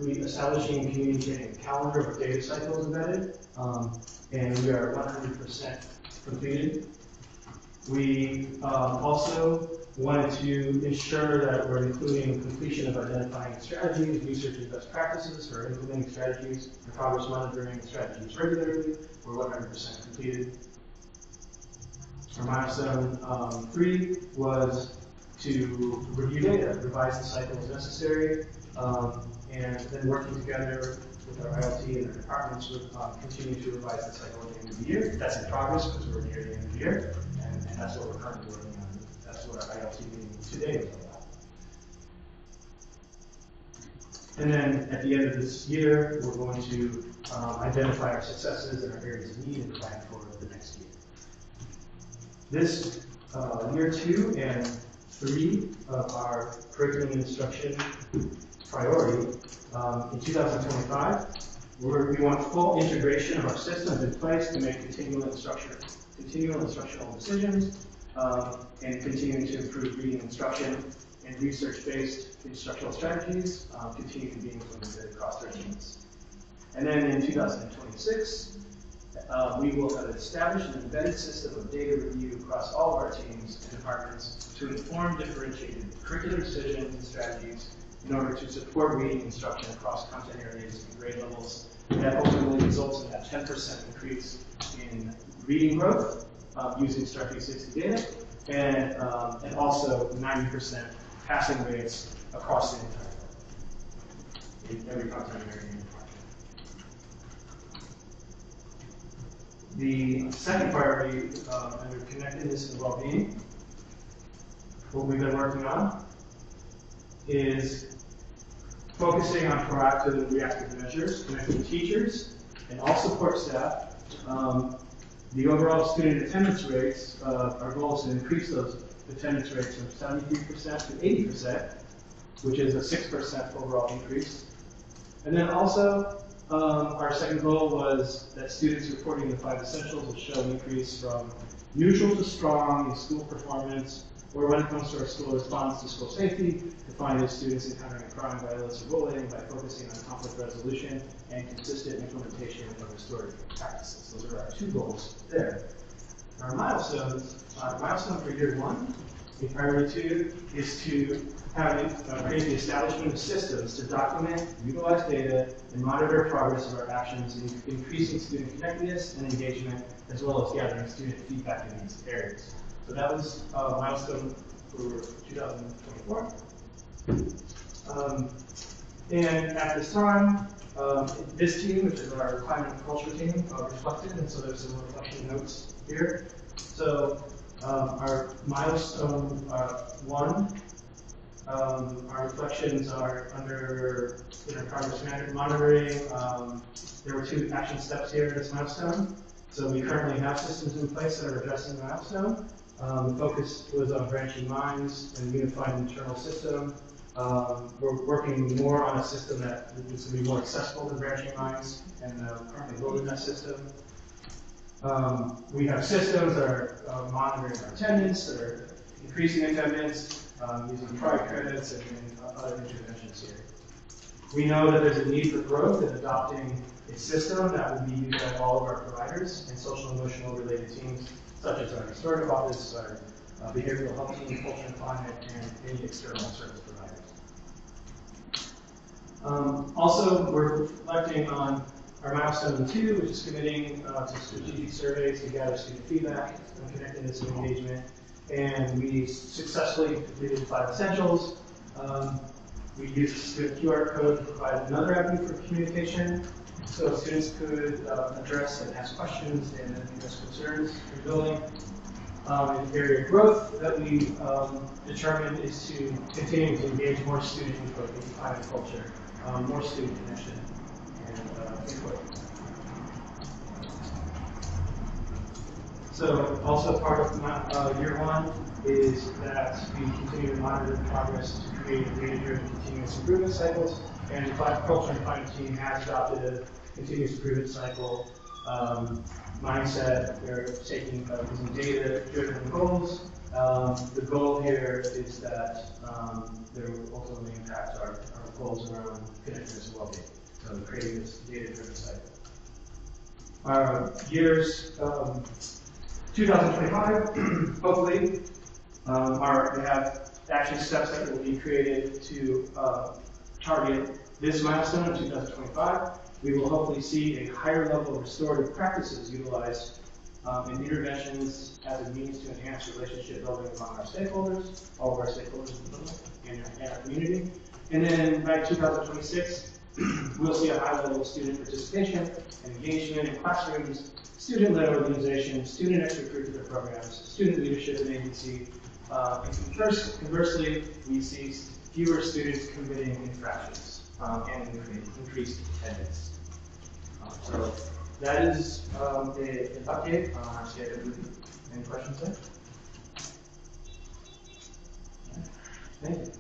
we establishing and communicating a calendar of data cycles embedded, and we are 100% completed. We also wanted to ensure that we're including completion of identifying strategies, research and best practices for implementing strategies, and progress monitoring strategies regularly. We're 100% completed. Our milestone 3 was to review data, revise the cycle as necessary, and then working together with our ILT and our departments would continue to revise the cycle at the end of the year. That's in progress because we're near the end of the year, and that's what we're currently working on. That's what our ILT meeting today is all about. And then at the end of this year, we're going to identify our successes and our areas of need and plan for the next year. This year 2 and 3 of our curriculum instruction priority in 2025, we want full integration of our systems in place to make continual instructional decisions and continuing to improve reading instruction and research-based instructional strategies continue to be implemented across our teams. And then in 2026, we will have established an embedded system of data review across all of our teams and departments to inform differentiated curricular decisions and strategies in order to support reading instruction across content areas and grade levels. That ultimately results in that 10% increase in reading growth using STAR 360 data, and also 90% passing rates across the entire in every content area. The second priority under connectedness and well-being, what we've been working on is focusing on proactive and reactive measures, connecting teachers and all support staff. The overall student attendance rates, our goal is to increase those attendance rates from 73% to 80%, which is a 6% overall increase. And then also, our second goal was that students reporting the 5 essentials will show an increase from neutral to strong in school performance, or when it comes to our school response to school safety, defined as students encountering crime, violence, or bullying by focusing on conflict resolution and consistent implementation of restorative practices. Those are our 2 goals there. Our milestones, milestone for year 1, in priority 2, is to create the establishment of systems to document, utilize data, and monitor progress of our actions in increasing student connectedness and engagement, as well as gathering student feedback in these areas. So that was a milestone for 2024. And at this time, this team, which is our climate and culture team, reflected, and so there's some reflection notes here. So our milestone 1, our reflections are under progress monitoring. There were 2 action steps here in this milestone. So we currently have systems in place that are addressing the milestone. The focus was on branching minds and unified internal system. We're working more on a system that is going to be more accessible to branching minds, and currently building that system. We have systems that are monitoring our attendance, that are increasing attendance, using pride credits and other interventions here. We know that there's a need for growth in adopting a system that will be used by all of our providers and social and emotional related teams, such as our restorative office, our behavioral health team, culture and climate, and any external service providers. Also, we're reflecting on our milestone 2, which is committing to strategic surveys to gather student feedback on connectedness and engagement. And we successfully completed 5 essentials. We used a student QR code to provide another avenue for communication, so students could address and ask questions and address concerns in the building. An area of growth that we determined is to continue to engage more student input in climate culture, more student connection and input. So also part of year 1 is that we continue to monitor the progress to create data-driven continuous improvement cycles, and the culture and climate team has adopted a continuous improvement cycle mindset. They're taking using data-driven goals. The goal here is that they will ultimately impact our goals around connectedness and well-being. So creating this data-driven cycle. Our years 2025, hopefully, we have action steps that will be created to target this milestone in 2025. We will hopefully see a higher level of restorative practices utilized in interventions as a means to enhance relationship building among our stakeholders, all of our stakeholders in the building, and our community. And then by 2026, we'll see a high level of student participation and engagement in classrooms, student-led organizations, student extracurricular programs, student leadership and agency. And conversely, we see fewer students committing infractions and increased attendance. So that is an update on our CIW. Any questions there? Thank you.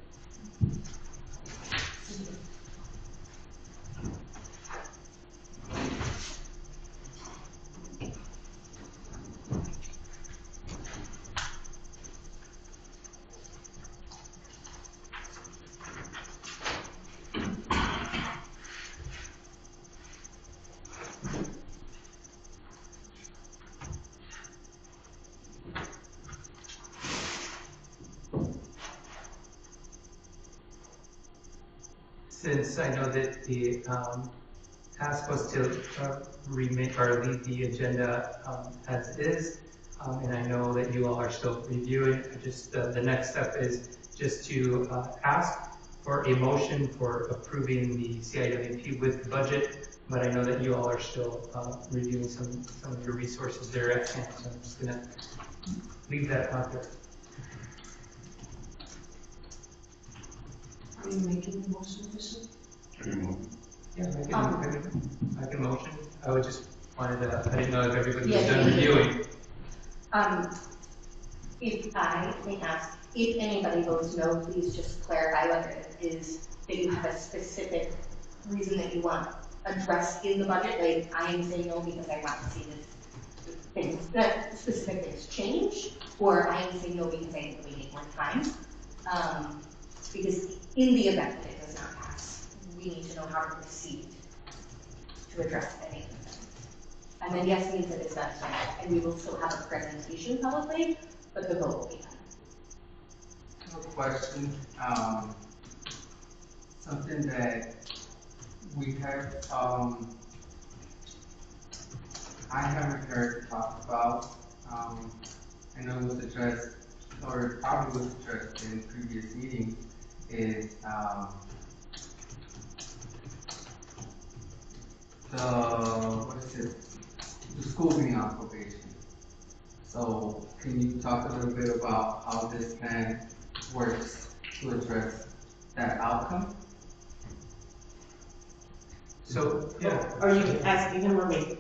Since I know that the ask was to remake or leave the agenda as is, and I know that you all are still reviewing. Just the next step is just to ask for a motion for approving the CIWP with budget, but I know that you all are still reviewing some of your resources there at hand, so I'm just going to leave that out there. Are you making the motion, Bishop? Yeah, I can motion. I would just wanted to, I didn't know if everybody was done reviewing. If I may ask, if anybody votes no, please just clarify whether it is that you have a specific reason that you want addressed in the budget. Like, I am saying no because I want to see this things, that specific things change, or I am saying no because I think we need more time. Because in the event that it does not pass, we need to know how to proceed to address any of them. And then yes means that it's not done, and we will still have a presentation publicly, but the vote will be done. No question. Something that we have, I haven't heard talked about. I know it was addressed, or probably was addressed in previous meetings, is the school being on probation. So can you talk a little bit about how this plan works to address that outcome? So, yeah. Are you asking him or me?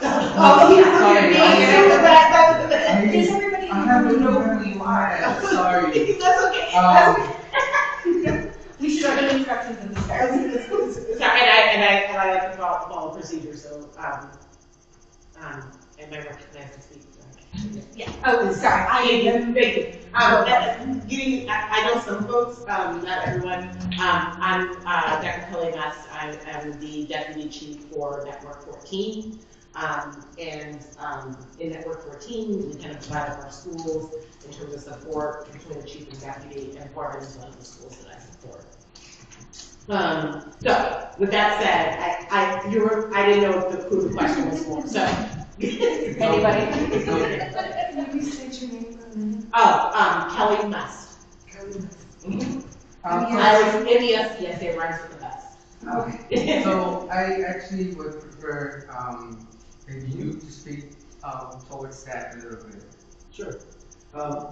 Oh, yeah. Sorry, Does everybody know who you are? Sorry. That's okay. That's okay. We should have been instructions in the start. Sorry, and I like to follow procedure, so, am I recognized to speak? Yeah. Oh, sorry. Thank you. I know some folks, not everyone. I'm Dr. Kelly Mess. I'm the deputy chief for Network 14. And in Network 14, we kind of divide up our schools in terms of support between the chief and deputy, and Foreman is one of the schools that I support. So with that said, I didn't know who the question was for. So anybody? Can you state your name for a minute? Kelly Mess. Kelly Mess. M-E-S-C-A rhymes with the best. Okay. So I actually would prefer maybe you to speak towards that a little bit. Sure.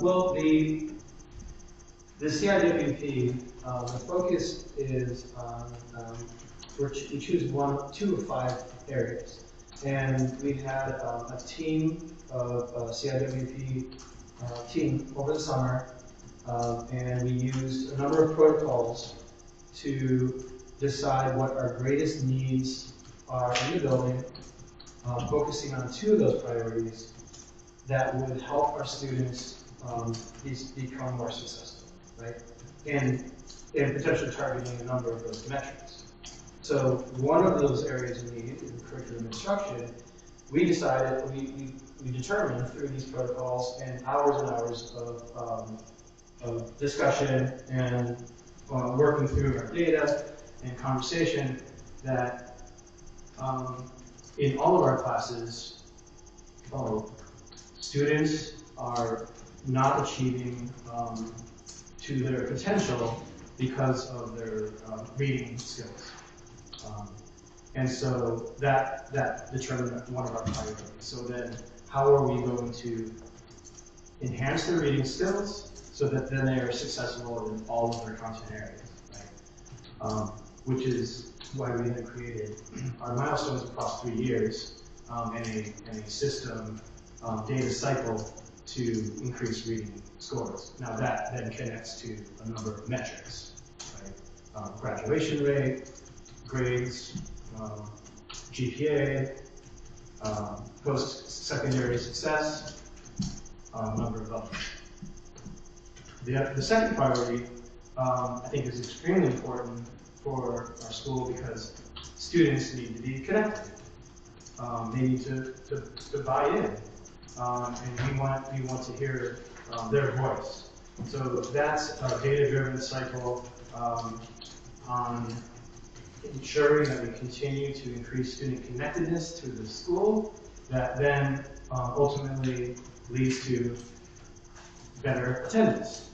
Well, the CIWP, the focus is on, you choose two of 5 areas. And we had a team of CIWP team over the summer, and we used a number of protocols to decide what our greatest needs are in the building, focusing on 2 of those priorities that would help our students become more successful, right? And potentially targeting a number of those metrics. So one of those areas of need in curriculum instruction, we decided, we determined through these protocols and hours of discussion and working through our data and conversation that in all of our classes, students are not achieving to their potential because of their reading skills. And so that determined one of our priorities. So then how are we going to enhance their reading skills so that then they are successful in all of their content areas, right? Which is why we have created our milestones across 3 years and a system data cycle to increase reading scores. Now that then connects to a number of metrics, right? Graduation rate, grades, GPA, post-secondary success, number of others. The second priority, I think, is extremely important for our school because students need to be connected. They need to buy in, and we want to hear their voice. So that's a data-driven cycle on ensuring that we continue to increase student connectedness to the school, that then ultimately leads to better attendance,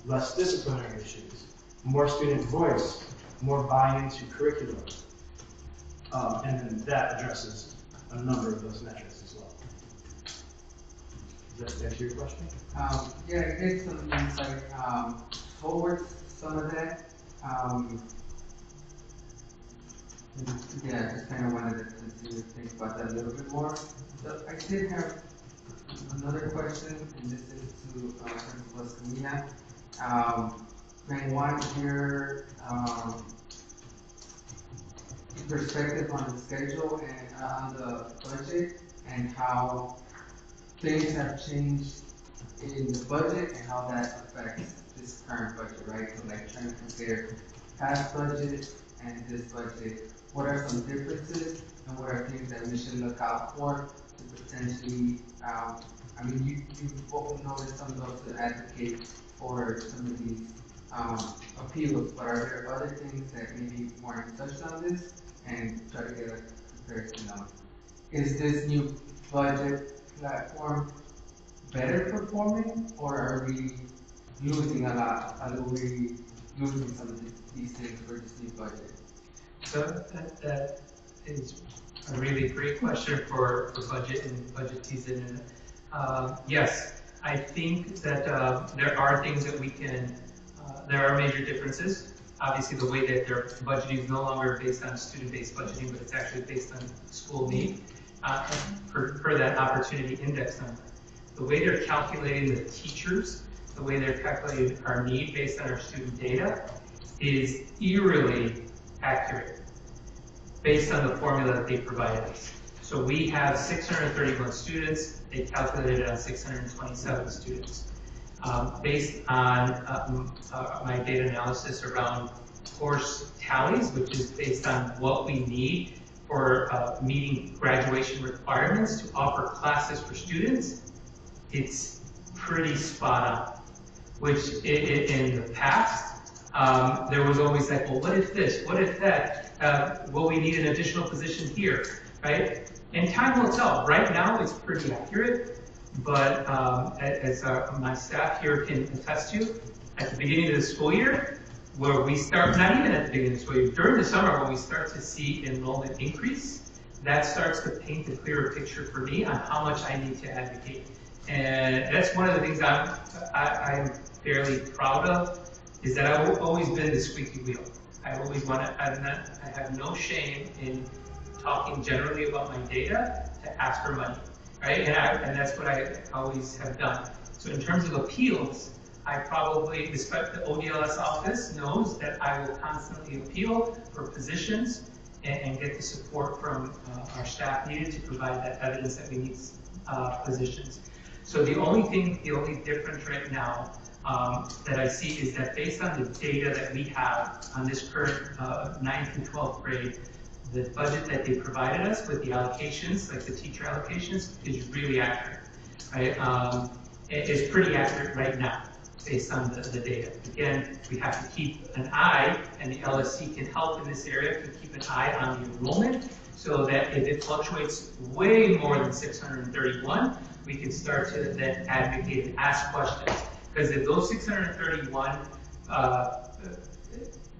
less disciplinary issues, more student voice, more buy-in to curriculum. And then that addresses a number of those metrics as well. Does that answer your question? Yeah, it gave some insight towards some of that. Yeah, I just kind of wanted to think about that a little bit more. So I did have another question, and this is to Principal Escamilla. I want to hear perspective on the schedule and on the budget and how things have changed in the budget and how that affects this current budget, right? So like trying to compare past budget and this budget. What are some differences and what are things that we should look out for to potentially, I mean, you've both noticed some of those to advocate for some of these appeals, but are there other things that maybe weren't touched on this and try to get a comparison of? Is this new budget platform better performing, or are we losing a lot? Are we losing some of these things for this new budget? So that is a really great question for budget and budget season. Yes, I think that there are things that we can, there are major differences. Obviously, the way that their budgeting is no longer based on student-based budgeting, but it's actually based on school need per that opportunity index number. The way they're calculating the teachers, the way they're calculating our need based on our student data is eerily accurate based on the formula that they provided us. So we have 631 students, they calculated it on 627 students. Based on my data analysis around course tallies, which is based on what we need for meeting graduation requirements to offer classes for students, it's pretty spot on. Which in the past, there was always like, well, what if this, what if that? Will we need an additional position here, right? And time will tell. Right now, it's pretty accurate, but as my staff here can attest to, at the beginning of the school year, where we start, not even at the beginning of the school year, during the summer when we start to see enrollment increase, that starts to paint a clearer picture for me on how much I need to advocate. And that's one of the things I'm fairly proud of, is that I've always been the squeaky wheel. I always want to, I have no shame in talking generally about my data to ask for money, right? And that's what I always have done. So in terms of appeals, I probably, despite the ODLS office knows that I will constantly appeal for positions and get the support from our staff needed to provide that evidence that we need positions. So the only difference right now that I see is that based on the data that we have on this current 9th and 12th grade, the budget that they provided us with the allocations, like the teacher allocations, is really accurate, right? It's pretty accurate right now based on the data. Again, we have to keep an eye, and the LSC can help in this area, to keep an eye on the enrollment, so that if it fluctuates way more than 631, we can start to then advocate and ask questions. Because if those 631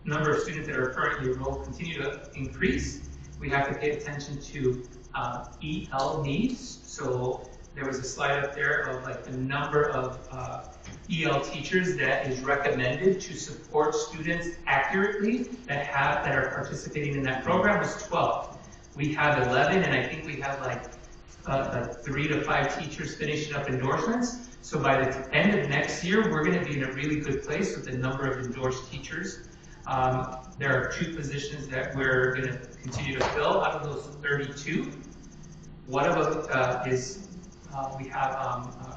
number of students that are currently enrolled continue to increase, we have to pay attention to EL needs. So there was a slide up there of like the number of EL teachers that is recommended to support students accurately that are participating in that program was 12. We have 11, and I think we have like 3 to 5 teachers finishing up endorsements. So by the end of next year, we're going to be in a really good place with the number of endorsed teachers. There are 2 positions that we're going to continue to fill out of those 32. One of them is we have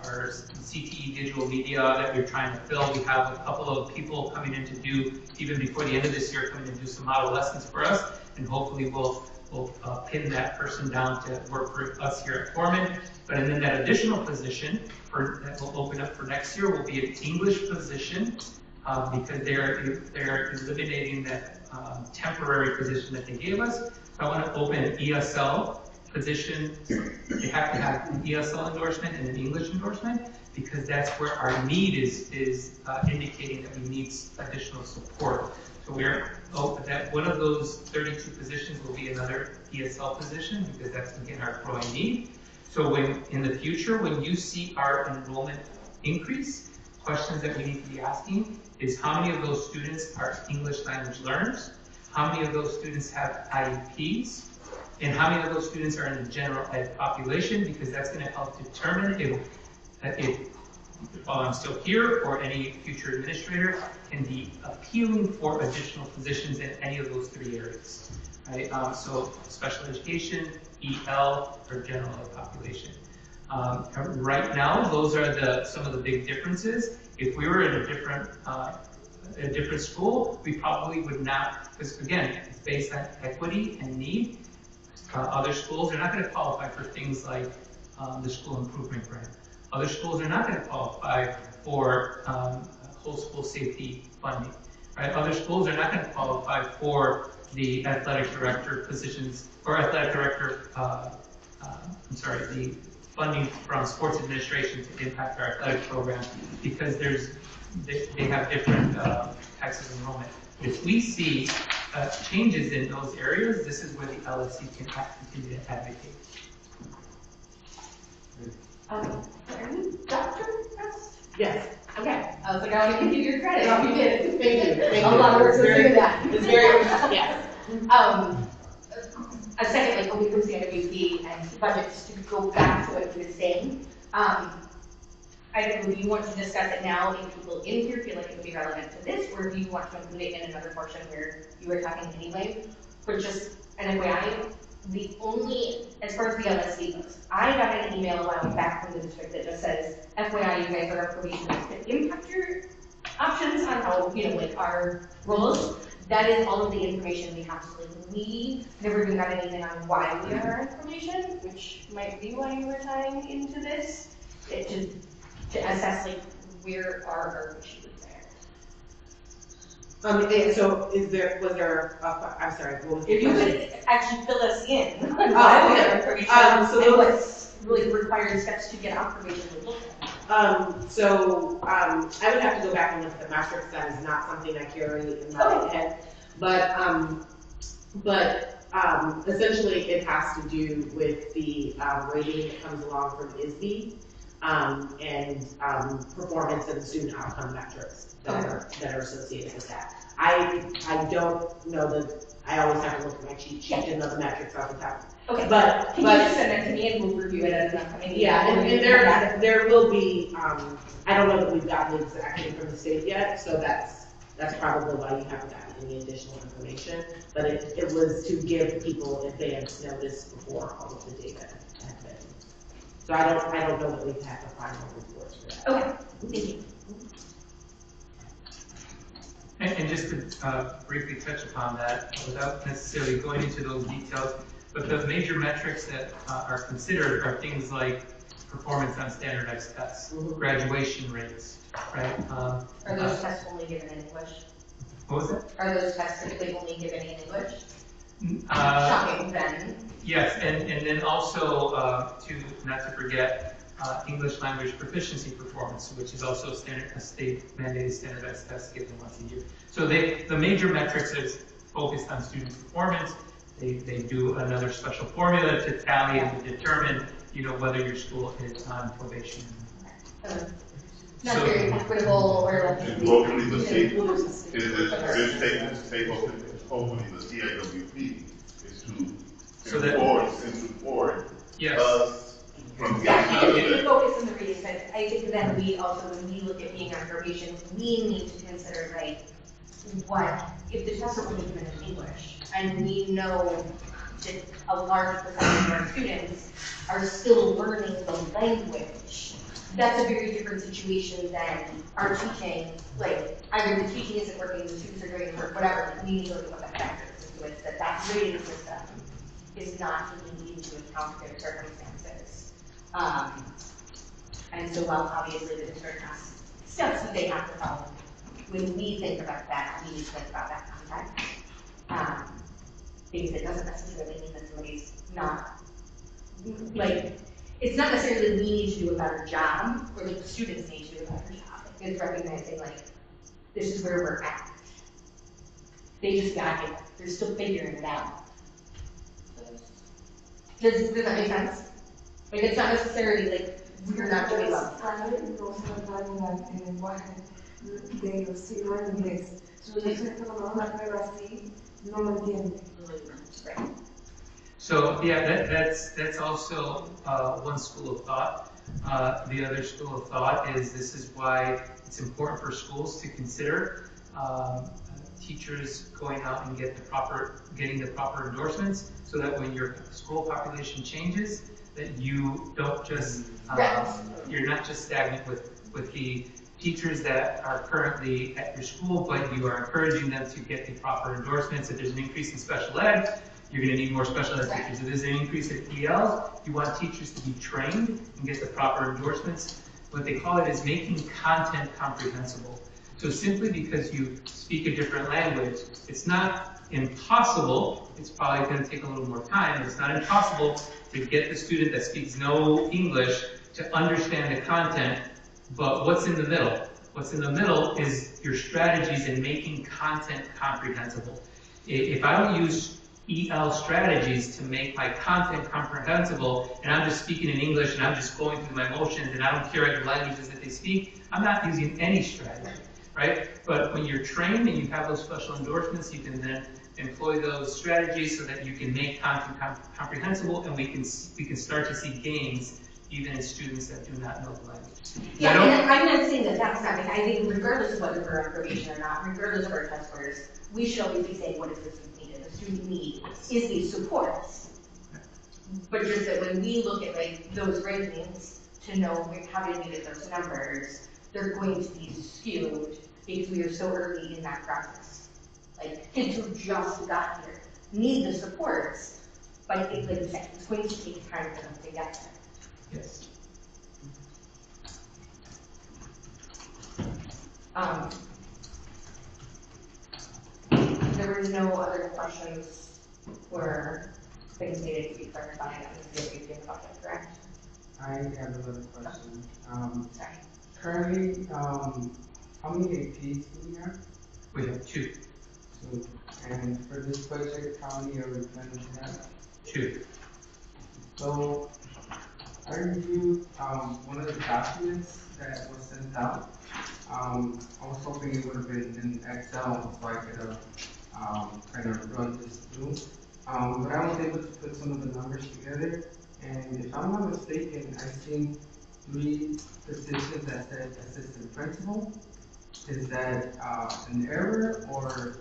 our CTE digital media that we're trying to fill. We have a couple of people coming in to do, even before the end of this year, coming in to do some model lessons for us, and hopefully we'll pin that person down to work for us here at Foreman. But then that additional position that will open up for next year will be an English position because they're eliminating that temporary position that they gave us. So I want to open an ESL position, they have to have an ESL endorsement and an English endorsement, because that's where our need is indicating that we need additional support. So that one of those 32 positions will be another ESL position, because that's again our growing need. So when in the future, when you see our enrollment increase, questions that we need to be asking is how many of those students are English language learners, how many of those students have IEPs, and how many of those students are in the general ed population, because that's going to help determine if while I'm still here or any future administrator can be appealing for additional positions in any of those three areas. Right? So special education, EL, or general ed population. Right now, those are some of the big differences. If we were in a different school, we probably would not, because again, it's based on equity and need. Other schools are not going to qualify for things like the school improvement grant. Other schools are not going to qualify for whole school safety funding. Right? Other schools are not going to qualify for the athletic director positions or athletic director. The funding from sports administration to impact our athletic program, because they have different types of enrollment. If we see changes in those areas, this is where the LSC can continue to advocate. Are you Dr. West? Yes. Okay, I was like, I want to give you your credit. No, You did. Thank you. Thank A you. lot of work It's goes very- into that. It's very, yes. Secondly, when we come to the NWP and budgets, to go back to what you were saying, I don't know if you want to discuss it now if people in here feel like it would be relevant to this, or if you want to include it in another portion where you were talking anyway. But just an FYI, the only, as far as the LSC goes, I got an email a while back from the district that just says, FYI, you guys are a probation that could impact your options on how, like our roles. That is all of the information we have. So we never even got anything on why we are on probation, which might be why you were tying into this. To assess where our issues there. So was there, I'm sorry, what was the If you question? could actually fill us in on Oh, why we okay. are on probation So and those- what's really required steps to get off probation would look like. I would have to go back and look at the matrix. That is not something I carry in my head. But essentially it has to do with the rating that comes along from ISB and performance and student outcome metrics that are associated with that. I don't know I always have to look at my cheat sheet to know the metrics off the top. Okay, But can you just send that to me and we'll review it as an upcoming meeting? yeah, and there will be, I don't know that we've gotten the exact thing from the state yet, so that's probably why you haven't gotten any additional information. But it was to give people advance notice before all of the data had been. So I don't know that we've had the final reports for that. Okay, thank you. And just to briefly touch upon that, without necessarily going into those details, but the major metrics that are considered are things like performance on standardized tests, graduation rates, right? Are those tests only given in English? What was it? Are those tests typically only given in English? Shocking then. Yes, and then also not to forget English language proficiency performance, which is also a state mandated standardized test given once a year. So the major metrics is focused on student performance. They do another special formula to tally and to determine, whether your school is on probation. Not very equitable or like. And hopefully the state, this statement to say hopefully the CIWP is to support Yes. us from getting out of The that. focus in the reading side, I think that we also, when we look at being on probation, we need to consider what, if the tests are only given in English, and we know that a large percentage of our students are still learning the language, that's a very different situation than our teaching, either the teaching isn't working, the students are doing work, whatever, we need to look at what that factors into it, that rating system is not taking into account their circumstances. And so while obviously the district has steps that they have to follow, when we think about that, we need to think about that context. Because it doesn't necessarily mean that somebody's not like, it's not necessarily we need to do a better job, or like the students need to do a better job. It's recognizing like, this is where we're at. They just got it, they're still figuring it out. Does that make sense? Like, it's not necessarily like, we're not doing well. No se trata en el lenguaje de ellos, sino en inglés. Si un estudiante tomó una prueba así, no lo entiende. Right. So yeah, that's also one school of thought. The other school of thought is this is why it's important for schools to consider teachers going out and getting the proper endorsements, so that when your school population changes, that you don't just you're not just stagnant with the teachers that are currently at your school, but you are encouraging them to get the proper endorsements. If there's an increase in special ed, you're going to need more special ed teachers. If there's an increase in ELs, you want teachers to be trained and get the proper endorsements. What they call it is making content comprehensible. So simply because you speak a different language, it's not impossible. It's probably going to take a little more time. It's not impossible to get the student that speaks no English to understand the content, but what's in the middle? What's in the middle is your strategies in making content comprehensible. If I don't use EL strategies to make my content comprehensible, and I'm just speaking in English and I'm just going through my motions and I don't care the languages that they speak, I'm not using any strategy, right? But when you're trained and you have those special endorsements, you can then employ those strategies so that you can make content comprehensible, and we can start to see gains even in students that do not know the language. Yeah, and I'm not saying that that's not, I think regardless of whether we're on probation or not, regardless of our test scores, we should always be saying, what is the student need? And the student need is these supports. But just that when we look at like those rankings to know how to meet those numbers, they're going to be skewed because we are so early in that process. Like kids who just got here need the supports, but like you said, it's going to take time for them to get there. Yes. There were no other questions or things needed to be clarified on the CFP project, correct? I have another question. Sorry. Currently, how many APs do we have? We have two. So, and for this project, how many are we planning to have? Two. So, I reviewed one of the documents that was sent out. I was hoping it would have been in Excel so I could have kind of run this through. But I was able to put some of the numbers together. And if I'm not mistaken, I've seen 3 positions that said assistant principal. Is that an error, or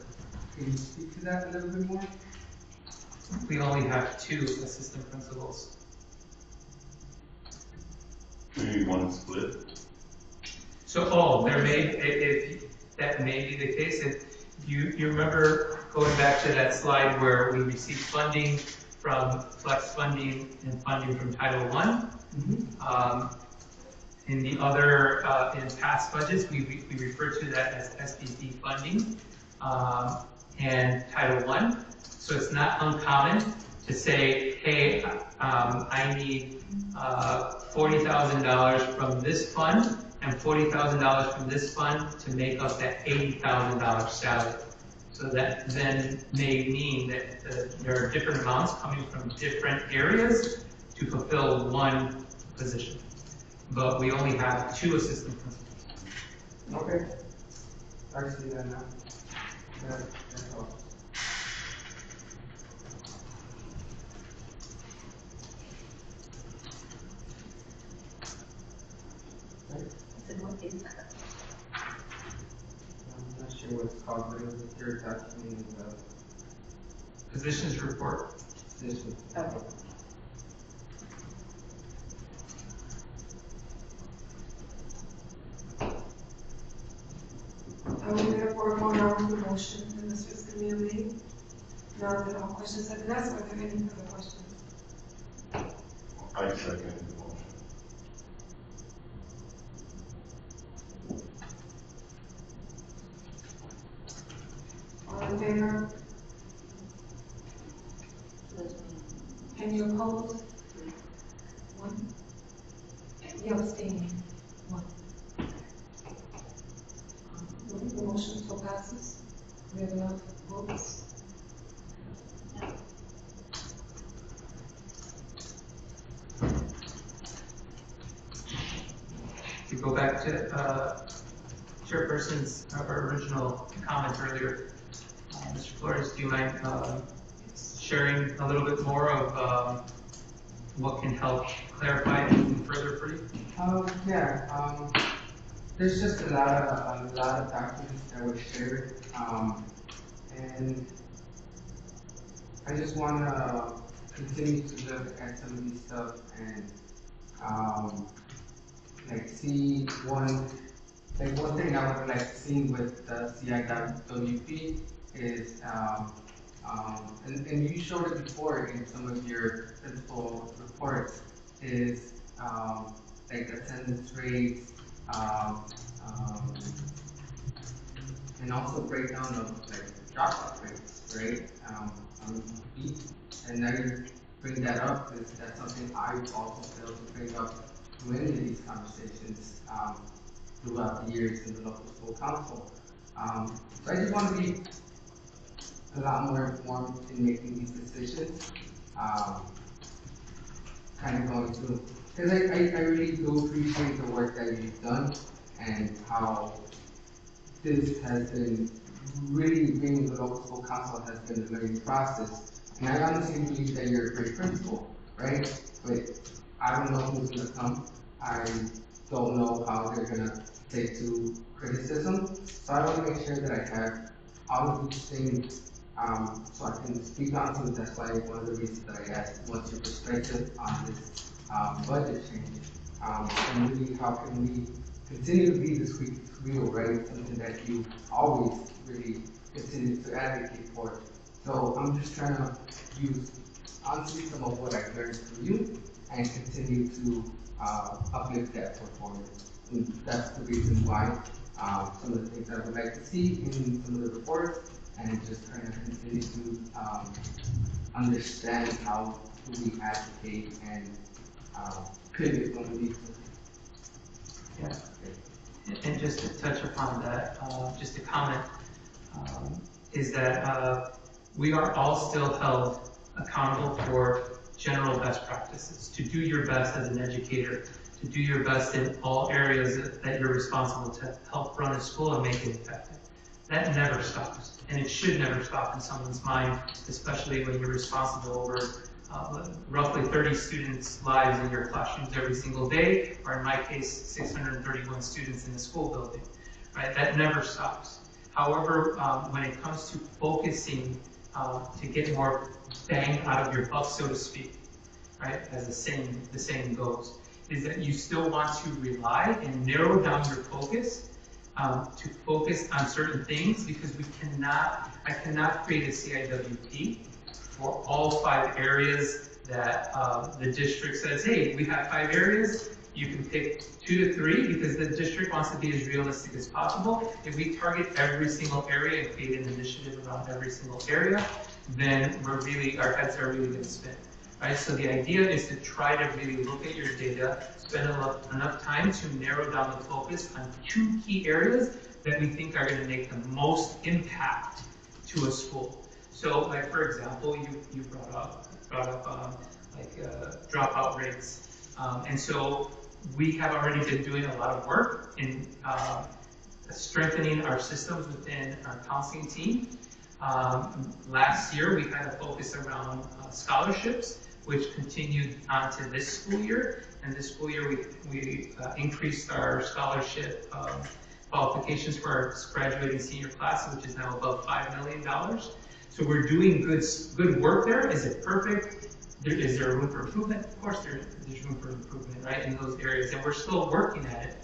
can you speak to that a little bit more? We only have 2 assistant principals. Do you want to split? So, there may, if that may be the case, if you remember going back to that slide where we received funding from flex funding and funding from Title I. Mm-hmm. In the other, in past budgets, we refer to that as SBP funding and Title I. So it's not uncommon to say, hey, I need $40,000 from this fund and $40,000 from this fund to make up that $80,000 salary. So that then may mean that there are different amounts coming from different areas to fulfill one position. But we only have 2 assistant principals. Okay. I see that now. That's all. What is that? I'm not sure what it's called, but it was a third document in the Positions report. position. Okay. I will therefore vote on the motion that Mr. Escamilla made. Now that all questions have been asked, are there any further questions? I second the motion. All in favor? Any opposed? The motion so passes. We have enough votes. To go back to Chairperson's original comment earlier, Mr. Flores, do you mind sharing a little bit more of what can help clarify anything further for you? There's just a lot of documents that were shared, and I just want to continue to look at some of these stuff and see one thing I would like to see with the CIWP is, and you showed it before in some of your principal reports, is attendance rates, and also breakdown of dropout rates, right? And now you bring that up, that's something I also failed to bring up to any of these conversations throughout the years in the local school council. So I just want to be a lot more informed in making these decisions, kind of going through, because I really do appreciate the work that you've done and how this has been really, being the local school council has been a learning process. And I honestly believe that you're a great principal, right? But I don't know who's going to come. I don't know how they're going to take to criticism. So I want to make sure that I have all of these things so I can speak on them. That's why one of the reasons that I asked what's your perspective on this budget change. And really, how can we continue to be the squeaky wheel, right? Something that you always really continue to advocate for. So I'm just trying to use honestly some of what I've learned from you and continue to uplift that performance. And that's the reason why some of the things I would like to see in some of the reports, and just trying to continue to understand how do we advocate and pivot when we need to. Yeah. And just to touch upon that, just to comment, is that we are all still held accountable for general best practices, to do your best as an educator, to do your best in all areas that you're responsible to help run a school and make it effective. That never stops, and it should never stop in someone's mind, especially when you're responsible over roughly 30 students' lives in your classrooms every single day, or in my case, 631 students in the school building, right? That never stops. However, when it comes to focusing to get more bang out of your buck, so to speak, right, as the saying goes, is that you still want to rely and narrow down your focus to focus on certain things, because I cannot create a CIWP for all 5 areas that the district says, hey, we have 5 areas, you can pick 2 to 3, because the district wants to be as realistic as possible. If we target every single area and create an initiative around every single area, then our heads are really going to spin. Right? So the idea is to try to really look at your data, spend enough time to narrow down the focus on 2 key areas that we think are going to make the most impact to a school. So, like for example, you brought up dropout rates, and so we have already been doing a lot of work in strengthening our systems within our counseling team. Last year, we had a focus around scholarships, which continued on to this school year. And this school year, we increased our scholarship qualifications for our graduating senior class, which is now above $5 million. So we're doing good work there. Is it perfect? Is there room for improvement? Of course, there's room for improvement, right, in those areas, and we're still working at it.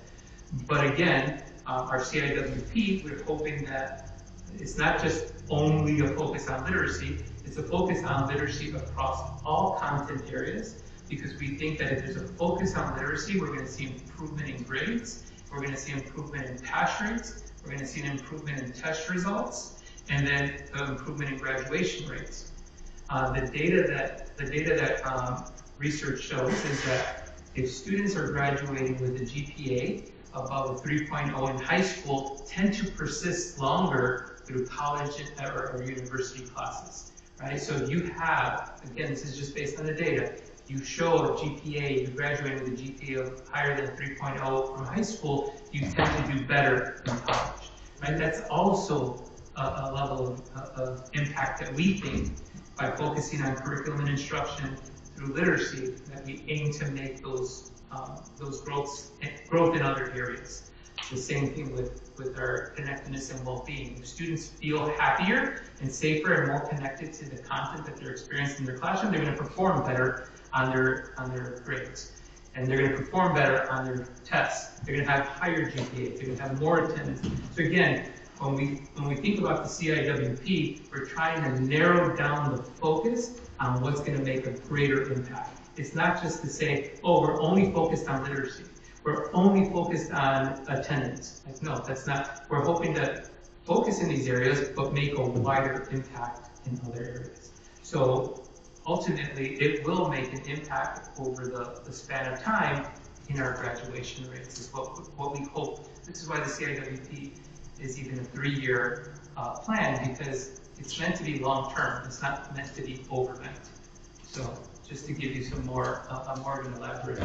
But again, our CIWP, we're hoping that it's not just only a focus on literacy, it's a focus on literacy across all content areas, because we think that if there's a focus on literacy, we're going to see improvement in grades, we're going to see improvement in pass rates, we're going to see an improvement in test results, and then the improvement in graduation rates. The data that research shows is that if students are graduating with a GPA above a 3.0 in high school tend to persist longer through college or university classes, right? So if you have, again, this is just based on the data, you show a GPA, you graduate with a GPA of higher than 3.0 from high school, you tend to do better in college, right? That's also a level of impact that we think by focusing on curriculum and instruction through literacy, that we aim to make those growth in other areas. The same thing with our connectedness and well-being. If students feel happier and safer and more connected to the content that they're experiencing in their classroom, they're going to perform better on their grades. And they're going to perform better on their tests. They're going to have higher GPA. They're going to have more attendance. So again, when we think about the CIWP, we're trying to narrow down the focus on what's going to make a greater impact. It's not just to say, oh, we're only focused on literacy. We're only focused on attendance. Like, no, that's not. We're hoping to focus in these areas, but make a wider impact in other areas. So ultimately, it will make an impact over the span of time in our graduation rates, is what we hope. This is why the CIWP is even a 3-year plan, because it's meant to be long-term. It's not meant to be overnight. So just to give you some more of an elaborate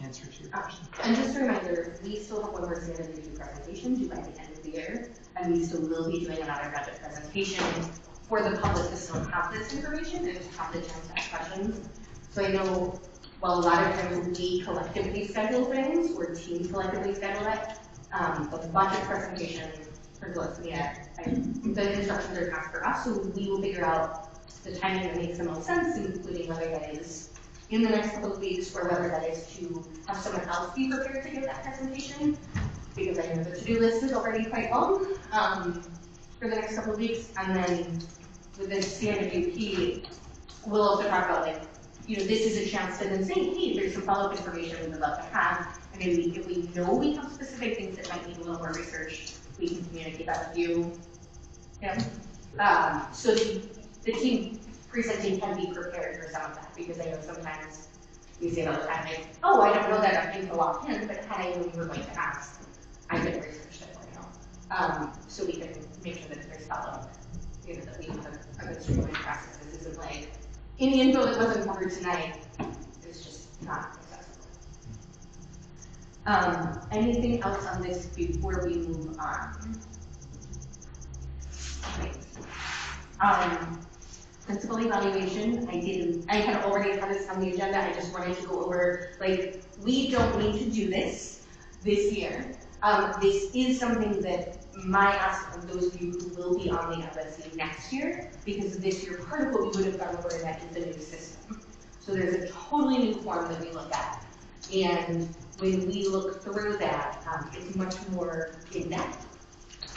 answer to your question. And just a reminder, we still have one more CIWP presentation due by the end of the year, and we still will be doing another budget presentation for the public to still have this information and just have the chance to ask questions. So I know, well, a lot of times we collectively schedule things, or teams collectively schedule it. The budget presentation for the instructions are passed for us, so we will figure out the timing that makes the most sense, including whether that is in the next couple of weeks or whether that is to have someone else be prepared to give that presentation, because I know the to-do list is already quite long for the next couple of weeks. And then with the CIWP, we'll also talk about, like, you know, this is a chance to then say, hey, there's some follow-up information we would love to have. And maybe if we know we have specific things that might need a little more research, we can communicate that with you. Yeah. So the team presenting can be prepared for some of that, because I know sometimes we say all the time, like, oh, I don't know that info offhand, but had I known you were going to ask, I could have researched it for you. So we can make sure that there's follow-up, you know, that we have a good streamlined process. This isn't like any info that wasn't covered tonight is just not accessible. Anything else on this before we move on? Okay. Principal evaluation, I had already had this on the agenda. I just wanted to go over, like, we don't need to do this year. This is something that my ask of those of you who will be on the FSC next year, because this year part of what we would have gone over in that is the new system. So there's a totally new form that we look at. And when we look through that, it's much more in-depth.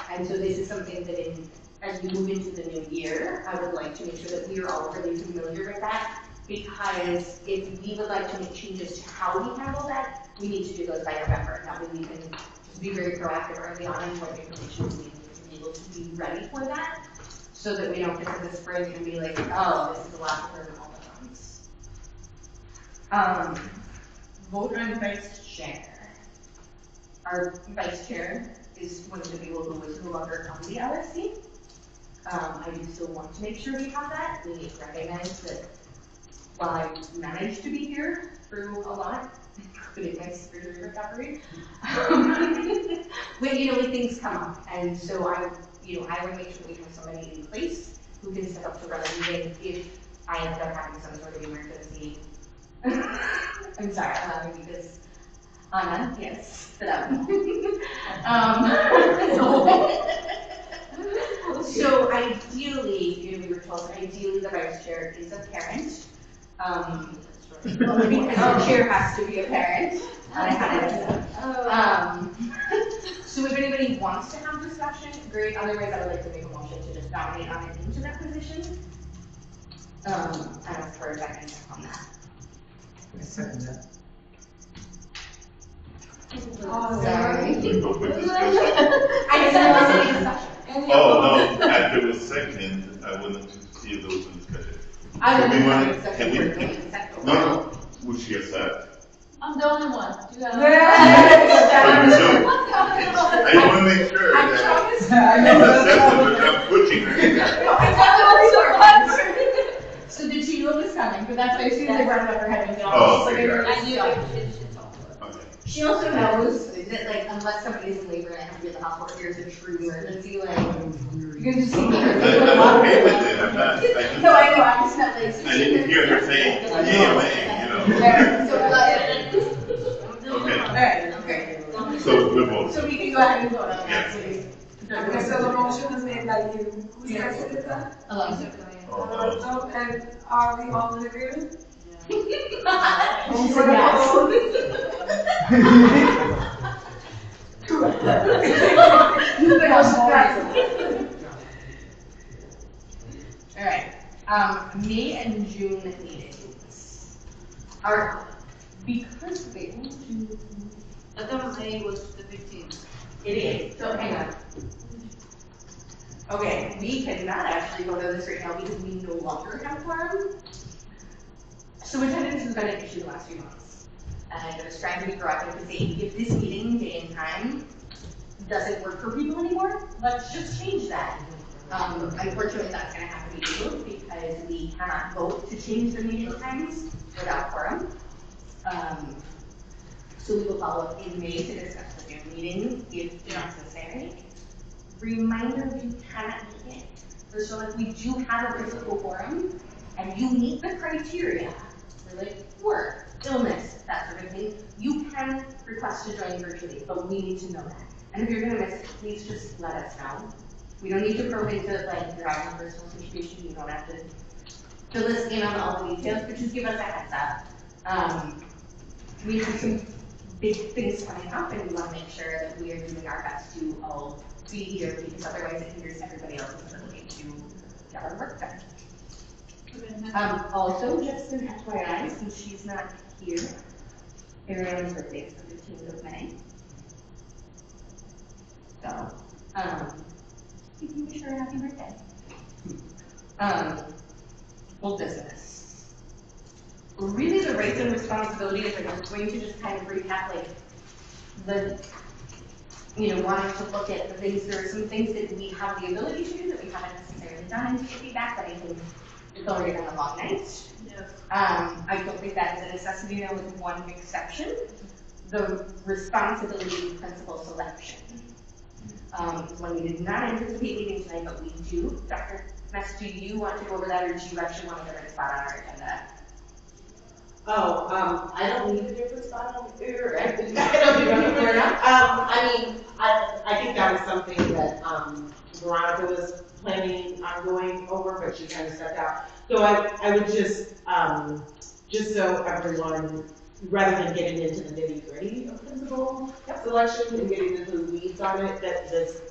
And so this is something that as we move into the new year, I would like to make sure that we are all really familiar with that, because if we would like to make changes to how we handle that, we need to do those by November. That way we can just be very proactive early on in what information we need to be able to be ready for that, so that we don't get to the spring and be like, oh, this is a lot to learn all at once. Vote on vice chair. Our vice chair is one of the people who is no longer on the LSC. I do still want to make sure we have that. We need to recognize that while I managed to be here through a lot, including my surgery recovery, when things come up, and so I would make sure we have somebody in place who can step up to run a meeting if I end up having some sort of emergency. I'm sorry, I'm laughing because Anna, yes, sit up. So ideally, we were told, ideally the vice chair is a parent. Our chair has to be a parent. So if anybody wants to have discussion, great. Otherwise, I would like to make a motion to just nominate on it into that position. And ask for a second on that. I second that. Sorry. I just said it wasn't a discussion. Oh, no, after it was second, I wanted to see if there was a discussion. Can we, no, would she accept? I'm the only one. From Zoom. to make sure I that promise. that's what I'm pushing right now. No, I got the story. So did she know this coming? But that's why as soon as I brought it up, her head went down. Oh, She's like, okay, I I knew knew it it. should talk. Okay. She also knows that, like, unless somebody is in labor and I have to be in the hospital, if there's a true emergency, like, you're gonna just see me. I'm okay with it. I'm not. No, I know, I just meant like. so I she didn't could- hear her say, yeah, man, Alright, so, Okay. alright, okay. So, we're voting. So we can go ahead and vote on Yeah. that, please. Okay, so the motion is made by you. Who seconded that? Alonso. So, and are we all in agreement? She said yes. You've been on board. Alright, May and June meetings are, because they, I thought May was the 15th. it is, so hang on. Okay, we cannot actually vote on this right now because we no longer have quorum. So attendance has been an issue the last few months. And I was trying to be proactive to say, if this meeting day and time doesn't work for people anymore, let's just change that. Unfortunately, that's gonna have to be able because we cannot vote to change the meeting times without quorum. So we will follow up in May to discuss the June meeting if necessary. Reminder, if you cannot make it. So if we do have a physical quorum and you meet the criteria for like work, illness, that sort of thing, you can request to join virtually, but we need to know that. And if you're gonna miss it, please just let us know. We don't need to probe into like your own personal situation. You don't have to fill us in on all the details, but just give us a heads up. We have some big things coming up and we want to make sure that we are doing our best to all be here because otherwise it hinders everybody else's ability to get our work done. Also, just an FYI, since she's not here, Ariana's birthday is the 15th of May. So, you can wish her a happy birthday. Old business. Really the rights and responsibilities, like I'm going to just kind of recap like the, wanting to look at the things, there are some things that we have the ability to do that we haven't necessarily done and get feedback, but I think it's already been a long night. Yes. I don't think that is a necessity now with one exception, the responsibility principal selection. When we did not anticipate meeting tonight, but we do. Dr. Mess, do you want to go over that or do you actually want to get a spot on our agenda? Oh, I don't need a different spot on here. I don't even Fair enough. I think that was something that, Veronica was planning on going over, but she kind of stepped out. So I would just so everyone, rather than getting into the nitty gritty of principal selection and getting into the weeds on it, that this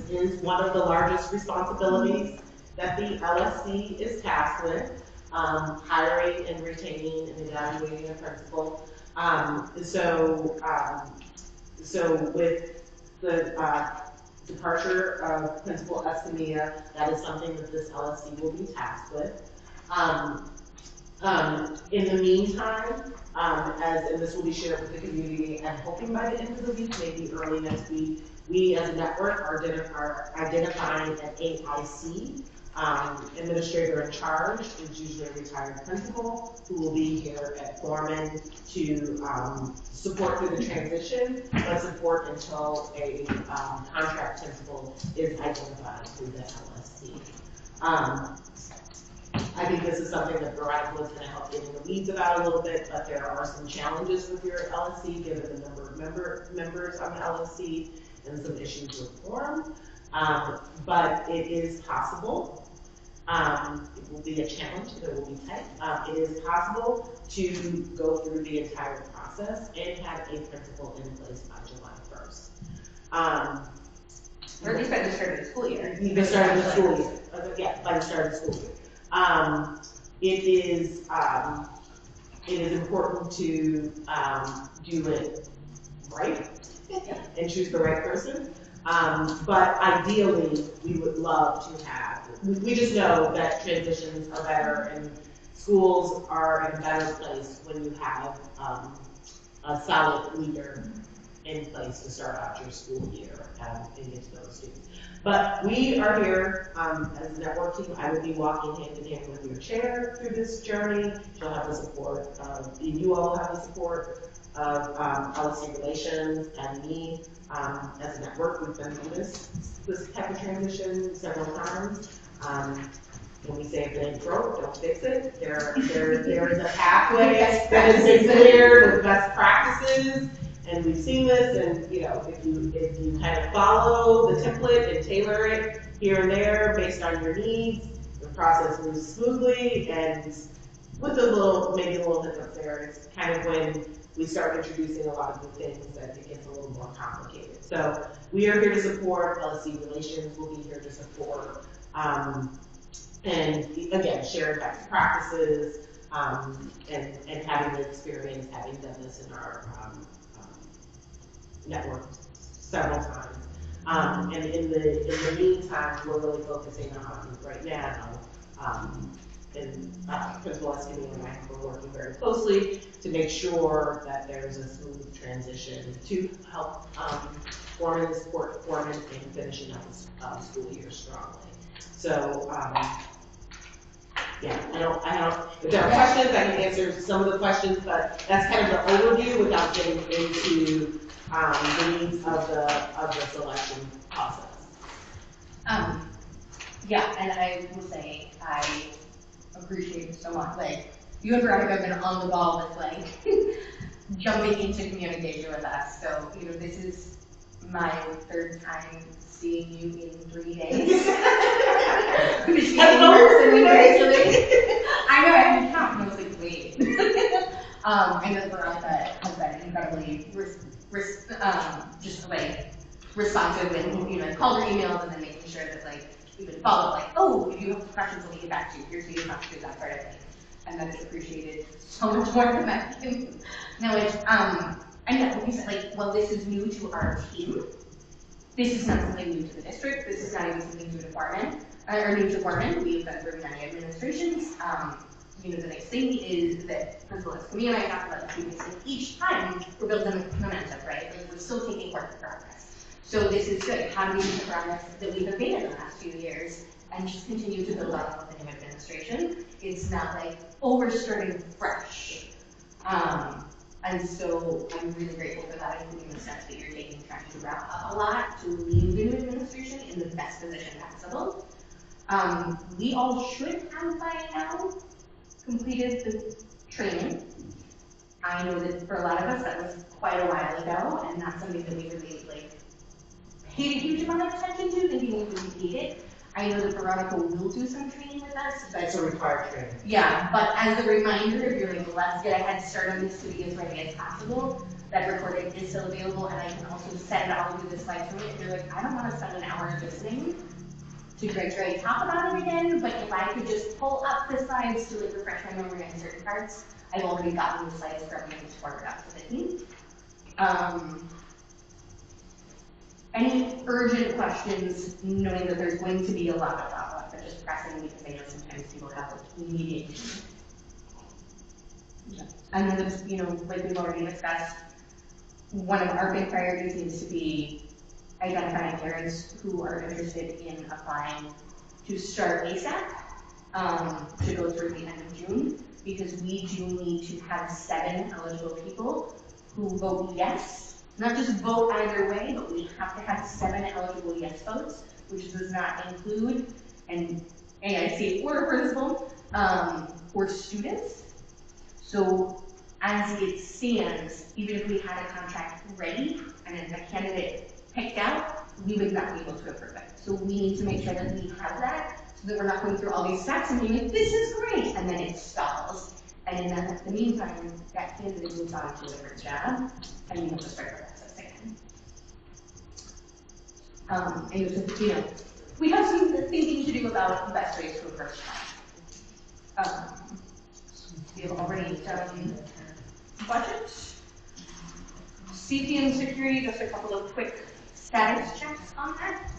is one of the largest responsibilities that the LSC is tasked with. Hiring and retaining and evaluating a principal. So with the departure of Principal F.C.C.A, that is something that this LSC will be tasked with. In the meantime, and this will be shared with the community, and hoping by the end of the week, maybe early next week, we as a network are identifying an AIC. Administrator in charge is usually a retired principal who will be here at Foreman to support through the transition, but support until a contract principal is identified through the LSC. I think this is something that Veronica was going to help get in the weeds about a little bit, but there are some challenges with your LSC given the number of members on the LSC and some issues with quorum. But it is possible. It will be a challenge, there will be tight. It is possible to go through the entire process and have a principal in place by July 1st. Or at least by the start of the school year. The start of the school year. Yeah, by the start of the school year. It is important to do it right and choose the right person. But ideally, we would love to have, we just know that transitions are better and schools are in a better place when you have a solid leader in place to start out your school year and get to know the students. But we are here as a network team. I will be walking hand in hand with your chair through this journey. She'll have the support you all have the support of policy relations and me as a network. We've been through this type of transition several times. When we say if it ain't broke, don't fix it. There is a pathway that has been cleared with best practices, and we've seen this. And you know, if you kind of follow the template and tailor it here and there based on your needs, the process moves smoothly. And with maybe a little hiccups there, it's kind of when we start introducing a lot of new things that it gets a little more complicated. So we are here to support. Policy relations will be here to support. And again, sharing best practices, and having the experience, having done this in our network several times. And in the meantime, we're really focusing on right now, and Principal F.C.C.A. and I are working very closely to make sure that there's a smooth transition to help Foreman support Foreman in finishing up the school year strongly. So, yeah, I don't, if there are questions, I can answer some of the questions, but that's kind of the overview without getting into the needs of the selection process. Yeah, and I will say, I appreciate it so much. Like, you and Veronica have been on the ball with, like, jumping into communication with us. So, you know, this is my third time seeing you in 3 days. I know, I had to count, and I was like, wait. I know Veronica has been incredibly just like responsive, and you know, called her emails and then making sure that like we would follow up, like, oh, if you have questions, let me get back to you. Here's who you have to do that sort of thing, and that's appreciated so much more than that. Now, and yeah, like you said, like, well, this is new to our team. This is not something new to the district. This is not even something new to Foreman, or new to Foreman. We've been through many administrations. You know, the nice thing is that Principal F.C.C.A. and I talked about this previously. Each time we're building momentum, right? Like, we're still taking work in progress. So this is good. How do we use the progress that we have made in the last few years and just continue to build on with the new administration? It's not like, oh, we're starting fresh. And so I'm really grateful for that, including the steps that you're taking, trying to wrap up a lot to leave the new administration in the best position possible. We all should have by now completed the training. I know that for a lot of us that was quite a while ago, and not something that we really like paid a huge amount of attention to, thinking we would need it. I know that Veronica will do some training with us. That's a required training. Yeah, but as a reminder, if you're like, let's get a head start on this to be as ready as possible, that recording is still available, and I can also send all of you the slides from it. If you're like, I don't want to spend an hour listening to Greg talk about it again, but if I could just pull up the slides to like refresh my memory on certain parts, I've already gotten the slides from you to forward out to the team. Any urgent questions, knowing that there's going to be a lot of follow-up, but just pressing because I know sometimes people have like immediate needs. And then there's, you know, like we've already discussed, one of our big priorities needs to be identifying parents who are interested in applying to start ASAP, to go through the end of June, because we do need to have 7 eligible people who vote yes. Not just vote either way, but we have to have 7 eligible yes votes, which does not include an AIC or a principal, or students. So as it stands, even if we had a contract ready and a candidate picked out, we would not be able to approve it. So we need to make sure that we have that, so that we're not going through all these steps and being like, this is great, and then it stalls. And in the meantime, that candidate moves on to a different job, and we have to start the process again. And so, you know, we have some thinking to do about the best ways to approach that. We have already done budget, safety and security, just a couple of quick status checks on that.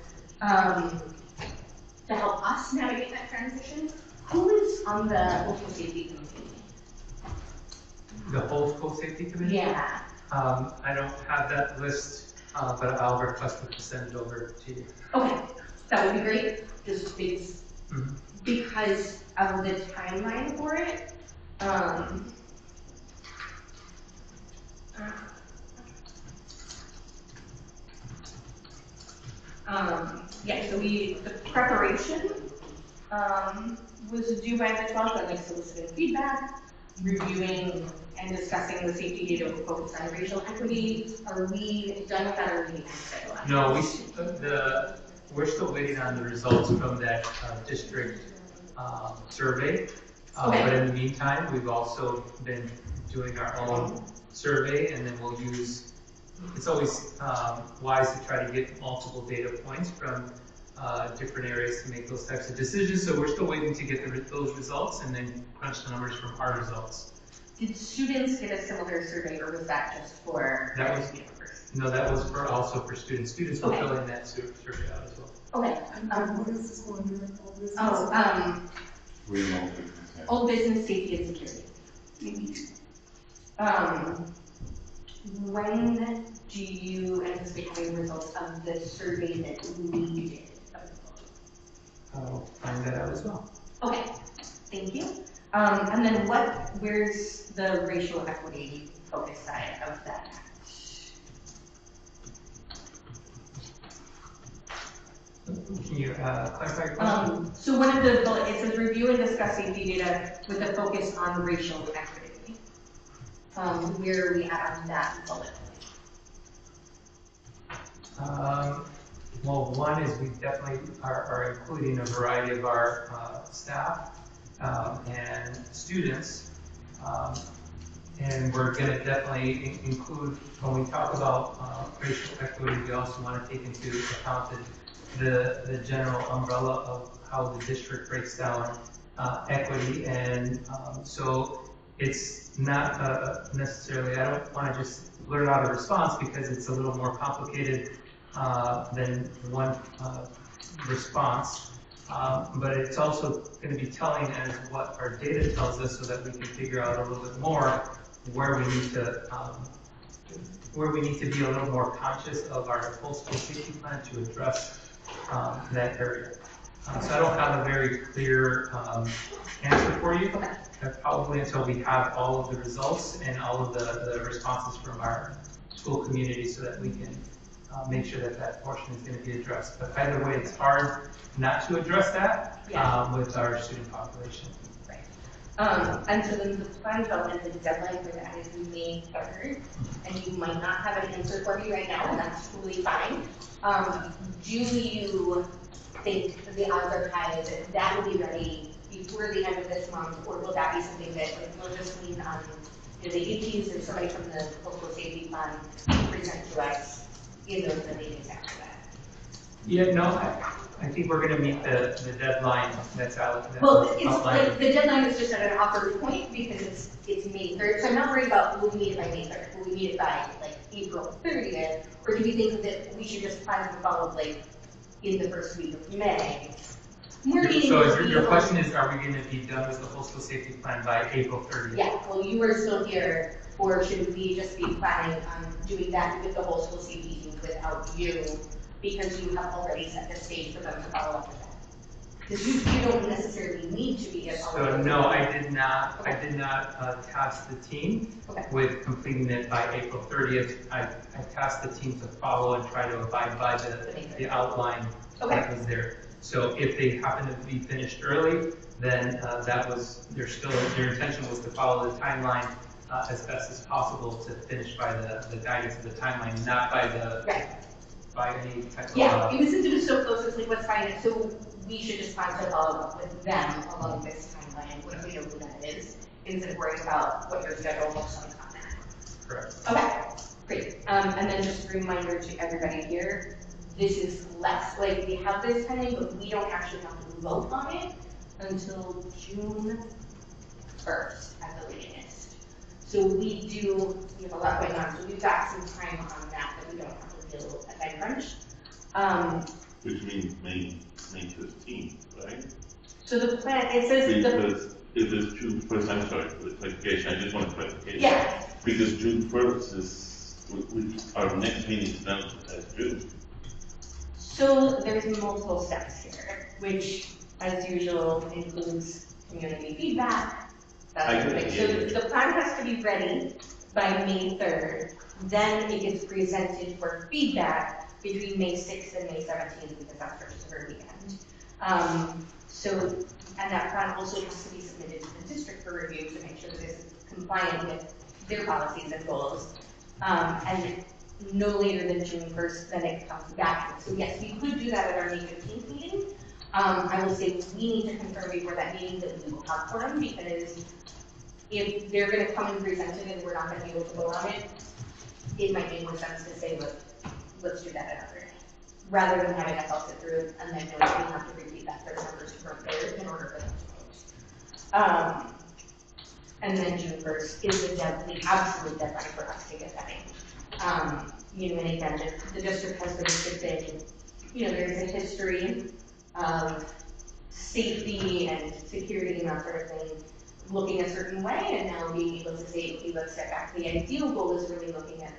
To help us navigate that transition, who is on the whole safety committee? The whole school safety committee? Yeah. I don't have that list, but I'll request it to send it over to you. Okay, that would be great, just because, Mhm. because of the timeline for it. Yeah, so the preparation, was due by the 12th, and like soliciting feedback, reviewing and discussing the safety data with focus on racial equity. Are we done with that, or do we need to schedule that? No, we're still waiting on the results from that district survey. Okay. But in the meantime, we've also been doing our own survey, and then we'll use, it's always wise to try to get multiple data points from different areas to make those types of decisions. So we're still waiting to get those results and then crunch the numbers from our results. Did students get a similar survey, or was that just for? That was, no, that was also for students. Students were Okay. filling that survey out as well. Okay. What is this one doing? Old business safety and security. When do you anticipate having results of the survey that we did? I'll find that out as well. Okay, thank you. And then where's the racial equity focus side of that? Can you clarify your question? So one of the bullet, it says review and discuss safety data with a focus on racial equity. Where are we at on that bullet? Well, one is we definitely are including a variety of our staff and students. And we're going to definitely include, when we talk about racial equity, we also want to take into account the general umbrella of how the district breaks down equity. And so it's not necessarily, I don't want to just blurt out a response because it's a little more complicated than one response. But it's also going to be telling as what our data tells us so that we can figure out a little bit more where we need to be a little more conscious of our full school safety plan to address that area. So I don't have a very clear answer for you, probably until we have all of the results and all of the responses from our school community so that we can make sure that that portion is going to be addressed. But either way, it's hard not to address that with our student population. Right. And so then the plan development, the deadline for that is May 3rd, and you might not have an answer for me right now, and that's totally fine. Do you think the odds are high that that will be ready before the end of this month, or will that be something that we'll just lean on the APs or somebody from the local safety plan to present to us in those meetings after that? Yeah, no, I think we're going to meet the deadline that's out. Well, it's like the deadline is just at an awkward point because it's May 3rd. So I'm not worried about will we meet it by May 3rd. Will we meet it by like April 30th, or do we think that we should just plan to follow like in the first week of May? So your question is, are we going to be done with the whole school safety plan by April 30th? Yeah. Well, you are still here, or should we just be planning on doing that with the whole school safety team without you? Because you have already set the stage for them to follow up with that. Because you don't necessarily need to be a So no, I did not. Okay. I did not task the team with completing it by April 30th. I tasked the team to follow and try to abide by the outline that was there. So if they happen to be finished early, then that was their intention was to follow the timeline as best as possible to finish by the guidance of the timeline, not by the. Right. By any type yeah, it was since it was so close, it's like what's fine. So we should just plan to follow up with them along this timeline when we know who that is, instead of worrying about what your schedule looks like on that. Correct. Okay, great. And then just a reminder to everybody here, this is less, like we have this pending, but we don't actually have to vote on it until June 1st at the latest. So we have a lot going on, so we've got some time on that we don't have to deal a time crunch. Which means May 15th, right? So the plan, it says because it is June 1st, I'm sorry for the clarification, I just want clarification. Yeah. Because June 1st is Our next meeting is not as June. So there's multiple steps here, which, as usual, includes community feedback, that sort of thing. So the plan has to be ready by May 3rd, then it gets presented for feedback between May 6th and May 17th, because that's Christopher weekend. And that plan also has to be submitted to the district for review to make sure that it's compliant with their policies and goals. And no later than June 1st, then it comes back. So yes, we could do that at our May 15th meeting. I will say we need to confirm before that meeting that we will have for them, because if they're going to come and present it and we're not going to be able to vote on it, it might make more sense to say, let's do that another day, rather than having us all sit through it and then know that we have to repeat that for the numbers to run there in order for them to vote. And then June 1st is the absolute deadline for us to get that in. And again, the district has been restricted. There's a history of safety and security and that sort of thing looking a certain way, and now being able to say, okay, let's step back. The ideal goal is really looking at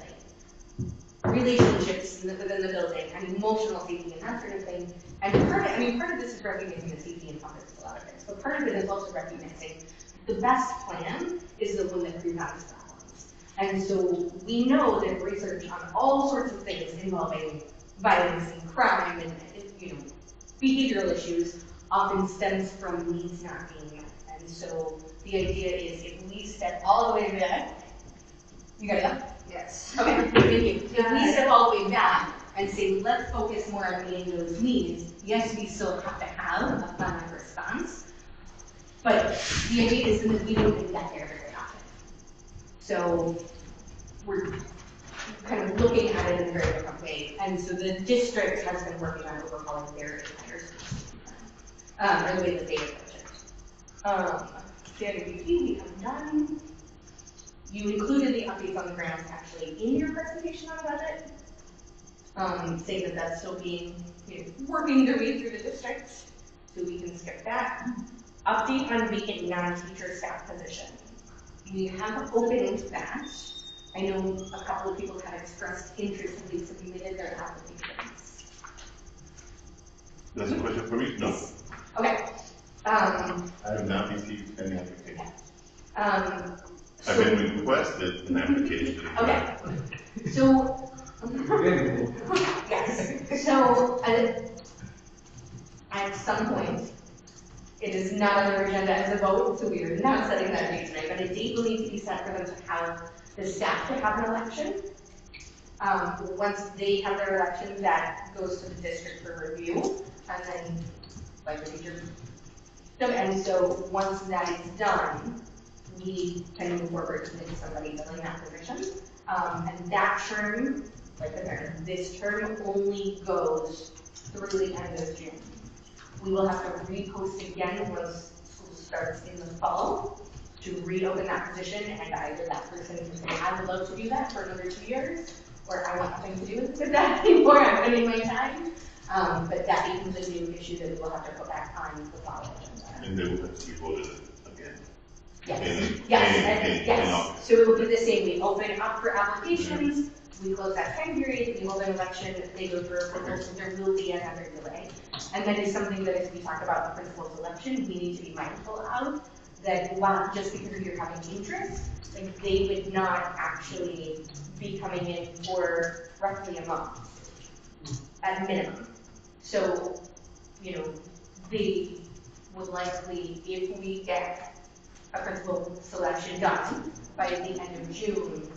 relationships within the building and emotional safety and that sort of thing. And part of this is recognizing that safety encompasses a lot of things, but part of it is also recognizing the best plan is the one that prevents problems. And so we know that research on all sorts of things involving violence and crime and behavioral issues often stems from needs not being met. And so the idea is if we step all the way back, you got it up? Yes. Okay, thank you. If we step all the way back and say, let's focus more on meeting those needs, yes, we still have to have a plan of response, but the idea is that we don't get there very often. So we're kind of looking at it in a very different way. And so the district has been working on overhauling their entire system, or the way that they approach it. Standard BP we have done. You included the updates on the grants actually in your presentation on the budget. Say that that's still being, working their way through the district, so we can skip that. Update on vacant non-teacher staff position. We have opened that. I know a couple of people have expressed interest and they submitted their applications. That's a question for me? No. Okay. I have not received any application. I've been requested an application. Okay. So, yes. So, at some point, it is not on their agenda as a vote, so we are not setting that date tonight, but a date will need to be set for them to have the staff to have an election. Once they have their election, that goes to the district for review, and then, like the teacher. And so, once that is done, we can move forward to make somebody filling that position. And that term, like the parent, this term only goes through the end of June. We will have to repost again once school starts in the fall to reopen that position, and either that person can say, I would love to do that for another 2 years, or I want nothing to do with that anymore, I'm spending my time. But that becomes a new issue that we will have to put back on the following agenda. And they will have to be voted again. Yes. Yes. So it will be the same. We open up for applications, we close that time period, we hold an election, they go through approvals, so there will be another delay. And that is something that as we talk about the principal's election, we need to be mindful of, that while just because you're having interest, like they would not actually be coming in for roughly a month at minimum. So, they would likely, if we get a principal selection done by the end of June,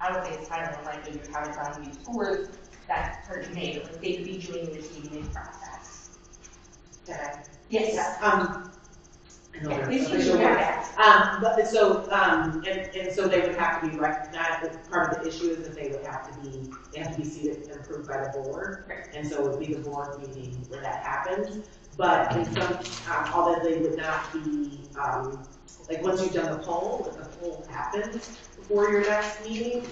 I would say it's highly unlikely you would have it done before that certain date, but they would be joining this meeting process. Yes. I know there's official work. So they would have to be recognized. Part of the issue is that they have to be seated and approved by the board. Right. And so it would be the board meeting where that happens. But in some, although they would not be, like once you've done the poll, if the poll happens before your next meeting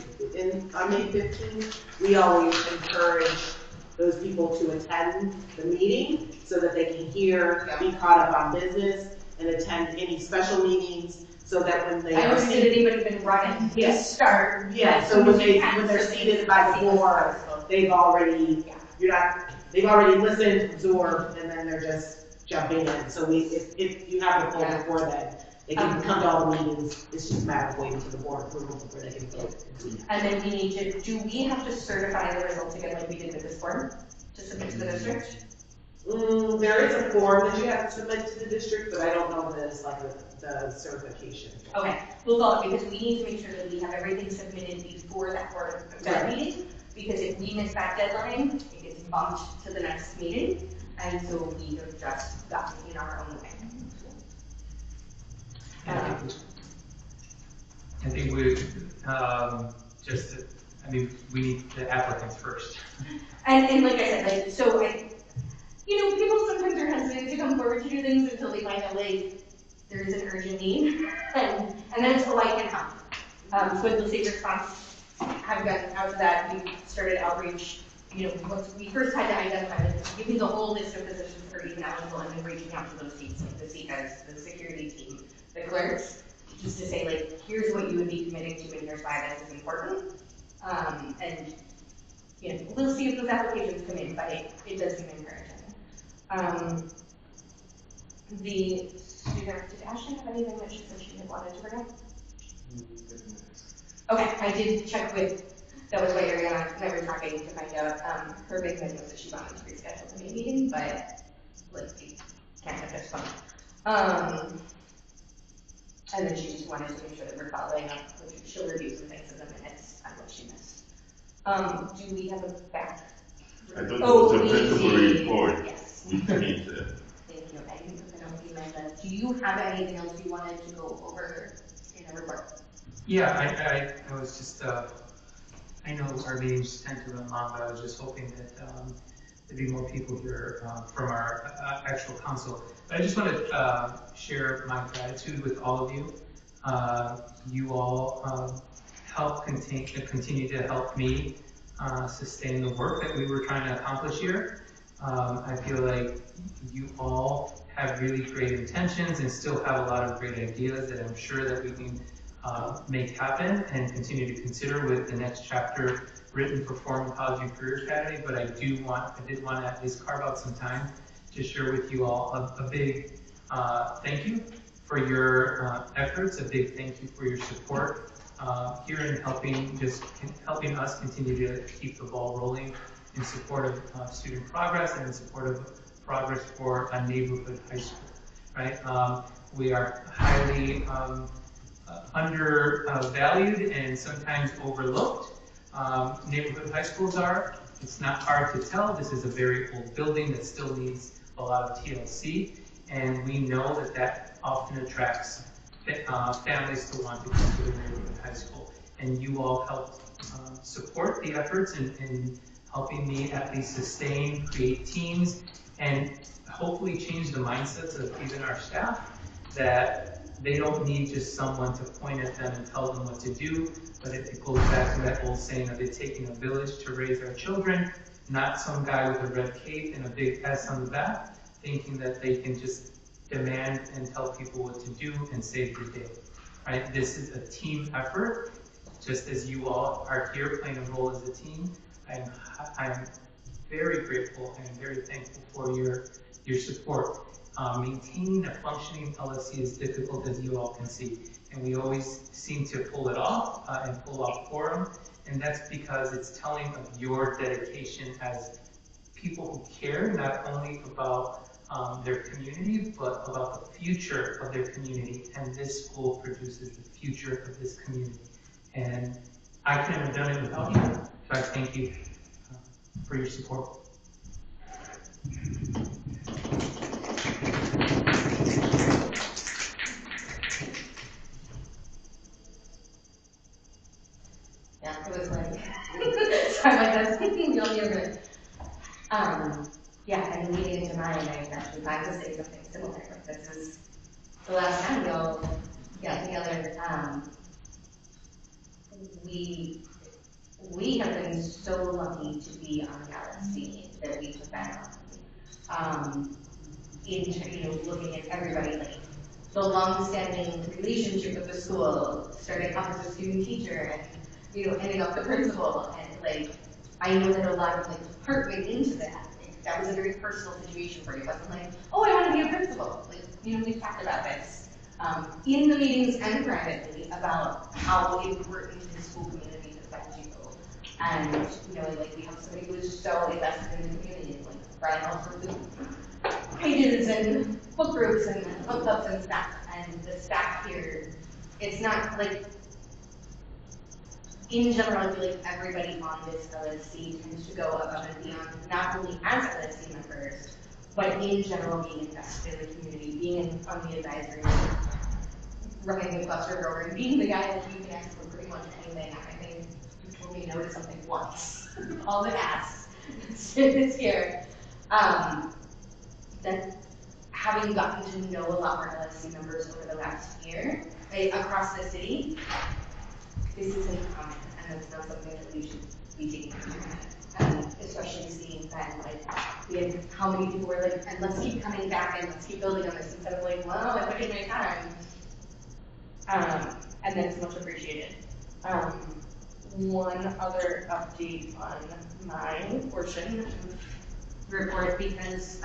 on May 15th, we always encourage those people to attend the meeting so that they can hear, be caught up on business, and attend any special meetings so that when they I are don't think seated, anybody been running. Yes. Start. so when they're seated by the board, they've already, they've already listened, absorbed, and then they're just jumping in. So if you have a poll before that, they can come to all the meetings, it's just a matter of waiting for the board approval before they can vote. And then do we have to certify the results again like we did with this form to submit to the district? There is a form that you have to submit to the district, but I don't know that it's like the certification. Okay, we'll follow because we need to make sure that we have everything submitted before that board meeting, because if we miss that deadline, it gets bumped to the next meeting, and so we have just gotten in our own way. I think we, we need the applicants first. And like I said, like, so people sometimes are hesitant to come forward to do things until they find out, like, there is an urgent need, and then it's I can help. So the safe response have gotten out to that. We started outreach. Once we first had to identify, give me the whole list of positions that are even eligible, and then reaching out to those teams, like the CCAs, the security team, the clerks, just to say, like, here's what you would be committing to, and here's why this is important. And we'll see if those applications come in, but it does seem encouraging. Did Ashley have anything that she said she had wanted to bring up? Okay, I did check that was why Ariana and I were talking to find out, her big thing was that she wanted to reschedule the May meeting, but, like, we can't have this one. And then she just wanted to make sure that we're following up, she'll review some things in the minutes on what she missed. Do we have a back? I thought it was a principal report. Yes. We need to. Thank you. I didn't put it on the agenda. Do you have anything else you wanted to go over in a report? Yeah, I was just, I know our meetings tend to run long, but I was just hoping that there'd be more people here from our actual council. But I just want to share my gratitude with all of you. You all help continue to help me sustain the work that we were trying to accomplish here. I feel like you all have really great intentions and still have a lot of great ideas that I'm sure that we can make happen and continue to consider with the next chapter written for Foreman College and Career Academy. But I did want to at least carve out some time to share with you all a big thank you for your efforts, a big thank you for your support here in helping us continue to keep the ball rolling in support of student progress and in support of progress for a neighborhood high school, right? We are highly undervalued and sometimes overlooked. Neighborhood high schools are. It's not hard to tell. This is a very old building that still needs a lot of TLC, and we know that often attracts families to want to come to the neighborhood high school. And you all help support the efforts in helping me at least sustain, create teams, and hopefully change the mindsets of even our staff, that they don't need just someone to point at them and tell them what to do, but it goes back to that old saying of it taking a village to raise our children, not some guy with a red cape and a big S on the back, thinking that they can just demand and tell people what to do and save the day, right? This is a team effort, just as you all are here playing a role as a team. I'm very grateful and very thankful for your support. Maintaining a functioning LSC is difficult, as you all can see, and we always seem to pull it off and pull off quorum, and that's because it's telling of your dedication as people who care not only about their community, but about the future of their community, and this school produces the future of this community. And I couldn't have done it without you, so I thank you for your support. Yeah, it was like, sorry, like that's really good. Yeah, and leading into mine, I actually planned to say something similar. Like this is the last time we all got together. We have been so lucky to be on the LSC that we took that on. Looking at everybody, like the long-standing relationship with the school, starting off as a student teacher and, ending up the principal. And like, I know that a lot of like heart went into that. Like, that was a very personal situation for you. It wasn't like, oh, I want to be a principal. Like, we've talked about this in the meetings and privately about how important the school community has been to you. And, like we have somebody who is so invested in the community, like running all sorts of pages and book groups and book clubs and stuff. And the staff here, it's not like, in general, I feel like everybody on this LSC tends to go above and beyond, not only as LSC members, but in general being invested in the community, being on the advisory, running the cluster program, being the guy that you can ask for pretty much anything. I think you told me no to something once. All the asks this year. That having gotten to know a lot more LSC members over the last year across the city, this isn't common, and it's not something that we should be taking for granted. Especially seeing that, how many people were like, and let's keep coming back and let's keep building on this instead of like, well, I put in my time. And that's much appreciated. One other update on my portion of the report, because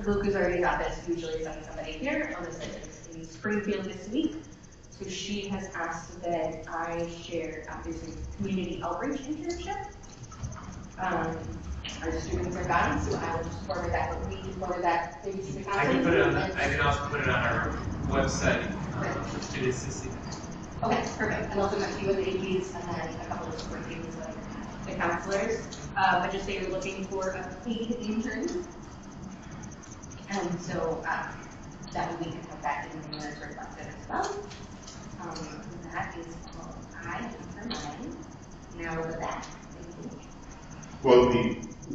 Luke has already got this, usually sends somebody here. Alyssa is in Springfield this week. So she has asked that I share, there's a community outreach internship. Our students are gone, so I will just forward that, maybe to the I can put it on, I can also put it on our website, to the FCCA. Okay, perfect. And also met you with the APs and then a couple of support teams like the counselors. But just they were looking for a paid intern. And so that way we can have that in the minutes reflected as well. That is all I have for mine. Now with that, thank you. Well, the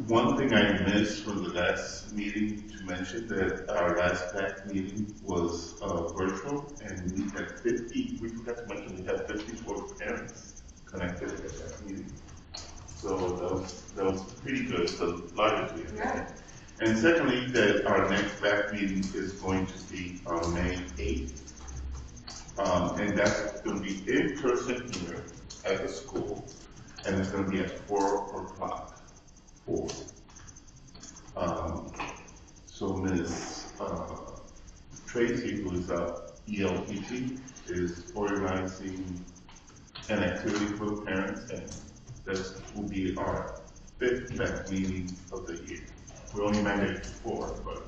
one thing I missed from the last meeting to mention that our last PAC meeting was virtual, and we had 50, we forgot to mention we had 54 parents connected at that meeting. So that was pretty good, so largely. Yeah. And secondly, that our next PAC meeting is going to be on May 8th. And that's going to be in person here at the school, and it's going to be at 4 o'clock. So Ms. Tracy, who is ELPT, is organizing an activity for the parents, and this will be our 5th PAC meeting of the year. We only managed 4, but.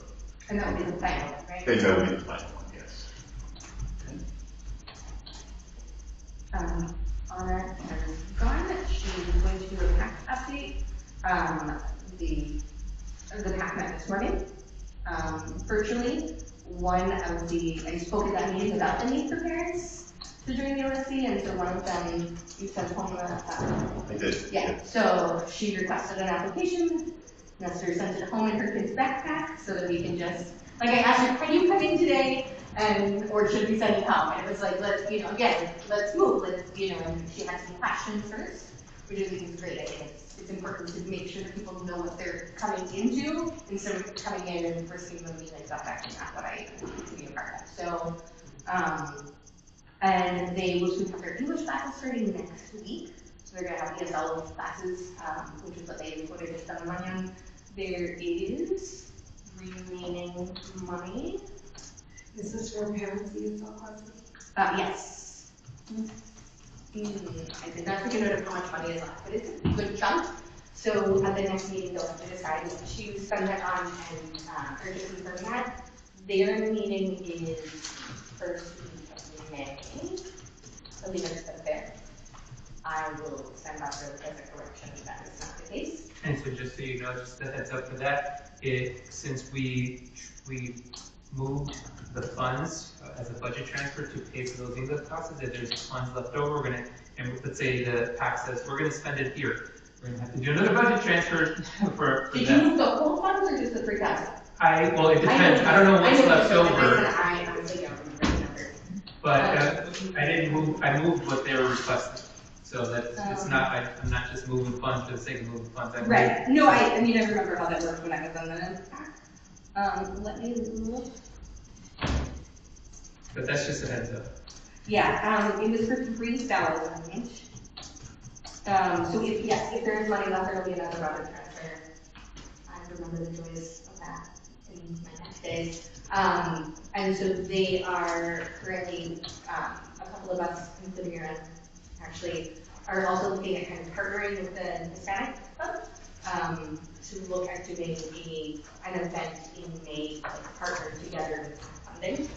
And that will be the final one, right? And that will be the final one, yes. Anna has gone. She's going to do a PAC update. The PAC met this morning, virtually. I spoke at that meeting about the need for parents to join the LSC, and so one of them, you sent home I did. Yeah, so she requested an application. Nestor sent it home in her kid's backpack so that we can just, like I asked her, can you come in today? Or should we send it home? And it was like, let's move. And she had some questions first, which I think is great. I think it's important to make sure that people know what they're coming into instead of coming in and risking them being like, that's actually not what I need to be a part of. So, and they will soon have their English classes starting next week. So they're going to have ESL classes, which is what I just done on. There is remaining money. Is this for parents ESL classes? Yes. I did not take a note of how much money is left, but it's a good chunk. So at the next meeting, they'll have to decide to spend that on or just confirm that. Their meeting is first week of May. I believe it's the 5th. I will send out the correction if that is not the case. And so just so you know, just a heads up for that, since we moved the funds as a budget transfer to pay for those English classes, if there's funds left over, and let's say the PAC says, we're going to spend it here. We're going to have to do another budget transfer for Did that. you move the whole funds or just the 3,000? Well, it depends. I don't know what's left over. I honestly don't remember the number. But I moved what they were requesting. So that's, it's not, I'm not just moving funds for the sake of moving funds. Right. No, I remember how that worked when I was on the PAC. Let me look. But that's just a heads up. Yeah, it was for 3 salary range. So if there is money left, there will be another budget transfer. I remember the joys of that in my next days. And so they are currently, a couple of us, including Aaron, actually, are also looking at kind of partnering with the Hispanic Club to look at doing an event in May, like partner together with funding.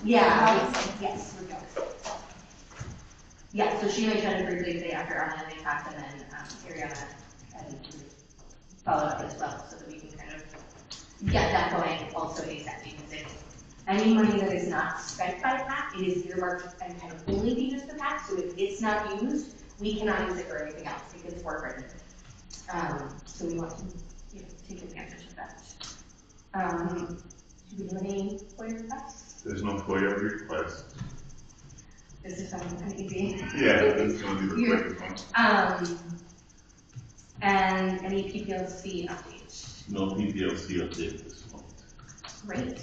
Yes, we go. Yeah, so she mentioned briefly today after our landing talk, and then Ariana and follow up as well, so that we can kind of get that going also ASAP, because it's any money that is not spent by PAC, it is earmarked and kind of only be used for PAC, so if it's not used, we cannot use it for anything else, because it's work ready. So we want to take advantage of that. Do we have any FOIA requests? There's no FOIA request. This is something kind of easy. Yeah, that's gonna be the quickest one. And any PPLC updates? No PPLC update this month. Great.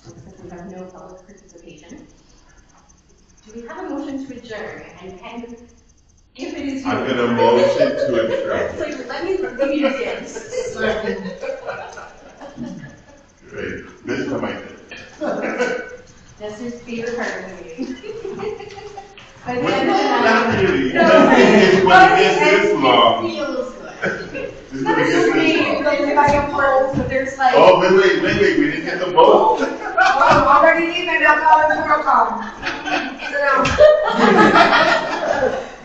Looks like we have no public participation. Do we have a motion to adjourn? And if it is you. I'm gonna motion to adjourn. Like, let me give you a dance. Great. This time I did. That's his favorite part of the meeting. By the Well, end of the not night. really. No, It's when it gets this long. Feels good. It's when it gets this long. If I get bored, so there's like. Oh, wait, we didn't get the vote. I'm already leaving, I'm calling for a call. Sit down.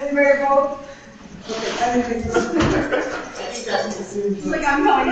Anybody vote? Okay, everything's. Like I'm going